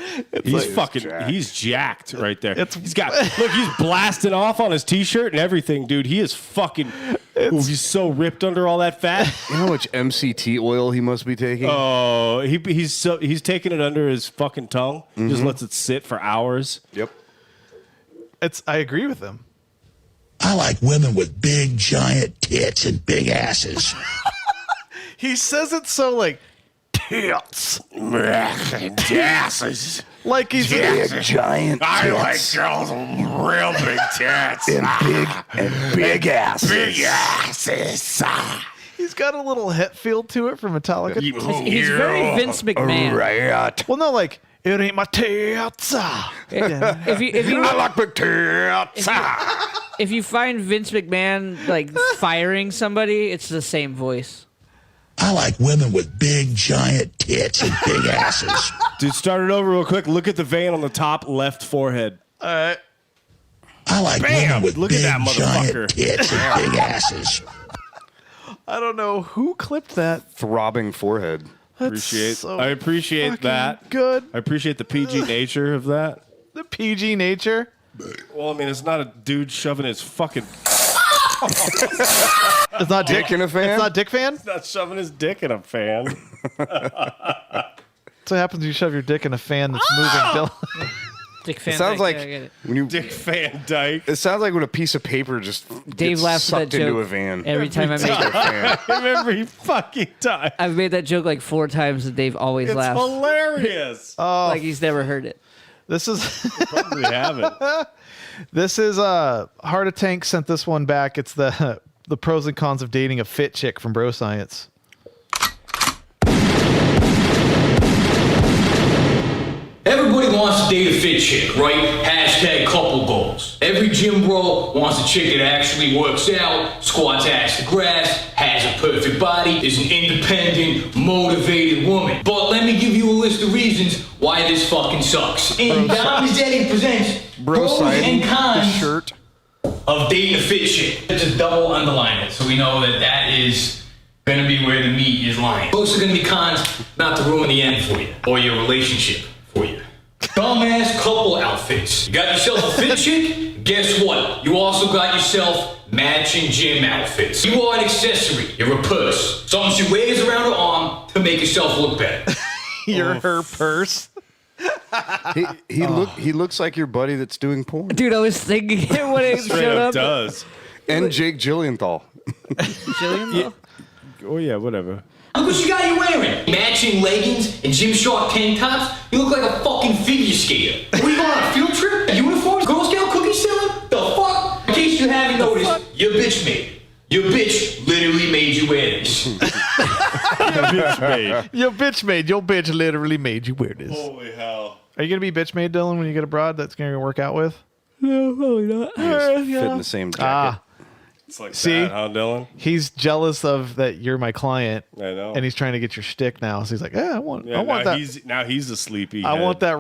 [SPEAKER 2] He's jacked right there. He's blasting off on his t-shirt and everything, dude. He is fucking. He's so ripped under all that fat.
[SPEAKER 3] You know how much MCT oil he must be taking?
[SPEAKER 2] Oh, he's taking it under his fucking tongue.
[SPEAKER 3] Mm-hmm.
[SPEAKER 2] Just lets it sit for hours.
[SPEAKER 3] Yep.
[SPEAKER 1] I agree with him.
[SPEAKER 8] I like women with big, giant tits and big asses.
[SPEAKER 1] He says it so like tits,
[SPEAKER 2] Asses.
[SPEAKER 1] like he's
[SPEAKER 8] Big, giant tits
[SPEAKER 2] girls with real big tits.
[SPEAKER 8] and big asses.
[SPEAKER 2] asses.
[SPEAKER 1] he's got a little Hetfield to it from Metallica.
[SPEAKER 4] He's very Vince McMahon.
[SPEAKER 8] Right.
[SPEAKER 1] Well, no, like it ain't my tits.
[SPEAKER 4] If you
[SPEAKER 3] I like big tits.
[SPEAKER 4] if you find Vince McMahon like firing somebody, it's the same voice.
[SPEAKER 8] I like women with big, giant tits and big asses.
[SPEAKER 2] Dude, start it over real quick. Look at the vein on the top left forehead.
[SPEAKER 1] All right.
[SPEAKER 8] I like women with
[SPEAKER 2] Look at
[SPEAKER 8] big,
[SPEAKER 2] that motherfucker.
[SPEAKER 8] giant tits and big asses.
[SPEAKER 1] I don't know who clipped that.
[SPEAKER 3] Throbbing forehead.
[SPEAKER 2] I appreciate
[SPEAKER 1] fucking
[SPEAKER 2] that.
[SPEAKER 1] Good.
[SPEAKER 2] I appreciate the PG nature of that.
[SPEAKER 1] The PG nature.
[SPEAKER 2] Well, I mean, it's not a dude shoving his fucking.
[SPEAKER 1] It's not
[SPEAKER 3] Dick in a fan?
[SPEAKER 1] It's not Dick fan.
[SPEAKER 2] Not shoving his dick in a fan.
[SPEAKER 1] That's what happens when you shove your dick in a fan that's moving. Dylan.
[SPEAKER 4] Dick Van
[SPEAKER 3] It sounds
[SPEAKER 4] Dyke,
[SPEAKER 3] like
[SPEAKER 4] yeah, I get it.
[SPEAKER 3] when you.
[SPEAKER 2] Dick Van Dyke.
[SPEAKER 3] It sounds like when a piece of paper just
[SPEAKER 4] Dave
[SPEAKER 3] gets
[SPEAKER 4] laughs at
[SPEAKER 3] sucked
[SPEAKER 4] that
[SPEAKER 3] into
[SPEAKER 4] joke
[SPEAKER 3] a van.
[SPEAKER 4] every time I make it.
[SPEAKER 3] Fan.
[SPEAKER 2] Every fucking time.
[SPEAKER 4] I've made that joke like 4 times and Dave always
[SPEAKER 2] It's
[SPEAKER 4] laughs.
[SPEAKER 2] hilarious.
[SPEAKER 4] Like he's never heard it.
[SPEAKER 1] This is
[SPEAKER 2] Probably haven't.
[SPEAKER 1] this is Heart of Tank sent this one back. It's the pros and cons of dating a fit chick from Bro Science.
[SPEAKER 9] Everybody wants to date a fit chick, right? Hashtag couple goals. Every gym bro wants a chick that actually works out, squats ass to grass, has a perfect body, is an independent, motivated woman. But let me give you a list of reasons why this fucking sucks. And Dom Mazzetti presents pros and cons of dating a fit chick. Just double underline it so we know that is gonna be where the meat is lying. Those are gonna be cons not to ruin the end for you or your relationship for you. Dumbass couple outfits. You got yourself a fit chick? Guess what? You also got yourself matching gym outfits. You are an accessory. You're a purse. Something she wears around her arm to make herself look better.
[SPEAKER 1] You're her purse.
[SPEAKER 2] He looks like your buddy that's doing porn.
[SPEAKER 4] Dude, I was thinking it when it showed up.
[SPEAKER 2] Does. And Jake Gyllenhaal.
[SPEAKER 4] Gyllenhaal?
[SPEAKER 2] Oh yeah, whatever.
[SPEAKER 9] Look what you got you wearing. Matching leggings and Gymshark tank tops. You look like a fucking figure skater. What are you going on a field trip? Uniforms? Girl Scout cookie selling? The fuck? In case you haven't noticed, your bitch made. Your bitch literally made you wear this.
[SPEAKER 1] Your bitch literally made you wear this.
[SPEAKER 2] Holy hell.
[SPEAKER 1] Are you gonna be bitch made, Dylan, when you get a broad that's gonna work out with?
[SPEAKER 4] No, probably not.
[SPEAKER 2] Fit in the same jacket. It's like
[SPEAKER 1] See?
[SPEAKER 2] that, huh, Dylan?
[SPEAKER 1] He's jealous of that you're my client.
[SPEAKER 2] I know.
[SPEAKER 1] And he's trying to get your shtick now. So he's like, I want that.
[SPEAKER 2] Now he's a sleepy.
[SPEAKER 1] I want that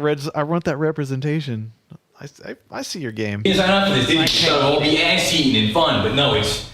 [SPEAKER 1] representation. I see your game.
[SPEAKER 9] Here's our outfit. It'll be ass eating and fun, but no, it's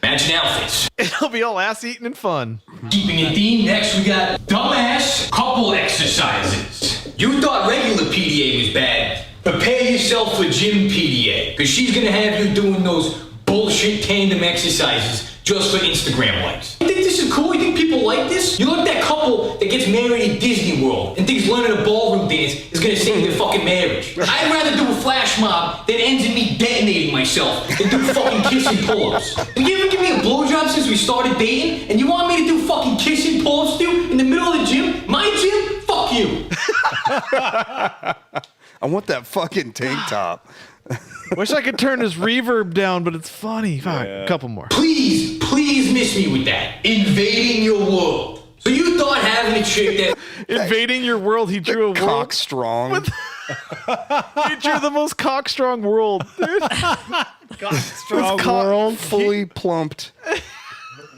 [SPEAKER 9] matching outfits.
[SPEAKER 1] It'll be all ass eating and fun.
[SPEAKER 9] Keeping it theme, next we got dumbass couple exercises. You thought regular PDA was bad. Prepare yourself for gym PDA, because she's gonna have you doing those bullshit tandem exercises just for Instagram likes. You think this is cool? You think people like this? You look at that couple that gets married in Disney World and thinks learning a ballroom dance is gonna save their fucking marriage. I'd rather do a flash mob that ends in me detonating myself than do fucking kissing pull-ups. Have you ever given me a blowjob since we started dating? And you want me to do fucking kissing pull-ups, dude, in the middle of the gym? My gym? Fuck you.
[SPEAKER 2] I want that fucking tank top.
[SPEAKER 1] Wish I could turn his reverb down, but it's funny. Fine, a couple more.
[SPEAKER 9] Please miss me with that. Invading your world. So you thought having a chick that...
[SPEAKER 1] Invading your world, he drew a
[SPEAKER 2] Cock
[SPEAKER 1] world.
[SPEAKER 2] strong.
[SPEAKER 1] He drew the most cock-strong world, dude.
[SPEAKER 2] Cock-strong world. Fully plumped.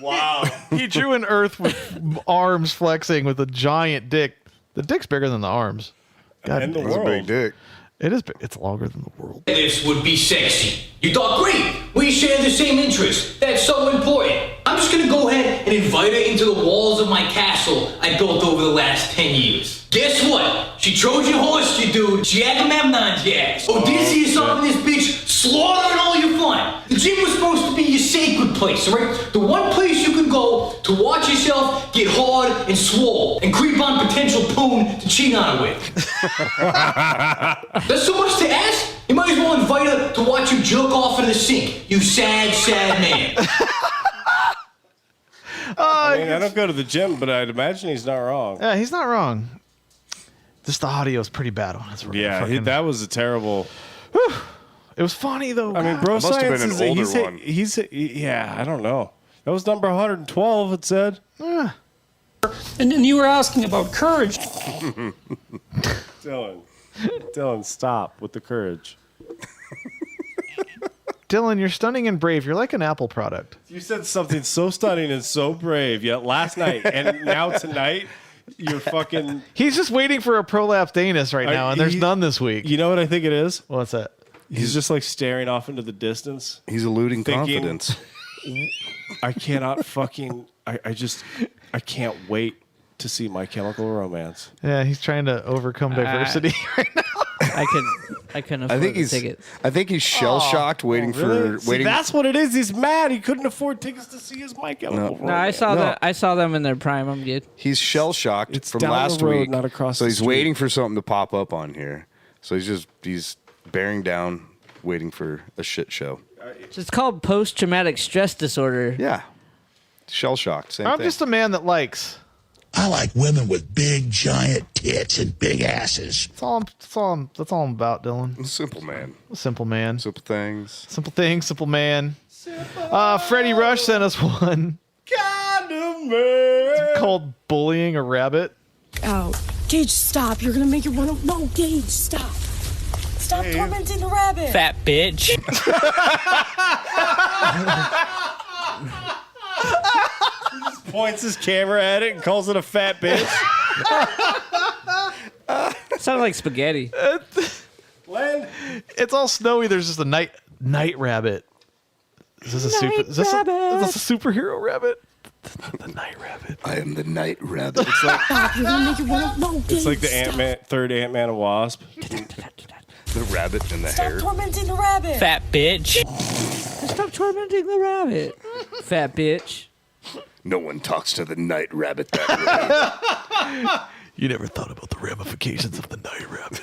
[SPEAKER 1] Wow. He drew an earth with arms flexing with a giant dick. The dick's bigger than the arms. God,
[SPEAKER 2] And the
[SPEAKER 1] it's
[SPEAKER 2] world.
[SPEAKER 1] a
[SPEAKER 2] Big dick.
[SPEAKER 1] It is big. It's longer than the world.
[SPEAKER 9] This would be sexy. You thought, great, we share the same interests. That's so important. I'm just gonna go ahead and invite her into the walls of my castle I built over the last 10 years. Guess what? She Trojan horsed you, dude. She Agamemnon's your ass. Odysseus up in this bitch, slaughtering all your fun. The gym was supposed to be your sacred place, right? The one place you can go to watch yourself get hard and swole and creep on potential poon to cheat on her with. That's so much to ask? You might as well invite her to watch you jerk off in the sink, you sad, sad man.
[SPEAKER 2] I don't go to the gym, but I'd imagine he's not wrong.
[SPEAKER 1] Yeah, he's not wrong. Just the audio is pretty bad on his.
[SPEAKER 2] Yeah, that was a terrible.
[SPEAKER 1] It was funny though.
[SPEAKER 2] I mean, bro,
[SPEAKER 3] It must have
[SPEAKER 2] science
[SPEAKER 3] been an
[SPEAKER 2] is
[SPEAKER 3] older one.
[SPEAKER 2] he's yeah, I don't know. That was number 112. It said.
[SPEAKER 10] And you were asking about courage.
[SPEAKER 2] Dylan, stop with the courage.
[SPEAKER 1] Dylan, you're stunning and brave. You're like an Apple product.
[SPEAKER 2] You said something so stunning and so brave, yet last night and now tonight, you're fucking.
[SPEAKER 1] He's just waiting for a prolapsed anus right now, and there's none this week.
[SPEAKER 2] You know what I think it is?
[SPEAKER 1] What's that?
[SPEAKER 2] He's just like staring off into the distance.
[SPEAKER 3] He's eluding
[SPEAKER 2] thinking,
[SPEAKER 3] confidence.
[SPEAKER 2] I cannot fucking. I can't wait to see My Chemical Romance.
[SPEAKER 1] Yeah, he's trying to overcome diversity right now.
[SPEAKER 4] I couldn't afford the tickets.
[SPEAKER 3] I think he's shell shocked, waiting
[SPEAKER 2] Really?
[SPEAKER 3] for
[SPEAKER 2] See,
[SPEAKER 3] waiting.
[SPEAKER 2] that's what it is. He's mad. He couldn't afford tickets to see his My Chemical Romance.
[SPEAKER 4] No, I saw them in their prime. I'm good.
[SPEAKER 3] He's shell shocked
[SPEAKER 2] It's
[SPEAKER 3] from
[SPEAKER 2] down the
[SPEAKER 3] last
[SPEAKER 2] road,
[SPEAKER 3] week,
[SPEAKER 2] not across
[SPEAKER 3] so
[SPEAKER 2] the
[SPEAKER 3] he's
[SPEAKER 2] street.
[SPEAKER 3] waiting for something to pop up on here. So he's bearing down, waiting for a shit show.
[SPEAKER 4] It's called post-traumatic stress disorder.
[SPEAKER 3] Yeah, shell shocked. Same
[SPEAKER 1] I'm
[SPEAKER 3] thing.
[SPEAKER 1] just a man that likes.
[SPEAKER 8] I like women with big, giant tits and big asses.
[SPEAKER 1] That's all I'm about, Dylan.
[SPEAKER 3] Simple man.
[SPEAKER 1] A simple man.
[SPEAKER 3] Simple things.
[SPEAKER 1] Simple things, simple man. Freddie Rush sent us one.
[SPEAKER 2] Kind of man.
[SPEAKER 1] It's called Bullying a Rabbit.
[SPEAKER 11] Oh, Gage, stop. You're going to make it run. No, Gage, stop. Stop tormenting the rabbit.
[SPEAKER 4] Fat bitch.
[SPEAKER 2] Points his camera at it and calls it a fat bitch.
[SPEAKER 4] Sounded like spaghetti.
[SPEAKER 2] Len?
[SPEAKER 1] It's all snowy. There's just a night rabbit. Is this a is this a superhero rabbit? The night rabbit.
[SPEAKER 3] I am the night rabbit.
[SPEAKER 2] It's like
[SPEAKER 11] Stop, you're gonna make your one. No, Gage,
[SPEAKER 2] it's like the
[SPEAKER 11] stop.
[SPEAKER 2] Ant-Man, third Ant-Man and Wasp.
[SPEAKER 3] The rabbit and the
[SPEAKER 11] Stop
[SPEAKER 3] hair.
[SPEAKER 11] tormenting the rabbit.
[SPEAKER 4] Fat bitch. Stop tormenting the rabbit. Fat bitch.
[SPEAKER 3] No one talks to the night rabbit that
[SPEAKER 1] You never thought about the ramifications of the night rabbit.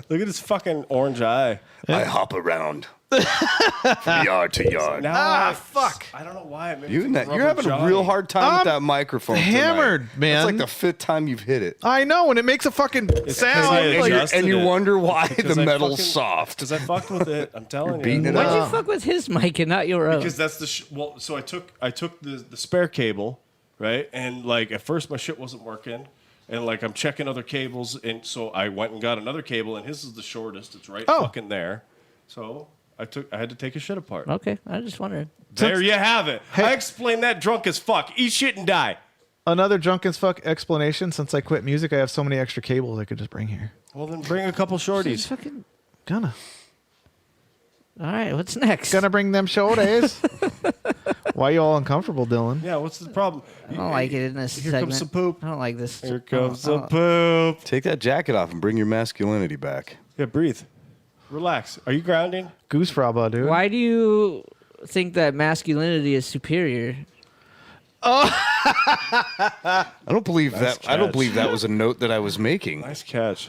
[SPEAKER 2] Look at his fucking orange eye.
[SPEAKER 3] way. I hop around from yard to yard.
[SPEAKER 2] Now
[SPEAKER 1] Fuck.
[SPEAKER 2] I don't know why. It made
[SPEAKER 3] You're
[SPEAKER 2] me think of
[SPEAKER 3] having a
[SPEAKER 2] Rubber
[SPEAKER 3] real
[SPEAKER 2] Johnny.
[SPEAKER 3] hard time with that microphone.
[SPEAKER 1] hammered,
[SPEAKER 3] tonight.
[SPEAKER 1] man.
[SPEAKER 3] It's like the 5th time you've hit it.
[SPEAKER 1] I know, and it makes a fucking sound.
[SPEAKER 2] I
[SPEAKER 1] Like,
[SPEAKER 2] adjusted
[SPEAKER 3] And you
[SPEAKER 2] it.
[SPEAKER 3] wonder why
[SPEAKER 2] Because
[SPEAKER 3] the
[SPEAKER 2] I
[SPEAKER 3] metal's
[SPEAKER 2] fucking-
[SPEAKER 3] soft.
[SPEAKER 2] Because I fucked with it. I'm telling you.
[SPEAKER 3] beating it
[SPEAKER 4] Why'd
[SPEAKER 3] up.
[SPEAKER 4] you fuck with his mic and not your own?
[SPEAKER 2] Because that's the well. So I took the spare cable, right? And like at first my shit wasn't working, and like I'm checking other cables, and so I went and got another cable, and his is the shortest. It's right fucking there. So I had to take his shit apart.
[SPEAKER 4] Okay, I just wondered.
[SPEAKER 2] There you have it. I explained that drunk as fuck. Eat shit and die.
[SPEAKER 1] another drunk as fuck explanation. Since I quit music, I have so many extra cables I could just bring here.
[SPEAKER 2] Well, then bring a couple shorties.
[SPEAKER 4] Fucking.
[SPEAKER 1] Gonna
[SPEAKER 4] All right, what's next?
[SPEAKER 1] bring them shorties. Why you all uncomfortable, Dylan?
[SPEAKER 2] Yeah, what's the problem?
[SPEAKER 4] I don't like it in this
[SPEAKER 2] Here
[SPEAKER 4] segment.
[SPEAKER 2] comes some poop.
[SPEAKER 4] I don't like this.
[SPEAKER 2] Here comes
[SPEAKER 4] I
[SPEAKER 2] some
[SPEAKER 4] don't-
[SPEAKER 2] poop.
[SPEAKER 3] Take that jacket off and bring your masculinity back.
[SPEAKER 2] Yeah, breathe. Relax. Are you grounding?
[SPEAKER 1] Goose fraba, dude.
[SPEAKER 4] Why do you think that masculinity is superior?
[SPEAKER 3] I don't believe
[SPEAKER 2] Nice
[SPEAKER 3] that. I don't
[SPEAKER 2] catch.
[SPEAKER 3] believe that was a note that I was making.
[SPEAKER 2] Nice catch.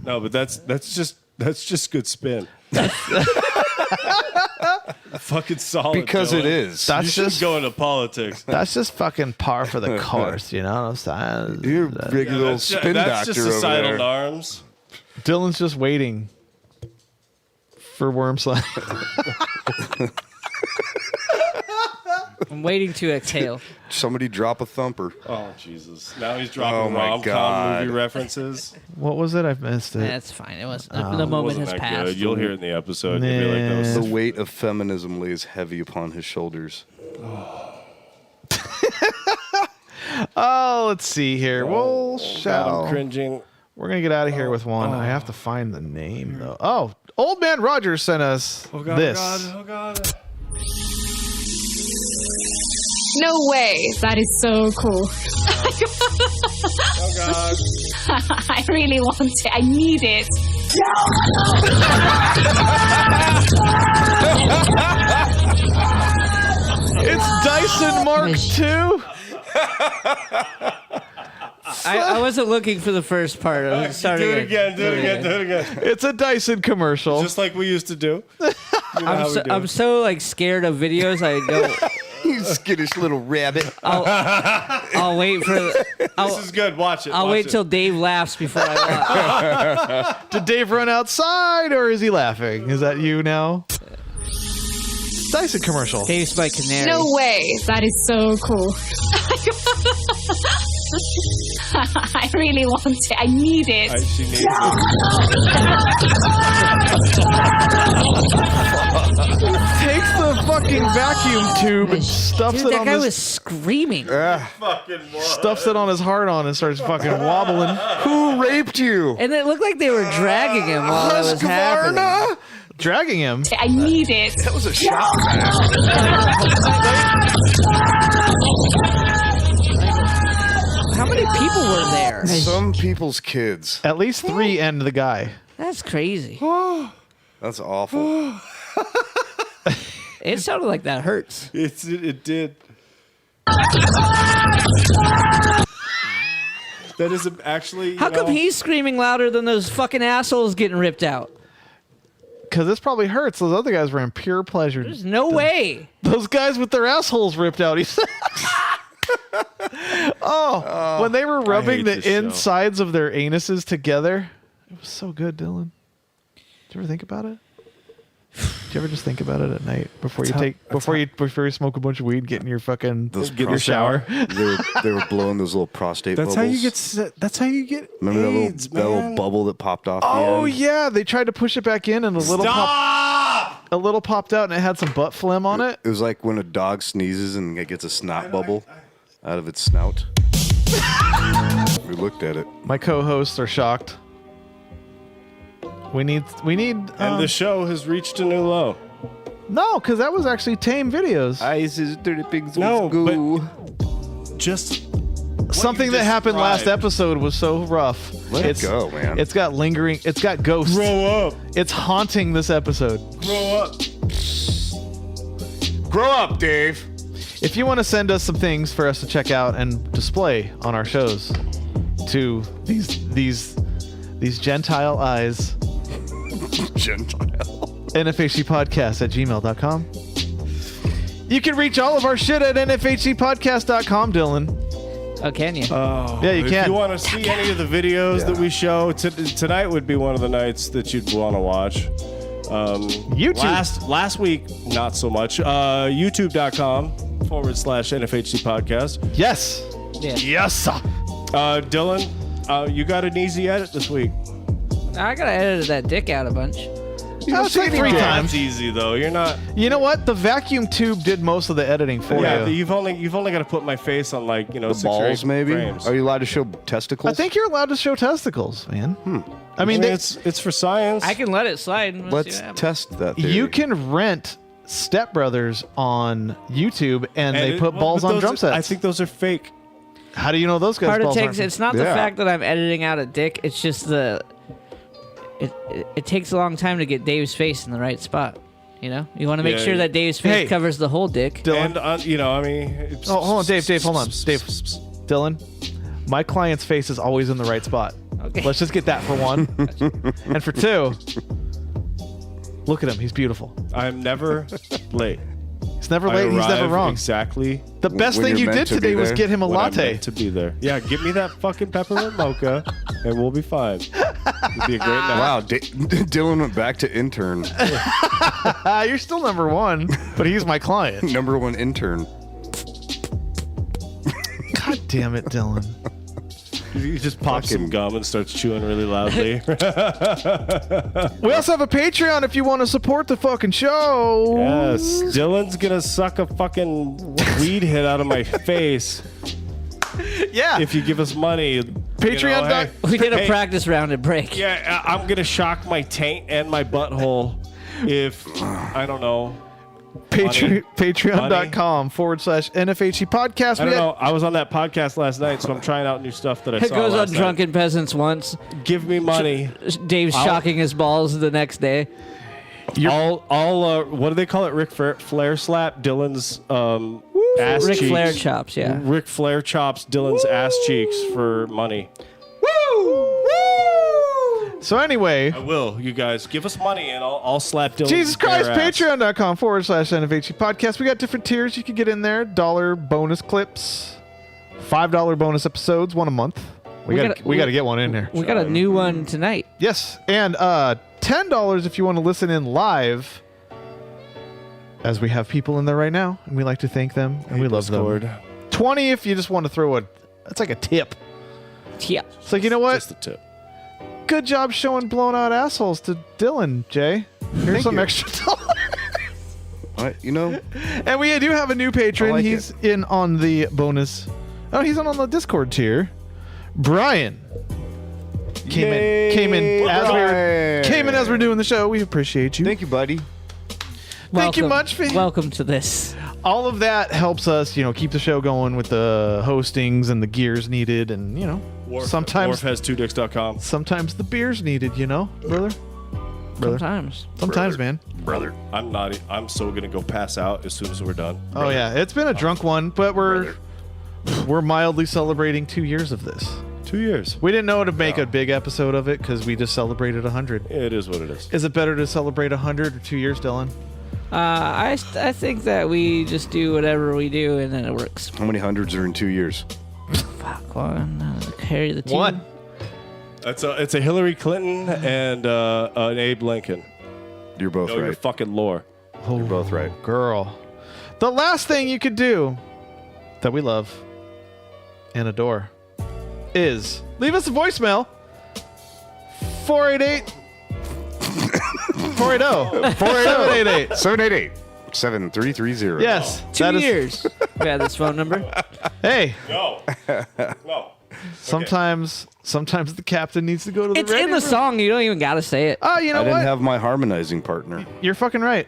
[SPEAKER 2] No, but that's just good spin. Fucking solid.
[SPEAKER 3] Because
[SPEAKER 2] Dylan.
[SPEAKER 3] it is.
[SPEAKER 2] You
[SPEAKER 1] That's
[SPEAKER 2] should
[SPEAKER 1] just
[SPEAKER 2] go into politics.
[SPEAKER 1] that's just fucking par for the course, you know what I'm saying?
[SPEAKER 3] You're a big little spin
[SPEAKER 2] That's
[SPEAKER 3] doctor
[SPEAKER 2] just
[SPEAKER 3] over
[SPEAKER 2] societal
[SPEAKER 3] there.
[SPEAKER 2] norms.
[SPEAKER 1] Dylan's just waiting for worm slide.
[SPEAKER 4] I'm waiting to exhale.
[SPEAKER 3] Somebody drop a thumper.
[SPEAKER 2] Oh Jesus! Now he's
[SPEAKER 3] Oh,
[SPEAKER 2] dropping
[SPEAKER 3] my
[SPEAKER 2] rom-com
[SPEAKER 3] God.
[SPEAKER 2] movie references.
[SPEAKER 1] What was it? I've missed it.
[SPEAKER 4] That's fine. It was the
[SPEAKER 2] It
[SPEAKER 4] moment
[SPEAKER 2] wasn't
[SPEAKER 4] has
[SPEAKER 2] that
[SPEAKER 4] passed.
[SPEAKER 2] good. You'll hear it in the episode. You'll be like, that was
[SPEAKER 3] The weight of feminism lays heavy upon his shoulders.
[SPEAKER 1] Oh, let's see here. We'll
[SPEAKER 2] God,
[SPEAKER 1] shall.
[SPEAKER 2] I'm cringing.
[SPEAKER 1] We're gonna get out of here with one. I have to find the name though. Oh, Old Man Rogers sent us
[SPEAKER 2] Oh God!
[SPEAKER 1] this.
[SPEAKER 2] Oh God! Oh God!
[SPEAKER 11] No way. That is so cool.
[SPEAKER 2] Oh God!
[SPEAKER 11] I really want it. I need it.
[SPEAKER 1] It's Dyson Mark II.
[SPEAKER 4] I wasn't looking for the first part. I was starting
[SPEAKER 2] Do it again. Do it again. Do it again.
[SPEAKER 1] It's a Dyson commercial.
[SPEAKER 2] Just like we used to do. You know how we do.
[SPEAKER 4] I'm so like scared of videos. I don't.
[SPEAKER 3] You skittish little rabbit.
[SPEAKER 4] I'll wait for.
[SPEAKER 2] This is good. Watch it.
[SPEAKER 4] I'll
[SPEAKER 2] watch
[SPEAKER 4] wait
[SPEAKER 2] it.
[SPEAKER 4] till Dave laughs before I laugh.
[SPEAKER 1] Did Dave run outside or is he laughing? Is that you now? It's Dyson commercial.
[SPEAKER 4] Dave's my canary.
[SPEAKER 11] No way. That is so cool. I really want it. I need it.
[SPEAKER 2] She needs it.
[SPEAKER 1] Takes the fucking vacuum tube and stuffs
[SPEAKER 4] Dude,
[SPEAKER 1] it
[SPEAKER 4] that
[SPEAKER 1] on
[SPEAKER 4] guy
[SPEAKER 1] his
[SPEAKER 4] was screaming.
[SPEAKER 2] Fucking moron.
[SPEAKER 1] stuffs it on his hard on and starts fucking wobbling.
[SPEAKER 3] Who raped you?
[SPEAKER 4] And it looked like they were dragging him while it was happening.
[SPEAKER 3] Husqvarna?
[SPEAKER 1] Dragging him.
[SPEAKER 11] I need it.
[SPEAKER 3] That was a shot back.
[SPEAKER 4] How many people were there?
[SPEAKER 3] Some people's kids.
[SPEAKER 1] At least 3 end the guy.
[SPEAKER 4] That's crazy.
[SPEAKER 3] That's awful.
[SPEAKER 4] It sounded like that hurts.
[SPEAKER 2] It did. That is actually.
[SPEAKER 4] How come he's screaming louder than those fucking assholes getting ripped out?
[SPEAKER 1] Because this probably hurts. Those other guys were in pure pleasure.
[SPEAKER 4] There's no way.
[SPEAKER 1] Those guys with their assholes ripped out. He said. When they were rubbing
[SPEAKER 2] hate
[SPEAKER 1] the
[SPEAKER 2] this show.
[SPEAKER 1] insides of their anuses together, it was so good, Dylan. Did you ever think about it? Do you ever just think about it at night before you smoke a bunch of weed, get in your fucking
[SPEAKER 3] Those
[SPEAKER 1] your shower?
[SPEAKER 3] they were blowing those little prostate
[SPEAKER 2] That's
[SPEAKER 3] bubbles.
[SPEAKER 2] how you get. That's how you get.
[SPEAKER 3] Remember
[SPEAKER 2] AIDS,
[SPEAKER 3] that little
[SPEAKER 2] man.
[SPEAKER 3] bubble that popped off? the
[SPEAKER 1] Oh
[SPEAKER 3] end?
[SPEAKER 1] yeah, they tried to push it back in, and a little popped out, and it had some butt phlegm on it.
[SPEAKER 3] It was like when a dog sneezes and it gets a snot bubble.
[SPEAKER 12] out of its snout. We looked at it.
[SPEAKER 1] My co-hosts are shocked. We need.
[SPEAKER 2] And the show has reached a new low.
[SPEAKER 1] No, because that was actually tame videos.
[SPEAKER 12] Eyes is dirty pigs.
[SPEAKER 2] No,
[SPEAKER 12] go.
[SPEAKER 2] but just
[SPEAKER 1] something that happened last episode was so rough.
[SPEAKER 12] Let it go, man.
[SPEAKER 1] It's got lingering. It's got ghosts.
[SPEAKER 2] Grow up.
[SPEAKER 1] It's haunting this episode.
[SPEAKER 2] Grow up.
[SPEAKER 3] Grow up, Dave.
[SPEAKER 1] If you want to send us some things for us to check out and display on our shows to these Gentile eyes,
[SPEAKER 12] Gentile.
[SPEAKER 1] nfhcpodcast@gmail.com. You can reach all of our shit at nfhcpodcast.com, Dylan.
[SPEAKER 4] Oh, can you?
[SPEAKER 1] Yeah, you can.
[SPEAKER 2] If you want to see any of the videos that we show, tonight would be one of the nights that you'd want to watch.
[SPEAKER 1] YouTube.
[SPEAKER 2] Last week, not so much. YouTube.com/NFHC podcast.
[SPEAKER 1] Yes.
[SPEAKER 4] Yeah.
[SPEAKER 1] Yes, sir.
[SPEAKER 2] Dylan, you got an easy edit this week.
[SPEAKER 4] I gotta edit that dick out a bunch.
[SPEAKER 1] It's like 3 times.
[SPEAKER 2] That's easy though. You're not.
[SPEAKER 1] You know what? The vacuum tube did most of the editing for
[SPEAKER 2] Yeah,
[SPEAKER 1] you.
[SPEAKER 2] you've only got to put my face on like
[SPEAKER 12] The
[SPEAKER 2] 6 or 8
[SPEAKER 12] balls, maybe?
[SPEAKER 2] frames.
[SPEAKER 12] Are you allowed to show testicles?
[SPEAKER 1] I think you're allowed to show testicles, man. I mean,
[SPEAKER 2] it's for science.
[SPEAKER 4] I can let it slide. And
[SPEAKER 12] Let's test that theory.
[SPEAKER 1] you can rent Step Brothers on YouTube, and they put balls
[SPEAKER 2] but
[SPEAKER 1] on
[SPEAKER 2] those
[SPEAKER 1] drum
[SPEAKER 2] are-
[SPEAKER 1] sets.
[SPEAKER 2] I think those are fake.
[SPEAKER 1] How do you know those guys'
[SPEAKER 4] Part it
[SPEAKER 1] balls
[SPEAKER 4] takes.
[SPEAKER 1] aren't?
[SPEAKER 4] It's not the
[SPEAKER 12] Yeah.
[SPEAKER 4] fact that I'm editing out a dick. It's just it takes a long time to get Dave's face in the right spot. You know, you want to make
[SPEAKER 2] Yeah,
[SPEAKER 4] sure
[SPEAKER 2] yeah.
[SPEAKER 4] that Dave's face
[SPEAKER 1] Hey.
[SPEAKER 4] covers the whole dick.
[SPEAKER 1] Dylan.
[SPEAKER 2] And I mean, it's,
[SPEAKER 1] Oh, hold on, Dave, hold on. Dave, Dylan, my client's face is always in the right spot.
[SPEAKER 4] Okay.
[SPEAKER 1] Let's just get that for one. And for two, look at him. He's beautiful.
[SPEAKER 2] I'm never late.
[SPEAKER 1] He's never late. He's never
[SPEAKER 2] arrive
[SPEAKER 1] wrong.
[SPEAKER 2] Exactly.
[SPEAKER 1] The best
[SPEAKER 12] when
[SPEAKER 1] thing
[SPEAKER 12] you're
[SPEAKER 1] you
[SPEAKER 12] meant
[SPEAKER 1] did
[SPEAKER 12] to be
[SPEAKER 1] today was
[SPEAKER 12] there.
[SPEAKER 1] get him a
[SPEAKER 2] when I'm
[SPEAKER 1] latte.
[SPEAKER 2] meant to be there. Yeah, give me that fucking peppermint mocha, and we'll be fine. It'd be a great night.
[SPEAKER 12] Wow, Dylan went back to intern.
[SPEAKER 1] You're still number one, but he's my client.
[SPEAKER 12] Number 1 intern.
[SPEAKER 1] God damn it, Dylan.
[SPEAKER 2] He just pops some gum and starts chewing really loudly.
[SPEAKER 1] We also have a Patreon if you want to support the fucking show.
[SPEAKER 2] Yes, Dylan's gonna suck a fucking weed hit out of my face
[SPEAKER 1] Yeah.
[SPEAKER 2] if you give us money.
[SPEAKER 1] Patreon.
[SPEAKER 2] Hey,
[SPEAKER 4] We did a
[SPEAKER 2] hey,
[SPEAKER 4] practice round at break.
[SPEAKER 2] Yeah, I'm gonna shock my taint and my butthole if I don't know.
[SPEAKER 1] Patreon.com/NFHC podcast.
[SPEAKER 2] I don't know. I was on that podcast last night, so I'm trying out new stuff that I
[SPEAKER 4] It
[SPEAKER 2] saw
[SPEAKER 4] goes on
[SPEAKER 2] last night.
[SPEAKER 4] Drunken Peasants once.
[SPEAKER 2] Give me money.
[SPEAKER 4] Dave's shocking his balls the next day.
[SPEAKER 2] All what do they call it? Ric Flair slap Dylan's ass
[SPEAKER 4] Ric
[SPEAKER 2] cheeks.
[SPEAKER 4] Flair chops, yeah.
[SPEAKER 2] Ric Flair chops Dylan's ass cheeks for money.
[SPEAKER 1] So anyway,
[SPEAKER 2] I will. You guys give us money, and I'll slap Dylan's
[SPEAKER 1] Jesus Christ,
[SPEAKER 2] bare ass.
[SPEAKER 1] Patreon.com/NFHC podcast. We got different tiers you can get in there. $1 bonus clips, $5 bonus episodes, one a month. We got to get one in there.
[SPEAKER 4] We got a new one tonight.
[SPEAKER 1] Yes, and $10 if you want to listen in live, as we have people in there right now, and we like to thank them, and we love
[SPEAKER 2] Discord.
[SPEAKER 1] them. $20 if you just want to throw it's like a tip.
[SPEAKER 4] Yeah.
[SPEAKER 1] It's like, you know what?
[SPEAKER 2] Just the tip.
[SPEAKER 1] Good job showing blown out assholes to Dylan, Jay. Here's some extra dollars. And we do have a new patron.
[SPEAKER 12] I like
[SPEAKER 1] He's in on the bonus. Oh, he's on the Discord tier. Brian came in as we're doing the show. We appreciate you.
[SPEAKER 12] Thank you, buddy.
[SPEAKER 1] Thank you much.
[SPEAKER 4] Welcome to this.
[SPEAKER 1] All of that helps us, keep the show going with the hostings and the gears needed, and sometimes
[SPEAKER 2] Wharf has2dicks.com.
[SPEAKER 1] Sometimes the beer's needed, brother. Sometimes, man.
[SPEAKER 2] Brother. I'm so gonna go pass out as soon as we're done.
[SPEAKER 1] Oh yeah, it's been a drunk one, but we're mildly celebrating 2 years of this.
[SPEAKER 2] 2 years.
[SPEAKER 1] We didn't know to make a big episode of it because we just celebrated 100.
[SPEAKER 2] It is what it is.
[SPEAKER 1] Is it better to celebrate 100 or 2 years, Dylan?
[SPEAKER 4] I think that we just do whatever we do and then it works.
[SPEAKER 12] How many hundreds are in 2 years?
[SPEAKER 4] Fuck, one. Carry the team.
[SPEAKER 1] One.
[SPEAKER 2] It's a Hillary Clinton and an Abe Lincoln.
[SPEAKER 12] You're both
[SPEAKER 2] Know your
[SPEAKER 12] right.
[SPEAKER 2] fucking lore.
[SPEAKER 12] You're both right.
[SPEAKER 1] Girl. The last thing you could do that we love and adore is leave us a voicemail. 488 480 788
[SPEAKER 12] 788 7330.
[SPEAKER 1] Yes.
[SPEAKER 4] 2 years. We had this phone number.
[SPEAKER 1] Hey.
[SPEAKER 2] No. No.
[SPEAKER 1] Sometimes the captain needs to go to the
[SPEAKER 4] It's in the song. You don't even got to say it.
[SPEAKER 1] Oh, you know
[SPEAKER 2] I didn't
[SPEAKER 1] what?
[SPEAKER 2] have my harmonizing partner.
[SPEAKER 1] You're fucking right.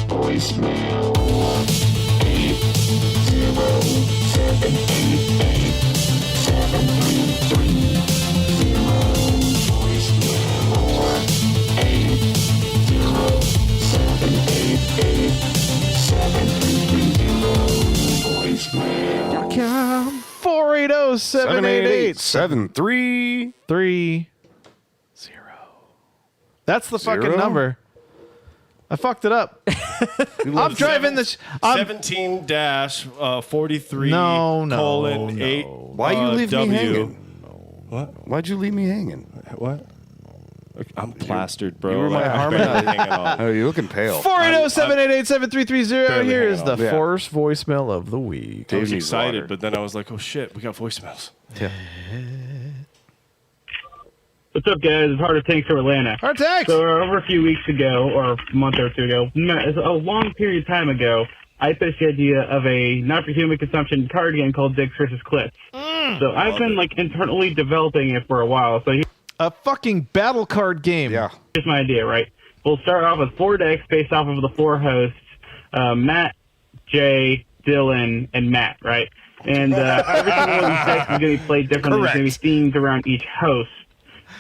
[SPEAKER 8] Voicemail.
[SPEAKER 1] 480-788-7330. That's the fucking number. I fucked it up. I'm driving this.
[SPEAKER 2] 17-43 colon 8.
[SPEAKER 3] Why you leave me hanging?
[SPEAKER 2] What?
[SPEAKER 3] Why'd you leave me hanging?
[SPEAKER 2] What? I'm plastered, bro.
[SPEAKER 3] You were my harmonizing. Oh, you're looking pale.
[SPEAKER 1] 480-788-7330. Here is the
[SPEAKER 2] Yeah.
[SPEAKER 1] first voicemail of the week.
[SPEAKER 2] I was excited, but then I was like, oh shit, we got voicemails.
[SPEAKER 3] Yeah.
[SPEAKER 13] What's up, guys? It's Heart of Tanks from Atlanta.
[SPEAKER 1] Heart Tanks!
[SPEAKER 13] So over a few weeks ago, or a month or two ago, a long period of time ago, I pitched the idea of a not-for-human consumption card game called Dicks vs. Clits. So I've been internally developing it for a while. So
[SPEAKER 1] a fucking battle card game.
[SPEAKER 3] Yeah.
[SPEAKER 13] Here's my idea, right? We'll start off with 4 decks based off of the 4 hosts, Matt, Jay, Dylan, and Matt, right? And every single one of these decks is going to be played differently. It's going to be themed around each host.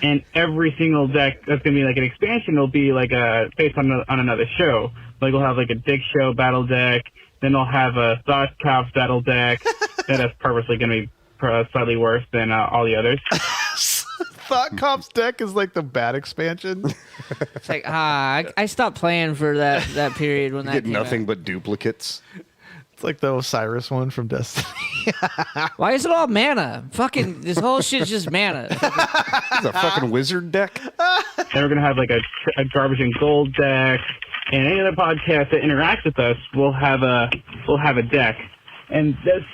[SPEAKER 13] And every single deck that's going to be like an expansion will be like based on another show. Like we'll have like a Dick Show battle deck. Then we'll have a Thought Cops battle deck. That's purposely going to be slightly worse than all the others.
[SPEAKER 1] Thought Cops deck is like the bad expansion.
[SPEAKER 4] It's like, I stopped playing for that period when that
[SPEAKER 3] Get
[SPEAKER 4] came
[SPEAKER 3] nothing
[SPEAKER 4] out.
[SPEAKER 3] but duplicates.
[SPEAKER 1] It's like the Osiris one from Destiny.
[SPEAKER 4] Why is it all mana? Fucking, this whole shit's just mana.
[SPEAKER 3] It's a fucking wizard deck.
[SPEAKER 13] And we're going to have like a garbage and gold deck. And any other podcast that interacts with us will have a deck. And that's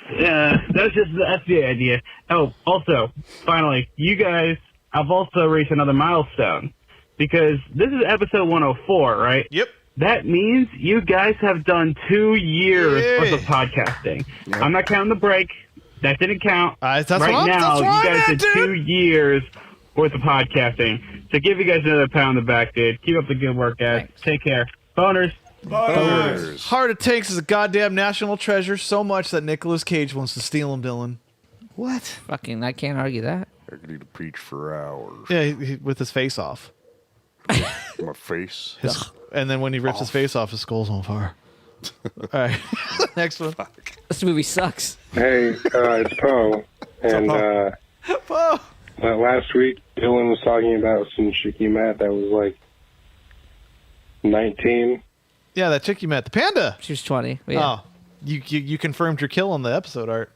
[SPEAKER 13] the idea. Oh, also, finally, you guys, I've also reached another milestone because this is episode 104, right?
[SPEAKER 1] Yep.
[SPEAKER 13] That means you guys have done 2 years worth of podcasting. Yep. I'm not counting the break. That didn't count.
[SPEAKER 1] That's
[SPEAKER 13] right now,
[SPEAKER 1] you
[SPEAKER 13] guys did 2 years worth of podcasting. So give you guys another pat on the back, dude. Keep up the good work, guys. Thanks. Take care. Boners.
[SPEAKER 1] Heart of Tanks is a goddamn national treasure so much that Nicolas Cage wants to steal him, Dylan.
[SPEAKER 4] What? Fucking, I can't argue that.
[SPEAKER 3] I could eat a peach for hours.
[SPEAKER 1] Yeah, with his face off.
[SPEAKER 3] My face.
[SPEAKER 1] And then when he rips his face off, his skull's on fire. All right. Next one.
[SPEAKER 4] This movie sucks.
[SPEAKER 14] Hey, it's Poe. And
[SPEAKER 1] Poe.
[SPEAKER 14] Last week, Dylan was talking about some chick you met that was like 19.
[SPEAKER 1] Yeah, that chick you met, the panda.
[SPEAKER 4] She was 20. Yeah.
[SPEAKER 1] Oh, you confirmed your kill on the episode art.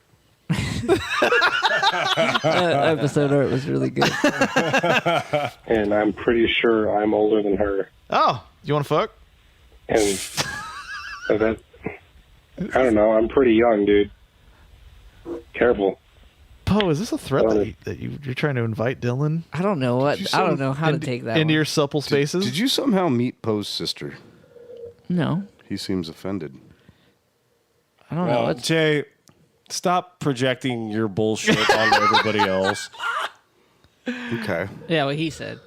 [SPEAKER 4] Episode art was really good.
[SPEAKER 14] And I'm pretty sure I'm older than her.
[SPEAKER 1] Oh, you want to fuck?
[SPEAKER 14] And that, I don't know. I'm pretty young, dude. Careful.
[SPEAKER 1] Poe, is this a threat that you're trying to invite Dylan?
[SPEAKER 4] I don't know what. I don't know how to take that
[SPEAKER 1] into
[SPEAKER 4] one.
[SPEAKER 1] your supple spaces.
[SPEAKER 3] Did you somehow meet Poe's sister?
[SPEAKER 4] No.
[SPEAKER 3] He seems offended.
[SPEAKER 4] I don't know.
[SPEAKER 2] Jay, stop projecting your bullshit onto everybody else.
[SPEAKER 3] Okay.
[SPEAKER 4] Yeah, what he said.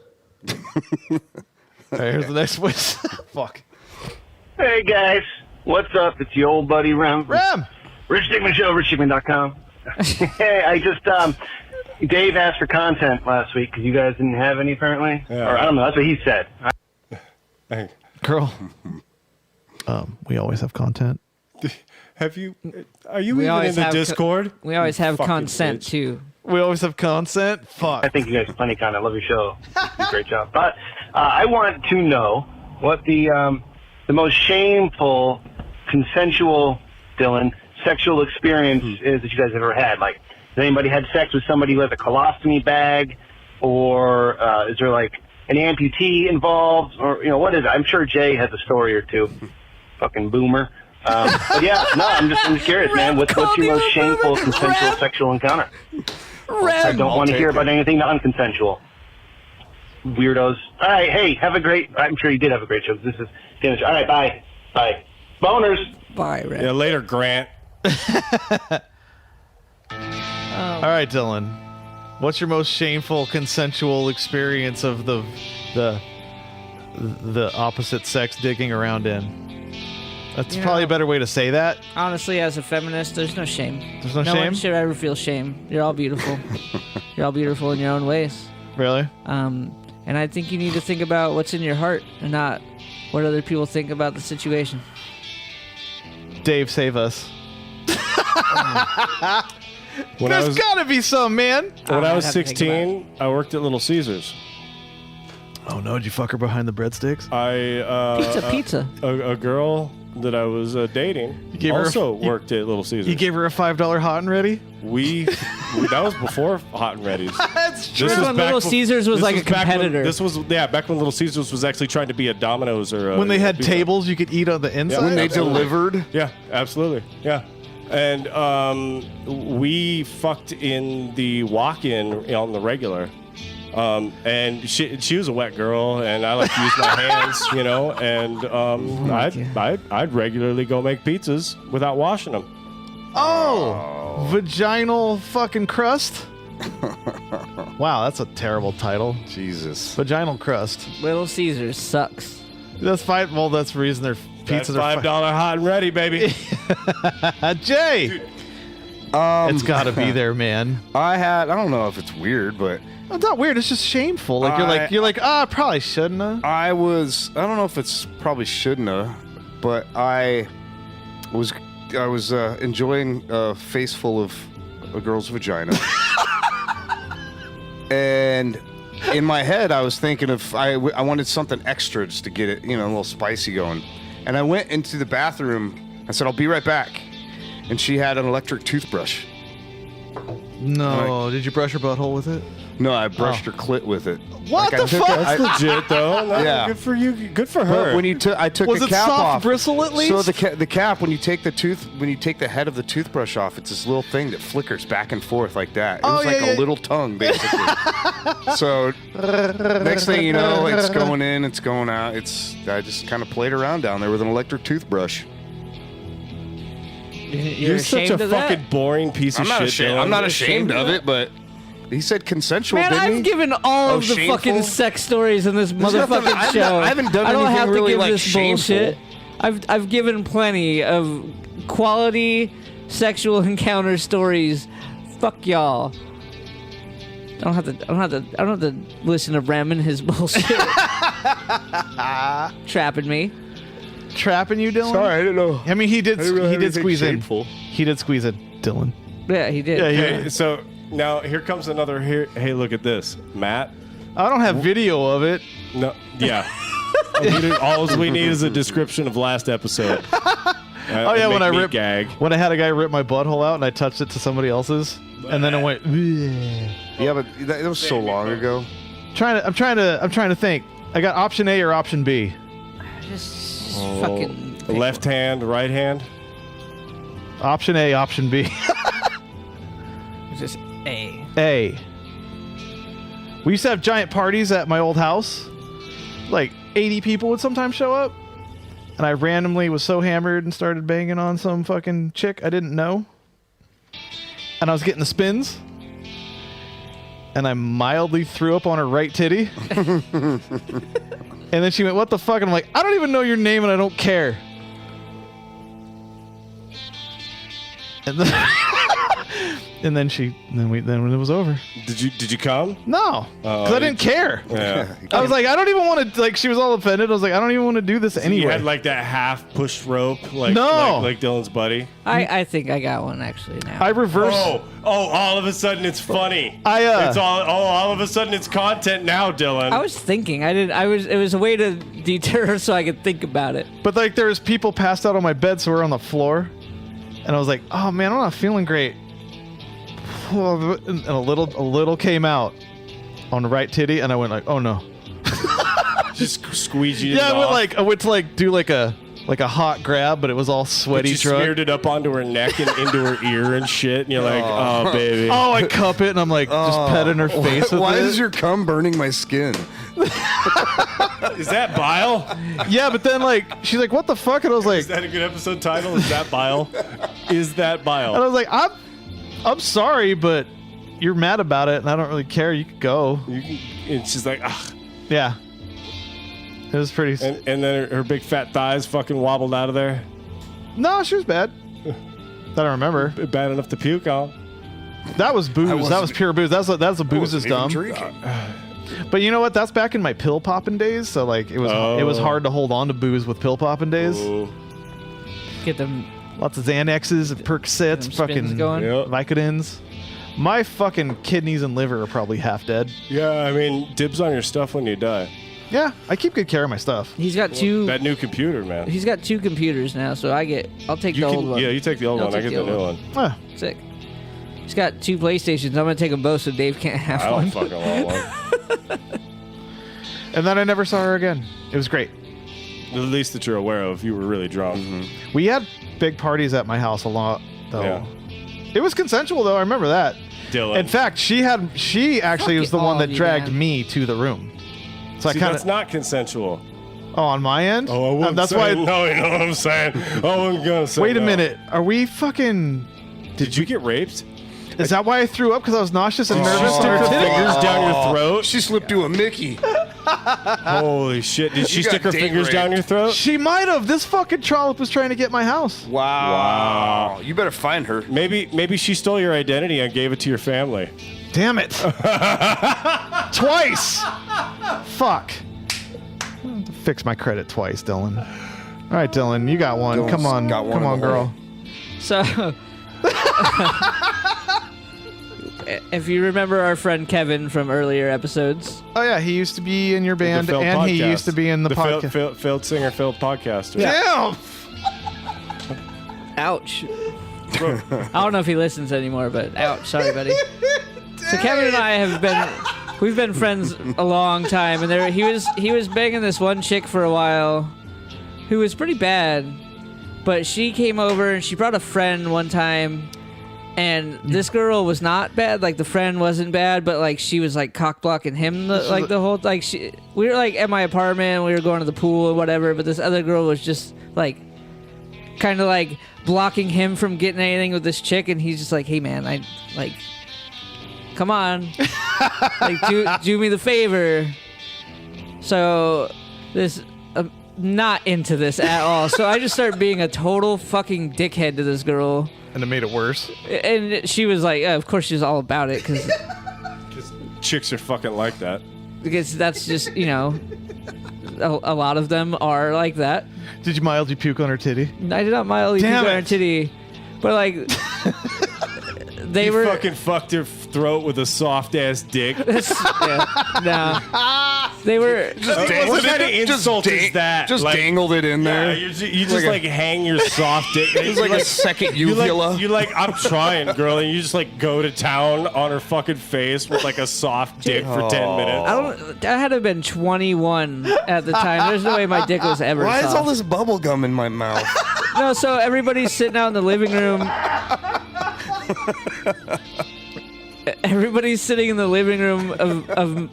[SPEAKER 1] All right, here's the next voice. Fuck.
[SPEAKER 15] Hey guys, what's up? It's your old buddy Rem. Rich Dickman Show, richdickman.com. Hey, I just Dave asked for content last week because you guys didn't have any apparently.
[SPEAKER 2] Yeah.
[SPEAKER 15] Or I don't know. That's what he said.
[SPEAKER 1] Girl, we always have content.
[SPEAKER 2] Are you
[SPEAKER 4] We
[SPEAKER 2] even
[SPEAKER 4] always
[SPEAKER 2] in the
[SPEAKER 4] have
[SPEAKER 2] Discord?
[SPEAKER 4] We always have
[SPEAKER 2] Fucking
[SPEAKER 4] consent
[SPEAKER 2] bitch.
[SPEAKER 4] too.
[SPEAKER 1] We always have consent. Fuck.
[SPEAKER 15] I think you guys are plenty kind. I love your show. You do a great job. But I want to know what the most shameful, consensual, Dylan, sexual experience is that you guys have ever had. Like, has anybody had sex with somebody who has a colostomy bag, or is there like an amputee involved, or what is it? I'm sure Jay has a story or two. Fucking boomer. But yeah, no, I'm just curious, man. What's your most shameful, consensual sexual encounter? I don't want to hear about anything unconsensual. Weirdos. All right, hey, have a great. I'm sure you did have a great show. This is finished. All right, bye. Boners.
[SPEAKER 4] Bye, Red.
[SPEAKER 2] Yeah, later, Grant.
[SPEAKER 1] All right, Dylan. What's your most shameful consensual experience of the opposite sex digging around in? That's probably a better way to say that.
[SPEAKER 4] Honestly, as a feminist, there's no shame.
[SPEAKER 1] There's no
[SPEAKER 4] No
[SPEAKER 1] shame?
[SPEAKER 4] one should ever feel shame. You're all beautiful. You're all beautiful in your own ways.
[SPEAKER 1] Really?
[SPEAKER 4] And I think you need to think about what's in your heart and not what other people think about the situation.
[SPEAKER 1] Dave, save us.
[SPEAKER 2] When
[SPEAKER 1] There's gotta be some, man.
[SPEAKER 2] When I was 16, I worked at Little Caesars.
[SPEAKER 1] Oh no! Did you fuck her behind the breadsticks?
[SPEAKER 4] Pizza.
[SPEAKER 2] A girl that I was dating
[SPEAKER 1] gave her
[SPEAKER 2] also worked at Little Caesars.
[SPEAKER 1] You gave her a $5 hot and ready?
[SPEAKER 2] That was before Hot and Ready's.
[SPEAKER 1] That's
[SPEAKER 4] true. When Little Caesars was like a competitor.
[SPEAKER 2] Back when Little Caesars was actually trying to be a Domino's or
[SPEAKER 1] when they had tables you could eat on the inside.
[SPEAKER 3] When they delivered.
[SPEAKER 2] Yeah, absolutely. Yeah. And we fucked in the walk-in on the regular. And she was a wet girl, and I like to use my hands, and I'd regularly go make pizzas without washing them.
[SPEAKER 1] Oh, vaginal fucking crust? Wow, that's a terrible title.
[SPEAKER 12] Jesus.
[SPEAKER 1] Vaginal crust.
[SPEAKER 4] Little Caesars sucks.
[SPEAKER 1] That's fine. Well, that's the reason their pizzas are
[SPEAKER 2] $5 hot and ready, baby.
[SPEAKER 1] Jay, it's got to be there, man.
[SPEAKER 3] I don't know if it's weird, but
[SPEAKER 1] it's not weird. It's just shameful. Like you're like, I probably shouldn't have.
[SPEAKER 3] I don't know if it's probably shouldn't have, but I was enjoying a face full of a girl's vagina. And in my head, I was thinking I wanted something extra just to get it, a little spicy going. And I went into the bathroom. I said, I'll be right back. And she had an electric toothbrush.
[SPEAKER 1] No. Did you brush her butthole with it?
[SPEAKER 3] No, I brushed her clit with it.
[SPEAKER 1] What the fuck?
[SPEAKER 2] That's legit, though.
[SPEAKER 3] Yeah.
[SPEAKER 2] Good for you. Good for her.
[SPEAKER 3] But when I took
[SPEAKER 1] Was
[SPEAKER 3] the
[SPEAKER 1] it
[SPEAKER 3] cap
[SPEAKER 1] soft
[SPEAKER 3] off.
[SPEAKER 1] bristle at least?
[SPEAKER 3] So the cap, when you take the head of the toothbrush off, it's this little thing that flickers back and forth like that. It was like a little tongue, basically. So next thing you know, it's going in, it's going out. I just kind of played around down there with an electric toothbrush.
[SPEAKER 2] You're such a fucking boring piece of shit.
[SPEAKER 3] I'm not ashamed of it, but he said consensual,
[SPEAKER 4] Man,
[SPEAKER 3] didn't he?
[SPEAKER 4] I've given all of the
[SPEAKER 3] shameful?
[SPEAKER 4] fucking sex stories in this
[SPEAKER 3] There's
[SPEAKER 4] motherfucking
[SPEAKER 3] nothing-
[SPEAKER 4] show.
[SPEAKER 3] I haven't done
[SPEAKER 4] I don't
[SPEAKER 3] anything
[SPEAKER 4] have
[SPEAKER 3] really,
[SPEAKER 4] to give
[SPEAKER 3] like,
[SPEAKER 4] this bullshit.
[SPEAKER 3] shameful.
[SPEAKER 4] I've given plenty of quality sexual encounter stories. Fuck y'all. I don't have to listen to Rem and his bullshit. Trapping me.
[SPEAKER 1] Trapping you, Dylan?
[SPEAKER 3] Sorry, I didn't know.
[SPEAKER 1] I mean, he did squeeze
[SPEAKER 3] shameful.
[SPEAKER 1] in. He did squeeze in, Dylan.
[SPEAKER 4] Yeah, he did.
[SPEAKER 2] Okay, so now here comes another. Hey, look at this, Matt.
[SPEAKER 1] I don't have video of it.
[SPEAKER 2] No, yeah. All we need is a description of last episode.
[SPEAKER 1] Oh yeah, when I had a guy rip my butthole out and I touched it to somebody else's, and then it went. Bleh.
[SPEAKER 3] Yeah, but that was so long ago.
[SPEAKER 1] I'm trying to think. I got option A or option B.
[SPEAKER 4] Just fucking
[SPEAKER 2] left hand, right hand.
[SPEAKER 1] Option A, option B.
[SPEAKER 4] Just A.
[SPEAKER 1] A. We used to have giant parties at my old house. Like 80 people would sometimes show up. And I randomly was so hammered and started banging on some fucking chick I didn't know. And I was getting the spins. And I mildly threw up on her right titty. And then she went, "What the fuck?" And I'm like, "I don't even know your name and I don't care." And then then it was over.
[SPEAKER 2] Did you come?
[SPEAKER 1] No, because I didn't care.
[SPEAKER 2] Yeah.
[SPEAKER 1] I was like, I don't even want to. Like, she was all offended. I was like, I don't even want to do this anyway.
[SPEAKER 2] You had like that half pushed rope, like Dylan's buddy.
[SPEAKER 4] I think I got one actually now.
[SPEAKER 1] I reversed.
[SPEAKER 2] Oh! All of a sudden it's funny.
[SPEAKER 1] It's
[SPEAKER 2] all of a sudden it's content now, Dylan.
[SPEAKER 4] I was thinking. It was a way to deter her so I could think about it.
[SPEAKER 1] But like, there's people passed out on my bed, so we're on the floor, and I was like, oh man, I'm not feeling great. And a little came out on the right titty, and I went like, oh no.
[SPEAKER 2] Just squeeze you.
[SPEAKER 1] Yeah, I went to do like a like a hot grab, but it was all sweaty.
[SPEAKER 2] You smeared it up onto her neck and into her ear and shit. And you're like, oh, baby.
[SPEAKER 1] Oh, I cup it and I'm like just petting her face with
[SPEAKER 12] Why
[SPEAKER 1] it.
[SPEAKER 12] is your cum burning my skin?
[SPEAKER 2] Is that bile?
[SPEAKER 1] Yeah, but then like she's like, what the fuck? And I was like,
[SPEAKER 2] Is that a good episode title? Is that bile? Is that bile?
[SPEAKER 1] and I was like, I'm sorry, but you're mad about it, and I don't really care. You could go.
[SPEAKER 2] And she's like, ugh.
[SPEAKER 1] Yeah. It was pretty.
[SPEAKER 2] And then her big fat thighs fucking wobbled out of there.
[SPEAKER 1] No, she was bad. That I remember.
[SPEAKER 2] Bad enough to puke on.
[SPEAKER 1] That was booze. That was pure booze. That's the booze is dumb. But you know what? That's back in my pill popping days. So like it was hard to hold on to booze with pill popping days.
[SPEAKER 4] Get them.
[SPEAKER 1] Lots of Xanaxes, Percocets, fucking
[SPEAKER 4] going.
[SPEAKER 1] Vicodins. My fucking kidneys and liver are probably half dead.
[SPEAKER 2] Yeah, I mean, dibs on your stuff when you die.
[SPEAKER 1] Yeah, I keep good care of my stuff.
[SPEAKER 4] He's got two.
[SPEAKER 2] That new computer, man.
[SPEAKER 4] He's got 2 computers now, so I'll take the old one.
[SPEAKER 2] Yeah, you take the old one. I get the new one.
[SPEAKER 4] Sick. He's got 2 PlayStations. I'm gonna take them both so Dave can't have
[SPEAKER 2] I
[SPEAKER 4] one.
[SPEAKER 2] don't fucking want one.
[SPEAKER 1] And then I never saw her again. It was great.
[SPEAKER 2] At least that you're aware of. You were really drunk.
[SPEAKER 1] Mm-hmm. We had big parties at my house a lot, though.
[SPEAKER 2] Yeah.
[SPEAKER 1] It was consensual, though. I remember that.
[SPEAKER 2] Dylan.
[SPEAKER 1] In fact, she actually was the one that dragged me to the room. So
[SPEAKER 2] See, that's not consensual.
[SPEAKER 1] Oh, on my end?
[SPEAKER 2] Oh, I wouldn't
[SPEAKER 1] that's
[SPEAKER 2] say
[SPEAKER 1] why.
[SPEAKER 2] No, you know what I'm saying. I wasn't gonna say.
[SPEAKER 1] Wait a
[SPEAKER 2] no.
[SPEAKER 1] minute. Are we fucking?
[SPEAKER 2] Did you get raped?
[SPEAKER 1] Is that why I threw up? Because I was nauseous and nervous?
[SPEAKER 2] She stuck her fingers down your throat.
[SPEAKER 3] She slipped you a Mickey.
[SPEAKER 2] Holy shit! Did she
[SPEAKER 3] You got
[SPEAKER 2] stick her
[SPEAKER 3] date
[SPEAKER 2] fingers
[SPEAKER 3] raped.
[SPEAKER 2] down your throat?
[SPEAKER 1] She might have. This fucking trollop was trying to get my house.
[SPEAKER 3] Wow. You better find her.
[SPEAKER 2] Maybe she stole your identity and gave it to your family.
[SPEAKER 1] Damn it. Twice. Fuck. Fix my credit twice, Dylan. All right, Dylan, you got one.
[SPEAKER 3] Dylan's
[SPEAKER 1] Come on.
[SPEAKER 3] got one
[SPEAKER 1] Come
[SPEAKER 3] in
[SPEAKER 1] on,
[SPEAKER 3] the
[SPEAKER 1] girl.
[SPEAKER 4] So, if you remember our friend Kevin from earlier episodes.
[SPEAKER 1] Oh, yeah. He used to be in your band,
[SPEAKER 2] The failed
[SPEAKER 1] and he
[SPEAKER 2] podcast.
[SPEAKER 1] used to be in the podcast.
[SPEAKER 2] Failed singer, failed podcaster.
[SPEAKER 1] Damn.
[SPEAKER 4] Ouch. I don't know if he listens anymore, but ouch. Sorry, buddy. So Kevin and I we've been friends a long time, and he was banging this one chick for a while who was pretty bad, but she came over and she brought a friend one time, and this girl was not bad. Like the friend wasn't bad, but like she was like cock blocking him the whole we were like at my apartment, we were going to the pool or whatever, but this other girl was just like kind of like blocking him from getting anything with this chick, and he's just like, hey man, I like, come on, like do me the favor. So this not into this at all, so I just start being a total fucking dickhead to this girl,
[SPEAKER 1] And it made it worse.
[SPEAKER 4] and she was like, of course she's all about it because
[SPEAKER 2] Chicks are fucking like that.
[SPEAKER 4] that's just, you know, a lot of them are like that.
[SPEAKER 1] Did you mildly puke on her titty?
[SPEAKER 4] I did not mildly puke
[SPEAKER 1] Damn
[SPEAKER 4] on her
[SPEAKER 1] it.
[SPEAKER 4] titty, but like
[SPEAKER 2] You fucking fucked her throat with a soft ass dick.
[SPEAKER 4] No, they were
[SPEAKER 2] What kind of insult is that?
[SPEAKER 3] Just dangled it in there.
[SPEAKER 2] You just like hang your soft dick.
[SPEAKER 3] It's like a second uvula.
[SPEAKER 2] You like, I'm trying, girl, and you just like go to town on her fucking face with like a soft dick for 10 minutes.
[SPEAKER 4] I had to have been 21 at the time. There's no way my dick was ever
[SPEAKER 3] Why is
[SPEAKER 4] soft.
[SPEAKER 3] all this bubble gum in my mouth?
[SPEAKER 4] No, so everybody's sitting out in the living room. Everybody's sitting in the living room of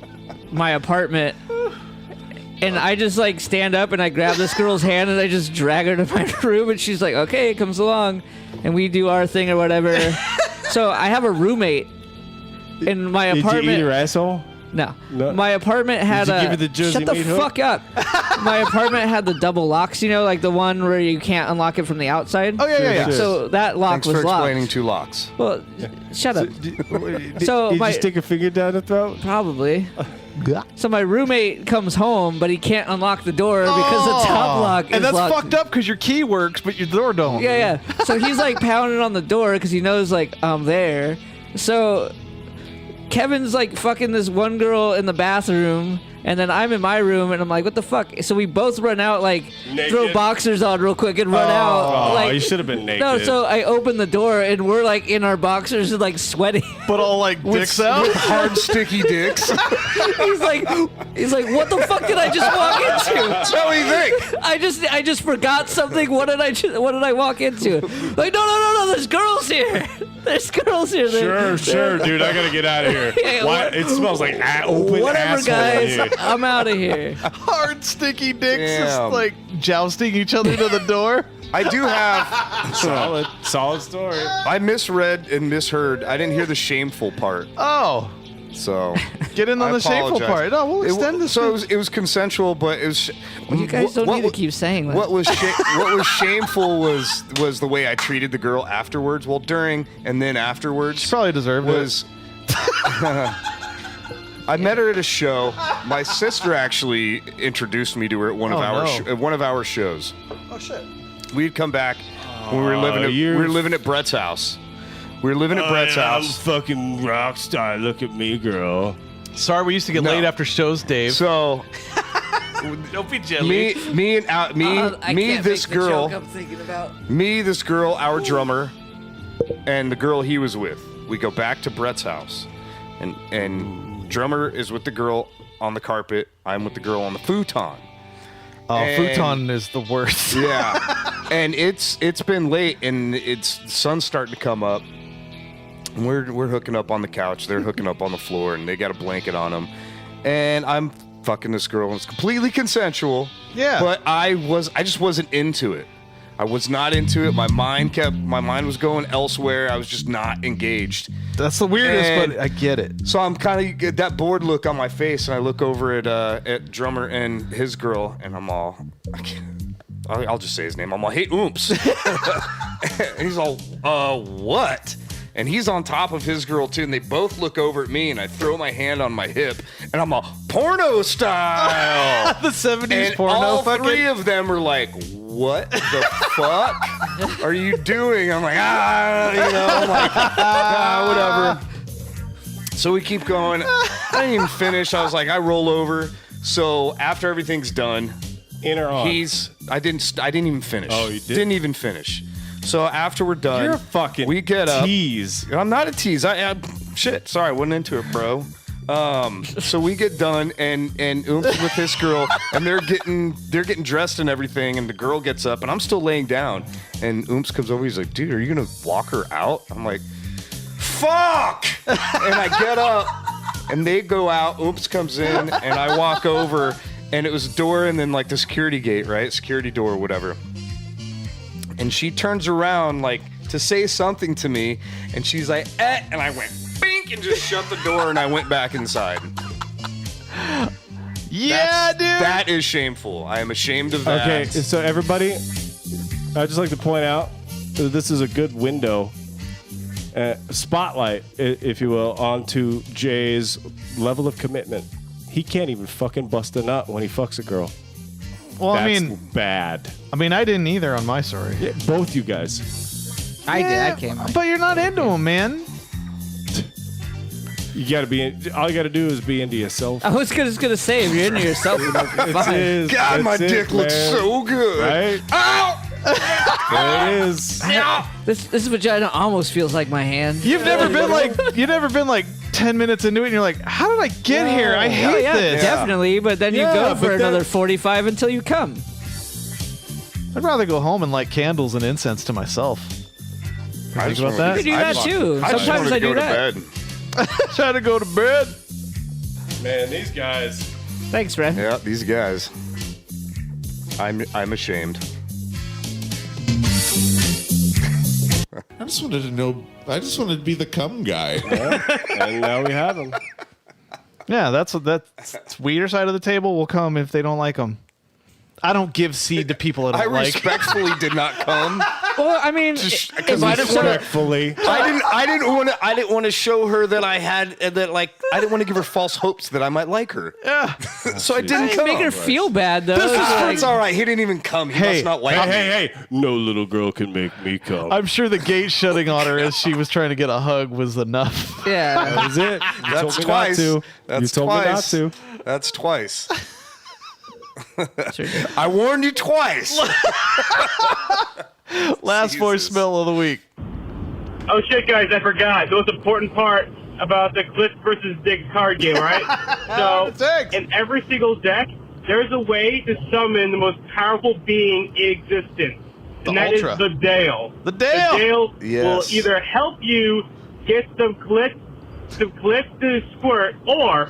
[SPEAKER 4] my apartment. And I just like stand up and I grab this girl's hand and I just drag her to my room, and she's like, okay, comes along, and we do our thing or whatever. So I have a roommate in my apartment.
[SPEAKER 2] Did you eat her asshole?
[SPEAKER 4] No. My apartment had
[SPEAKER 2] Did you give her the Josie
[SPEAKER 4] shut the
[SPEAKER 2] meat hook?
[SPEAKER 4] fuck up. My apartment had the double locks, you know, like the one where you can't unlock it from the outside.
[SPEAKER 1] Oh, yeah.
[SPEAKER 4] So that lock
[SPEAKER 3] Thanks
[SPEAKER 4] was
[SPEAKER 3] for
[SPEAKER 4] locked.
[SPEAKER 3] explaining 2 locks.
[SPEAKER 4] Well, shut up.
[SPEAKER 2] Did you stick a finger down the throat?
[SPEAKER 4] Probably. So my roommate comes home, but he can't unlock the door because the top lock is
[SPEAKER 1] And that's
[SPEAKER 4] locked.
[SPEAKER 1] fucked up because your key works, but your door don't.
[SPEAKER 4] Yeah. So he's like pounding on the door because he knows like I'm there. So Kevin's like fucking this one girl in the bathroom, And then I'm in my room, and I'm like, what the fuck? So we both run out, like, throw boxers on real quick and run out. Like,
[SPEAKER 2] you should have been naked.
[SPEAKER 4] No, so I open the door, and we're, like, in our boxers and, like, sweating.
[SPEAKER 1] But all, like, dicks out?
[SPEAKER 3] With hard, sticky dicks.
[SPEAKER 4] He's like, what the fuck did I just walk into?
[SPEAKER 3] So what do you think?
[SPEAKER 4] I just forgot something. What did I walk into? Like, no, there's girls here. There's girls here.
[SPEAKER 2] Sure, dude. I gotta get out of here. Why? It smells like open
[SPEAKER 4] whatever,
[SPEAKER 2] asshole in here.
[SPEAKER 4] guys. I'm out of here.
[SPEAKER 1] Hard, sticky dicks just,
[SPEAKER 3] Damn.
[SPEAKER 1] like, jousting each other to the door.
[SPEAKER 3] I do have
[SPEAKER 2] solid story.
[SPEAKER 3] I misread and misheard. I didn't hear the shameful part.
[SPEAKER 1] Oh.
[SPEAKER 3] So
[SPEAKER 1] get in on the shameful part. No, we'll extend this.
[SPEAKER 3] So it was consensual, but it was.
[SPEAKER 4] Well, you guys don't need to keep saying that.
[SPEAKER 3] What was shameful was the way I treated the girl afterwards. Well, during and then afterwards.
[SPEAKER 1] She probably deserved it.
[SPEAKER 3] I met her at a show. My sister actually introduced me to her at one of our shows.
[SPEAKER 1] Oh shit.
[SPEAKER 3] We'd come back when we were living at Brett's house. We were living at Brett's house.
[SPEAKER 2] I'm fucking rock star. Look at me, girl.
[SPEAKER 1] Sorry, we used to get late after shows, Dave.
[SPEAKER 3] So
[SPEAKER 1] don't be jelly.
[SPEAKER 3] Me, this girl,
[SPEAKER 4] I'm thinking about.
[SPEAKER 3] me, this girl, our drummer, and the girl he was with. We go back to Brett's house, and drummer is with the girl on the carpet. I'm with the girl on the futon.
[SPEAKER 1] Oh, futon is the worst.
[SPEAKER 3] Yeah, and it's been late, and the sun's starting to come up. And we're hooking up on the couch. They're hooking up on the floor, and they got a blanket on them. And I'm fucking this girl, and it's completely consensual.
[SPEAKER 1] Yeah.
[SPEAKER 3] But I just wasn't into it. I was not into it. My mind was going elsewhere. I was just not engaged.
[SPEAKER 1] That's the weirdest, but I get it.
[SPEAKER 3] So I'm kind of get that bored look on my face, and I look over at drummer and his girl, and I'm all, I'll just say his name. I'm all, hey, Oomps. And he's all, what? And he's on top of his girl too, and they both look over at me, and I throw my hand on my hip, and I'm all, porno style.
[SPEAKER 1] The 70s
[SPEAKER 3] and
[SPEAKER 1] porno.
[SPEAKER 3] All
[SPEAKER 1] fucking...
[SPEAKER 3] three of them are like, what the fuck are you doing? I'm like, whatever. So we keep going. I didn't even finish. I was like, I roll over. So after everything's done,
[SPEAKER 2] in or on?
[SPEAKER 3] I didn't even finish.
[SPEAKER 2] Oh, you did?
[SPEAKER 3] Didn't even finish. So after we're done,
[SPEAKER 2] You're a fucking
[SPEAKER 3] we get up.
[SPEAKER 2] tease.
[SPEAKER 3] I'm not a tease. Shit. Sorry, I wasn't into it, bro. So we get done, and Oomps with this girl, and they're getting dressed and everything, and the girl gets up, and I'm still laying down, and Oomps comes over. He's like, dude, are you gonna walk her out? I'm like, fuck! And I get up, and they go out. Oomps comes in, and I walk over, and it was a door, and then like the security gate, right? Security door or whatever. And she turns around like to say something to me, and she's like, and I went, bink, and just shut the door, and I went back inside.
[SPEAKER 1] Yeah, dude.
[SPEAKER 3] That is shameful. I am ashamed of that.
[SPEAKER 2] Okay, so everybody, I'd just like to point out that this is a good window, spotlight, if you will, onto Jay's level of commitment. He can't even fucking bust a nut when he fucks a girl.
[SPEAKER 1] Well,
[SPEAKER 2] That's bad.
[SPEAKER 1] I mean, I didn't either on my story.
[SPEAKER 2] Yeah, both you guys.
[SPEAKER 4] I did. I came.
[SPEAKER 1] But you're not into him, man.
[SPEAKER 2] You gotta be. All you gotta do is be into yourself.
[SPEAKER 4] I was just gonna say, if you're into yourself, you're fine.
[SPEAKER 3] God, my dick looks so good.
[SPEAKER 2] Right?
[SPEAKER 3] Ow!
[SPEAKER 2] There it is.
[SPEAKER 4] This vagina almost feels like my hand.
[SPEAKER 1] You've never been like 10 minutes into it, and you're like, how did I get here? I hate this.
[SPEAKER 4] Definitely, but then you go for another 45 until you come.
[SPEAKER 1] I'd rather go home and light candles and incense to myself. Think about that?
[SPEAKER 4] You can do that too. Sometimes I do that.
[SPEAKER 1] Try to go to bed.
[SPEAKER 2] Man, these guys.
[SPEAKER 4] Thanks, Ren.
[SPEAKER 3] Yeah, these guys. I'm ashamed.
[SPEAKER 5] I just wanted to know. I just wanted to be the cum guy.
[SPEAKER 2] And now we have them.
[SPEAKER 1] Yeah, that's weirder side of the table will come if they don't like them. I don't give seed to people I don't like.
[SPEAKER 3] Respectfully did not come.
[SPEAKER 4] Well, I mean,
[SPEAKER 3] because I didn't want
[SPEAKER 2] Respectfully.
[SPEAKER 3] I didn't want to show her that I had that like I didn't want to give her false hopes that I might like her.
[SPEAKER 1] Yeah.
[SPEAKER 3] So I didn't come.
[SPEAKER 4] make her feel bad though.
[SPEAKER 3] It's all right. He didn't even come. He must not like me.
[SPEAKER 2] Hey! No little girl can make me come.
[SPEAKER 1] I'm sure the gate shutting on her as she was trying to get a hug was enough.
[SPEAKER 4] Yeah.
[SPEAKER 2] That was it.
[SPEAKER 3] That's twice.
[SPEAKER 2] You told me not to.
[SPEAKER 3] That's twice. I warned you twice.
[SPEAKER 1] Last voicemail of the week.
[SPEAKER 13] Oh shit, guys! I forgot the most important part about the Cliff versus Diggs card game, right? So, in every single deck, there's a way to summon the most powerful being in existence, and that is the Dale.
[SPEAKER 1] The Dale.
[SPEAKER 13] The Dale will
[SPEAKER 3] Yes.
[SPEAKER 13] either help you get some clips to squirt, or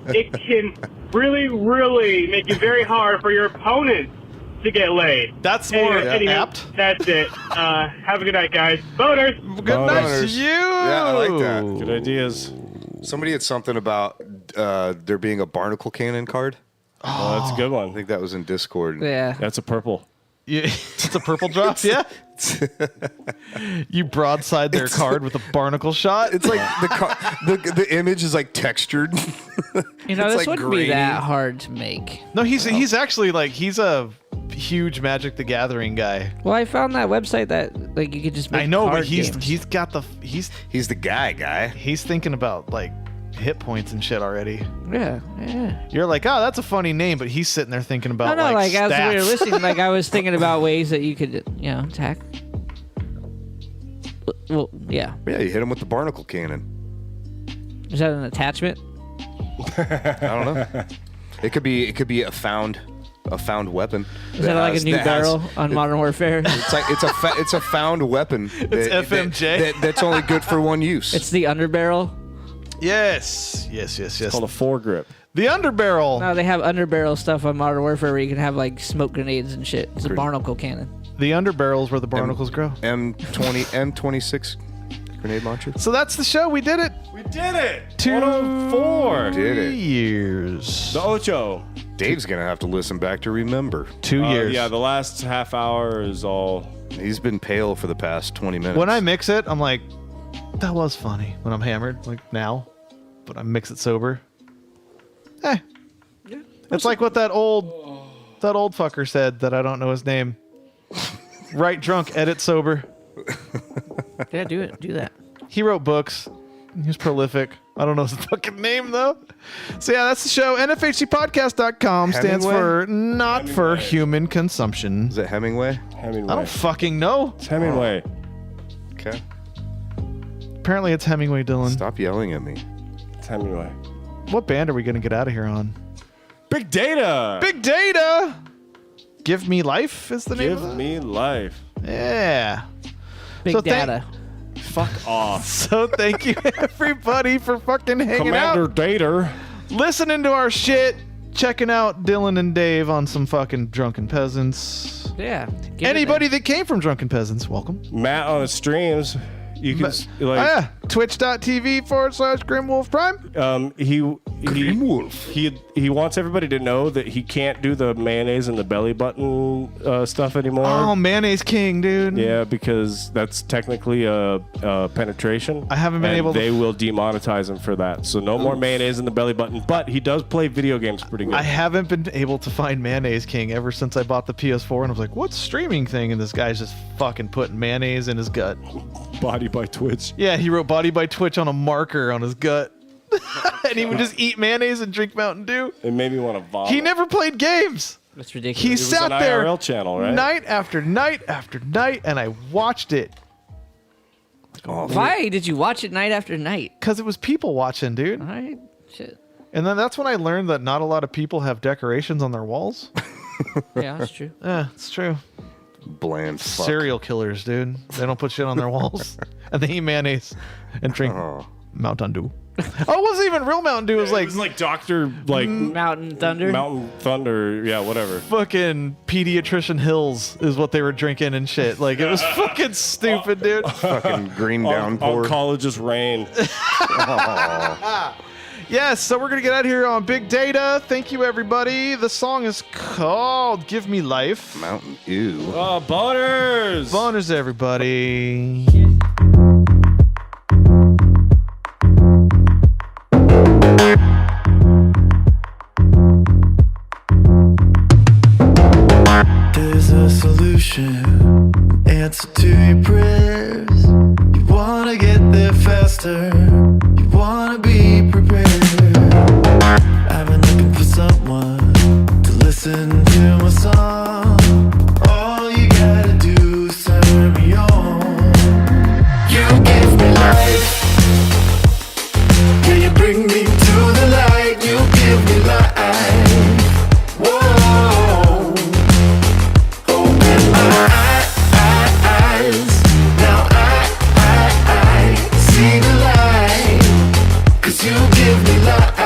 [SPEAKER 13] it can really make it very hard for your opponent to get laid.
[SPEAKER 1] That's more
[SPEAKER 13] Anywho,
[SPEAKER 1] apt.
[SPEAKER 13] That's it. Have a good night, guys. Boners.
[SPEAKER 1] Good night to you.
[SPEAKER 3] Yeah, I like that.
[SPEAKER 2] Good ideas.
[SPEAKER 3] Somebody had something about there being a barnacle cannon card.
[SPEAKER 2] Oh, that's a good
[SPEAKER 3] I
[SPEAKER 2] one.
[SPEAKER 3] think that was in Discord.
[SPEAKER 4] Yeah.
[SPEAKER 2] That's a purple.
[SPEAKER 1] Yeah, it's a purple drop. Yeah. You broadside their card with a barnacle shot.
[SPEAKER 3] It's like the image is like textured.
[SPEAKER 4] You know,
[SPEAKER 3] It's
[SPEAKER 4] this
[SPEAKER 3] like
[SPEAKER 4] wouldn't be
[SPEAKER 3] grainy.
[SPEAKER 4] that hard to make.
[SPEAKER 1] No, he's actually like he's a huge Magic the Gathering guy.
[SPEAKER 4] Well, I found that website that like you could just make
[SPEAKER 1] I know,
[SPEAKER 4] card
[SPEAKER 1] but he's
[SPEAKER 4] games.
[SPEAKER 1] got the he's
[SPEAKER 3] the guy.
[SPEAKER 1] He's thinking about like hit points and shit already.
[SPEAKER 4] Yeah.
[SPEAKER 1] You're like, oh, that's a funny name, but he's sitting there thinking about
[SPEAKER 4] No, like as we were
[SPEAKER 1] stats.
[SPEAKER 4] listening, like I was thinking about ways that you could, attack. Well, yeah.
[SPEAKER 3] Yeah, you hit him with the barnacle cannon.
[SPEAKER 4] Is that an attachment?
[SPEAKER 3] I don't know. It could be a found weapon.
[SPEAKER 4] Is that like a new barrel on Modern Warfare?
[SPEAKER 3] It's a found weapon.
[SPEAKER 1] It's FMJ.
[SPEAKER 3] That's only good for one use.
[SPEAKER 4] It's the underbarrel.
[SPEAKER 1] Yes.
[SPEAKER 2] It's called a foregrip.
[SPEAKER 1] The underbarrel.
[SPEAKER 4] No, they have underbarrel stuff on Modern Warfare where you can have like smoke grenades and shit. It's a barnacle cannon.
[SPEAKER 1] The underbarrels where the barnacles grow.
[SPEAKER 3] M26 grenade launcher.
[SPEAKER 1] So that's the show. We did it.
[SPEAKER 2] We did it.
[SPEAKER 1] 204
[SPEAKER 3] Did it.
[SPEAKER 1] years.
[SPEAKER 2] The Ocho.
[SPEAKER 3] Dave's gonna have to listen back to remember.
[SPEAKER 1] 2 years.
[SPEAKER 2] Yeah, the last half hour is all.
[SPEAKER 3] He's been pale for the past 20 minutes.
[SPEAKER 1] When I mix it, I'm like, that was funny. When I'm hammered, like now, but I mix it sober. It's like what that old fucker said that I don't know his name. Write drunk, edit sober.
[SPEAKER 4] Yeah, do it. Do that.
[SPEAKER 1] He wrote books. He was prolific. I don't know his fucking name though. So yeah, that's the show. NFHCpodcast.com stands for not for human consumption.
[SPEAKER 3] Is it Hemingway?
[SPEAKER 2] Hemingway.
[SPEAKER 1] I don't fucking know.
[SPEAKER 2] It's Hemingway.
[SPEAKER 3] Okay.
[SPEAKER 1] Apparently it's Hemingway, Dylan.
[SPEAKER 3] Stop yelling at me.
[SPEAKER 2] It's Hemingway.
[SPEAKER 1] What band are we gonna get out of here on?
[SPEAKER 2] Big Data.
[SPEAKER 1] Big Data. Give Me Life is the name of
[SPEAKER 2] Give
[SPEAKER 1] it?
[SPEAKER 2] Me Life.
[SPEAKER 1] Yeah.
[SPEAKER 4] Big
[SPEAKER 1] So
[SPEAKER 4] data.
[SPEAKER 2] Fuck off.
[SPEAKER 1] So thank you everybody for fucking hanging
[SPEAKER 2] Commander
[SPEAKER 1] out.
[SPEAKER 2] Dater.
[SPEAKER 1] Listening to our shit. Checking out Dylan and Dave on some fucking Drunken Peasants.
[SPEAKER 4] Yeah.
[SPEAKER 1] Anybody that came from Drunken Peasants, welcome.
[SPEAKER 2] Matt on the streams. You can
[SPEAKER 1] Twitch.tv/Grimwolf Prime.
[SPEAKER 2] He wants everybody to know that he can't do the mayonnaise and the belly button stuff anymore.
[SPEAKER 1] Oh, Mayonnaise King, dude.
[SPEAKER 2] Yeah, because that's technically a penetration.
[SPEAKER 1] I haven't been able to.
[SPEAKER 2] They will demonetize him for that. So no more mayonnaise in the belly button. But he does play video games pretty good.
[SPEAKER 1] I haven't been able to find Mayonnaise King ever since I bought the PS4, and I was like, "What's streaming thing?" And this guy's just fucking putting mayonnaise in his gut.
[SPEAKER 2] Body by Twitch.
[SPEAKER 1] Yeah, he wrote "Body by Twitch" on a marker on his gut, and he would just eat mayonnaise and drink Mountain Dew.
[SPEAKER 2] It made me want to vomit.
[SPEAKER 1] He never played games.
[SPEAKER 4] That's ridiculous.
[SPEAKER 1] He
[SPEAKER 2] It was
[SPEAKER 1] sat
[SPEAKER 2] an
[SPEAKER 1] there
[SPEAKER 2] IRL channel, right?
[SPEAKER 1] night after night after night, and I watched it.
[SPEAKER 4] Why did you watch it night after night?
[SPEAKER 1] Because it was people watching, dude.
[SPEAKER 4] All right. Shit.
[SPEAKER 1] And then that's when I learned that not a lot of people have decorations on their walls.
[SPEAKER 4] Yeah, that's true.
[SPEAKER 1] Yeah, it's true.
[SPEAKER 3] Bland fuck.
[SPEAKER 1] Serial killers, dude. They don't put shit on their walls. And they eat mayonnaise and drink Mountain Dew. Oh, it wasn't even real Mountain Dew. It was like
[SPEAKER 2] Dr. like
[SPEAKER 4] Mountain Thunder.
[SPEAKER 2] Mountain Thunder, yeah, whatever.
[SPEAKER 1] fucking Pediatrician Hills is what they were drinking and shit. Like, it was fucking stupid, dude.
[SPEAKER 3] Fucking green downpour.
[SPEAKER 2] On college's rain.
[SPEAKER 1] Yes, so we're going to get out of here on Big Data. Thank you, everybody. The song is called Give Me Life.
[SPEAKER 3] Mountain Dew.
[SPEAKER 2] Oh, boners!
[SPEAKER 1] Boners, everybody.
[SPEAKER 16] There's a solution, answer to your prayers. You wanna get there faster, you wanna be prepared. I've been looking for someone to listen to my song. All you gotta do is turn me on. You give me life, yeah, you bring me to the light. You give me life. Whoa, open my eyes. Now I see the light. 'Cause you give me life.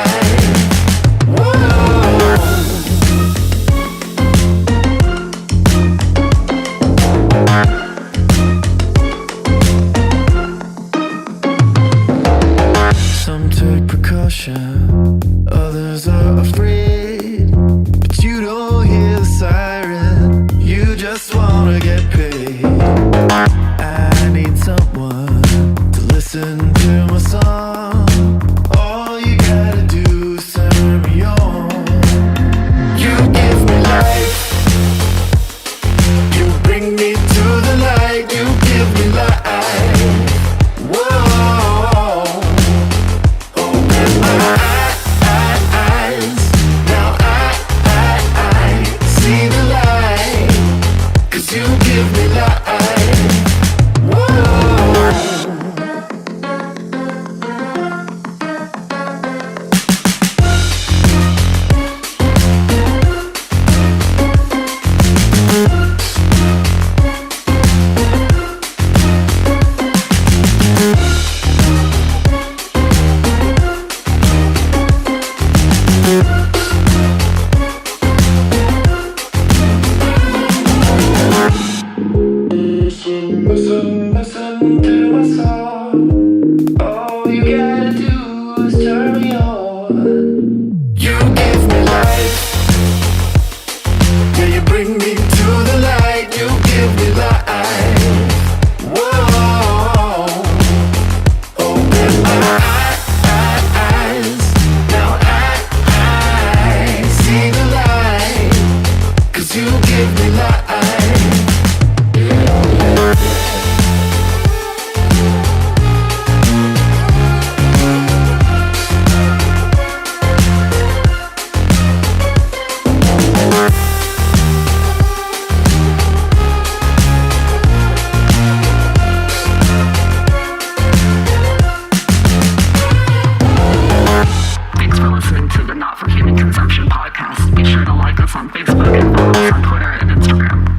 [SPEAKER 16] Whoa. Some take precaution, others are afraid. But you don't hear the siren, you just wanna get paid. I need someone to listen to my song. All you gotta do is turn me on. You give me life, you bring me to the light. You give me life. Whoa, open my eyes. Now I see the light. 'Cause you give me life. Whoa. Listen to my song. All you gotta do is turn me on. You give me life, yeah, you bring me to the light. You give me life. Whoa, open my eyes. Now I see the light. 'Cause you give me life.
[SPEAKER 17] Thanks for listening to the Not for Human Consumption podcast. Be sure to like us on Facebook and follow us on Twitter and Instagram.